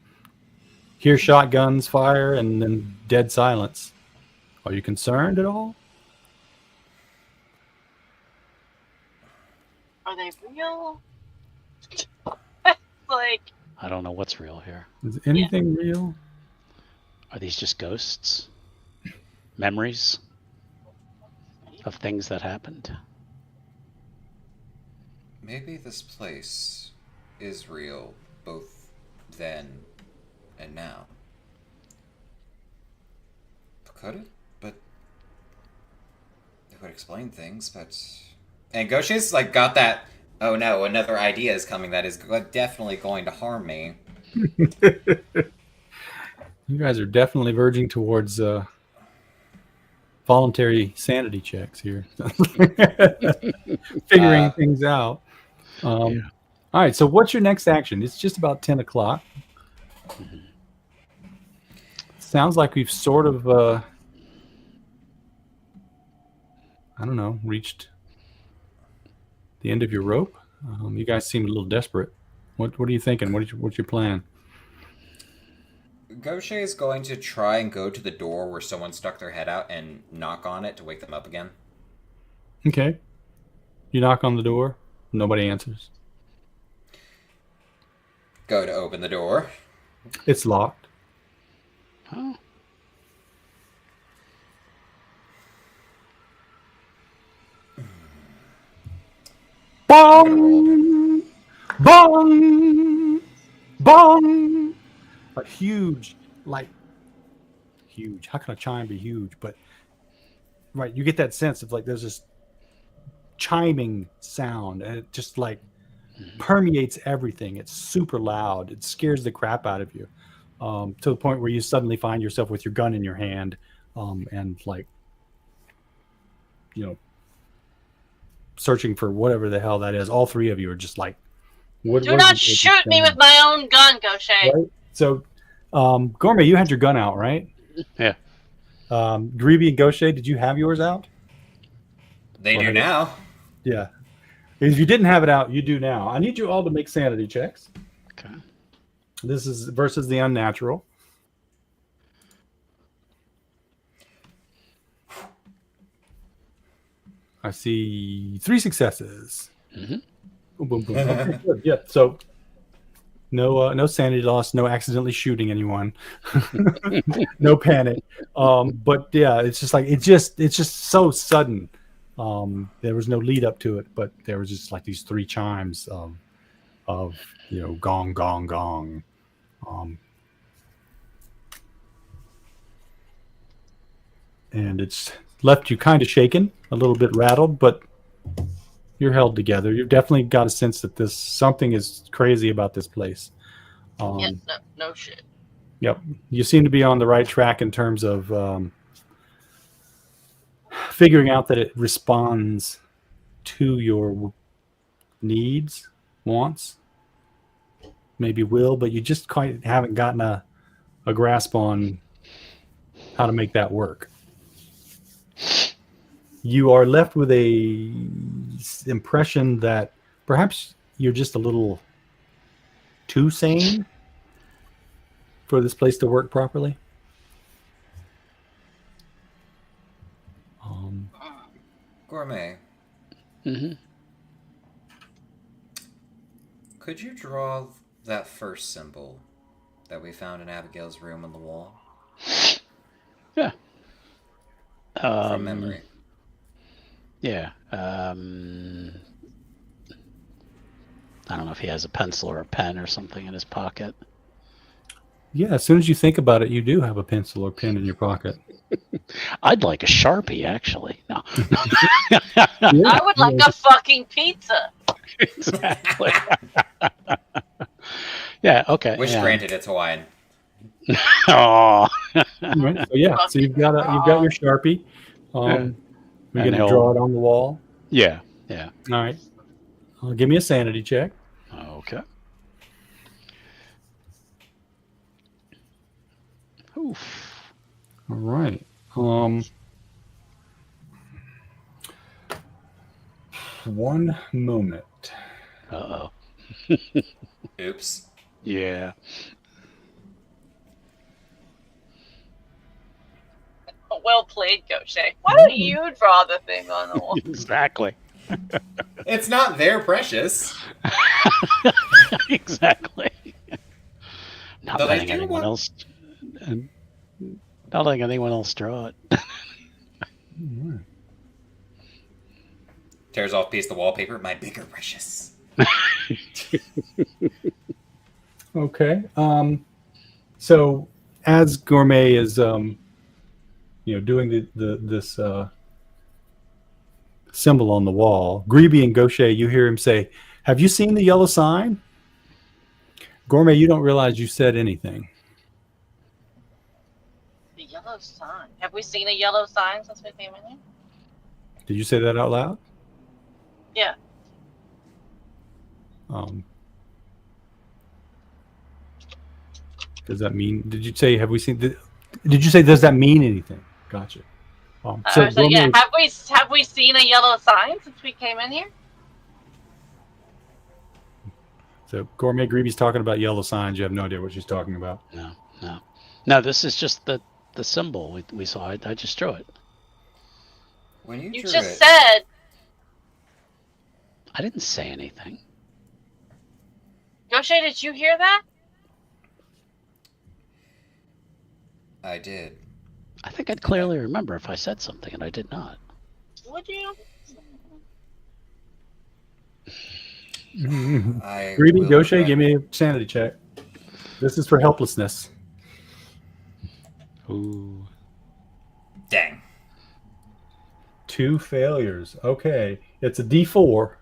[SPEAKER 2] hear shotguns fire and then dead silence. Are you concerned at all?
[SPEAKER 3] Are they real? Like,
[SPEAKER 4] I don't know what's real here.
[SPEAKER 2] Is anything real?
[SPEAKER 4] Are these just ghosts? Memories of things that happened?
[SPEAKER 1] Maybe this place is real, both then and now. Could it? But it would explain things, but... And Goshe's, like, got that, oh no, another idea is coming that is definitely going to harm me.
[SPEAKER 2] You guys are definitely verging towards voluntary sanity checks here. Figuring things out.
[SPEAKER 4] Yeah.
[SPEAKER 2] All right, so what's your next action? It's just about 10 o'clock. Sounds like we've sort of, I don't know, reached the end of your rope. You guys seem a little desperate. What are you thinking? What's your plan?
[SPEAKER 1] Goshe is going to try and go to the door where someone stuck their head out and knock on it to wake them up again.
[SPEAKER 2] Okay. You knock on the door. Nobody answers.
[SPEAKER 1] Go to open the door.
[SPEAKER 2] It's locked.
[SPEAKER 4] Oh.
[SPEAKER 2] Bong! Bong! Bong! A huge, huge. How can a chime be huge? But, right, you get that sense of like there's this chiming sound and it just like permeates everything. It's super loud. It scares the crap out of you to the point where you suddenly find yourself with your gun in your hand and like, searching for whatever the hell that is. All three of you are just like,
[SPEAKER 3] do not shoot me with my own gun, Goshe.
[SPEAKER 2] Right? So, Gourmet, you had your gun out, right?
[SPEAKER 4] Yeah.
[SPEAKER 2] Greeby and Goshe, did you have yours out?
[SPEAKER 1] They do now.
[SPEAKER 2] Yeah. If you didn't have it out, you do now. I need you all to make sanity checks.
[SPEAKER 4] Okay.
[SPEAKER 2] This is versus the unnatural. I see 3 successes.
[SPEAKER 4] Mm-hmm.
[SPEAKER 2] Boom, boom, boom. Okay, good. Yeah. So no sanity loss, no accidentally shooting anyone, no panic. But yeah, it's just like it's just so sudden. There was no lead up to it, but there was just like these 3 chimes of gong, gong, gong. And it's left you kind of shaken, a little bit rattled, but you're held together. You've definitely got a sense that something is crazy about this place.
[SPEAKER 3] Yeah, no shit.
[SPEAKER 2] Yep. You seem to be on the right track in terms of figuring out that it responds to your needs, wants, maybe will, but you just quite haven't gotten a grasp on how to make that work. You are left with a impression that perhaps you're just a little too sane for this place to work properly.
[SPEAKER 1] Gourmet.
[SPEAKER 4] Mm-hmm.
[SPEAKER 1] Could you draw that first symbol that we found in Abigail's room on the wall?
[SPEAKER 4] Yeah.
[SPEAKER 1] From memory.
[SPEAKER 4] Yeah. I don't know if he has a pencil or a pen or something in his pocket.
[SPEAKER 2] Yeah, as soon as you think about it, you do have a pencil or pen in your pocket.
[SPEAKER 4] I'd like a Sharpie, actually. No.
[SPEAKER 3] I would like a fucking pizza.
[SPEAKER 4] Exactly. Yeah, okay.
[SPEAKER 1] Which, granted, it's Hawaiian.
[SPEAKER 4] Oh.
[SPEAKER 2] Right, so yeah, so you've got your Sharpie. You're going to draw it on the wall.
[SPEAKER 4] Yeah.
[SPEAKER 2] All right. Give me a sanity check.
[SPEAKER 4] Okay. Oof.
[SPEAKER 2] All right. One moment.
[SPEAKER 4] Uh-oh.
[SPEAKER 1] Oops.
[SPEAKER 4] Yeah.
[SPEAKER 3] Well played, Goshe. Why don't you draw the thing on the wall?
[SPEAKER 4] Exactly.
[SPEAKER 1] It's not their precious.
[SPEAKER 4] Exactly. Not
[SPEAKER 1] Though they
[SPEAKER 4] letting
[SPEAKER 1] do
[SPEAKER 4] anyone
[SPEAKER 1] want-
[SPEAKER 4] else. Not letting anyone else draw it.
[SPEAKER 1] Tears off piece of the wallpaper. My bigger precious.
[SPEAKER 2] Okay. So as Gourmet is, doing this symbol on the wall, Greeby and Gaucher, you hear him say, "Have you seen the yellow sign?" Gourmet, you don't realize you said anything.
[SPEAKER 3] The yellow sign. Have we seen a yellow sign since we came in here?
[SPEAKER 2] Did you say that out loud?
[SPEAKER 3] Yeah.
[SPEAKER 2] Does that mean? Did you say? Have we seen? Did you say? Does that mean anything? Gotcha.
[SPEAKER 3] So yeah, have we seen a yellow sign since we came in here?
[SPEAKER 2] So Gourmet Greeby's talking about yellow signs. You have no idea what she's talking about.
[SPEAKER 4] No. This is just the symbol we saw. I just drew it.
[SPEAKER 1] When you
[SPEAKER 3] You
[SPEAKER 1] drew
[SPEAKER 3] just
[SPEAKER 1] it,
[SPEAKER 3] said.
[SPEAKER 4] I didn't say anything.
[SPEAKER 3] Goshe, did you hear that?
[SPEAKER 1] I did.
[SPEAKER 4] I think I'd clearly remember if I said something, and I did not.
[SPEAKER 3] Would you?
[SPEAKER 2] Greeby, Gaucher, give me a sanity check. This is for helplessness.
[SPEAKER 4] Ooh.
[SPEAKER 1] Dang.
[SPEAKER 2] 2 failures. Okay, it's a D4,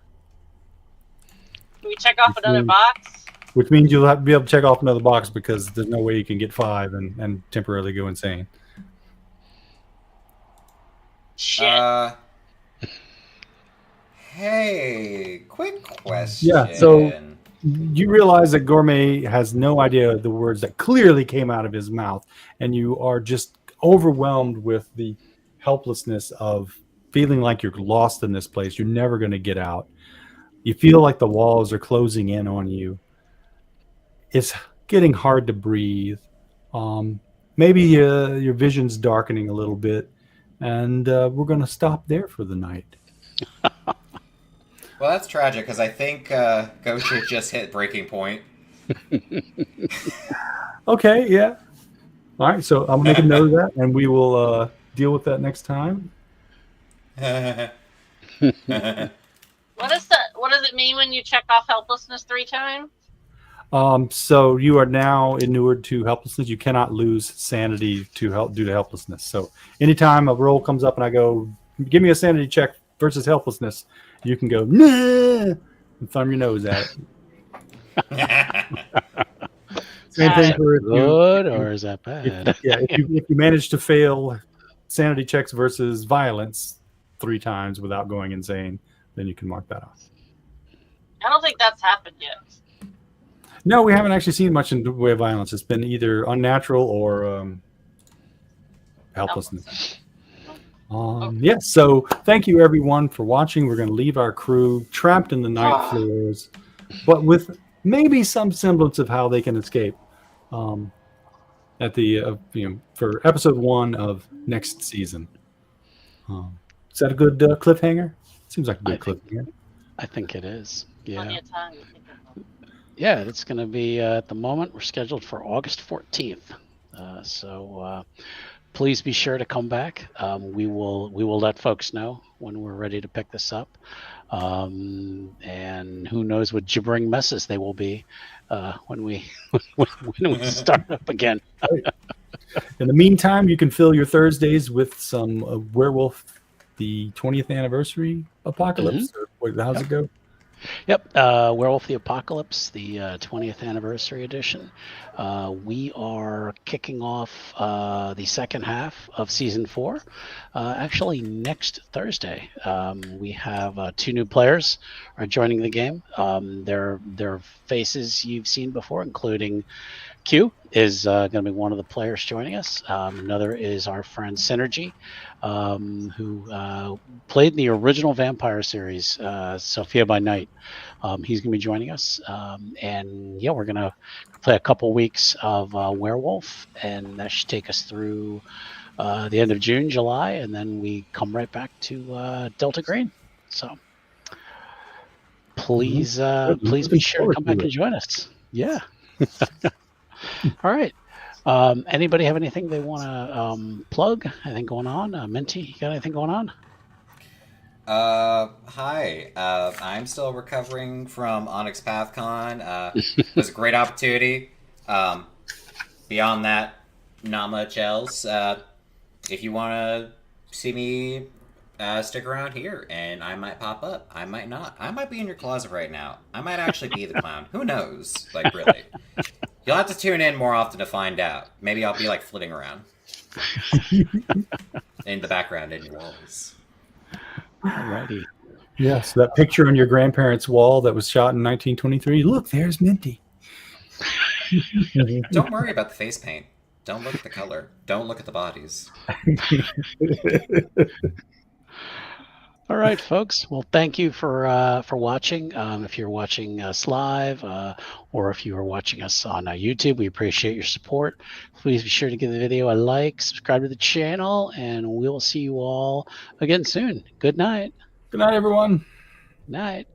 [SPEAKER 3] Can we check off another box?
[SPEAKER 2] which means you'll have to be able to check off another box because there's no way you can get 5 and temporarily go insane.
[SPEAKER 3] Shit.
[SPEAKER 1] Hey, quick question.
[SPEAKER 2] Yeah, so you realize that Gourmet has no idea the words that clearly came out of his mouth, and you are just overwhelmed with the helplessness of feeling like you're lost in this place. You're never going to get out. You feel like the walls are closing in on you. It's getting hard to breathe. Maybe your vision's darkening a little bit, and we're going to stop there for the night.
[SPEAKER 1] Well, that's tragic because I think Gaucher just hit breaking point.
[SPEAKER 2] Okay, yeah. All right, so I'll make a note of that, and we will deal with that next time.
[SPEAKER 3] What does it mean when you check off helplessness 3 times?
[SPEAKER 2] So you are now inured to helplessness. You cannot lose sanity due to helplessness. So anytime a roll comes up and I go, give me a sanity check versus helplessness, you can go, nah, and thumb your nose at it. Same thing for if
[SPEAKER 4] good or is that bad?
[SPEAKER 2] if you manage to fail sanity checks versus violence 3 times without going insane, then you can mark that off.
[SPEAKER 3] I don't think that's happened yet.
[SPEAKER 2] No, we haven't actually seen much in the way of violence. It's been either unnatural or helplessness. Yes, so thank you everyone for watching. We're going to leave our crew trapped in the night floors, but with maybe some semblance of how they can escape at the for episode 1 of next season. Is that a good cliffhanger? Seems like a good cliffhanger.
[SPEAKER 4] I think it is.
[SPEAKER 3] Plenty
[SPEAKER 4] Yeah.
[SPEAKER 3] of time.
[SPEAKER 4] Yeah, it's going to be at the moment we're scheduled for August 14th. So please be sure to come back. We will let folks know when we're ready to pick this up. And who knows what gibbering messes they will be when we start up again.
[SPEAKER 2] In the meantime, you can fill your Thursdays with some Werewolf, the 20th anniversary apocalypse. Or how's it go?
[SPEAKER 4] Yep, Werewolf the Apocalypse, the 20th anniversary edition. We are kicking off the second half of season 4. Actually, next Thursday, we have 2 new players are joining the game. Their faces you've seen before, including Q is going to be one of the players joining us. Another is our friend Synergy, who played in the original Vampire series, Sophia by Night. He's going to be joining us. And yeah, we're going to play a couple weeks of Werewolf, and that should take us through the end of June, July, and then we come right back to Delta Green. So please, please be sure to come back and join us. Yeah. All right. Anybody have anything they want to plug? Anything going on? Minty, you got anything going on?
[SPEAKER 1] Hi. I'm still recovering from Onyx PathCon. It was a great opportunity. Beyond that, not much else. If you want to see me, stick around here, and I might pop up. I might not. I might be in your closet right now. I might actually be the clown. Who knows? Like, really. You'll have to tune in more often to find out. Maybe I'll be, like, flitting around. In the background in your walls.
[SPEAKER 4] Alrighty.
[SPEAKER 2] Yes, that picture on your grandparents' wall that was shot in 1923. Look, there's Minty.
[SPEAKER 1] Don't worry about the face paint. Don't look at the color. Don't look at the bodies.
[SPEAKER 4] All right, folks. Well, thank you for watching. If you're watching us live, or if you are watching us on YouTube, we appreciate your support. Please be sure to give the video a like, subscribe to the channel, and we'll see you all again soon. Good night.
[SPEAKER 2] Good night, everyone.
[SPEAKER 4] Night.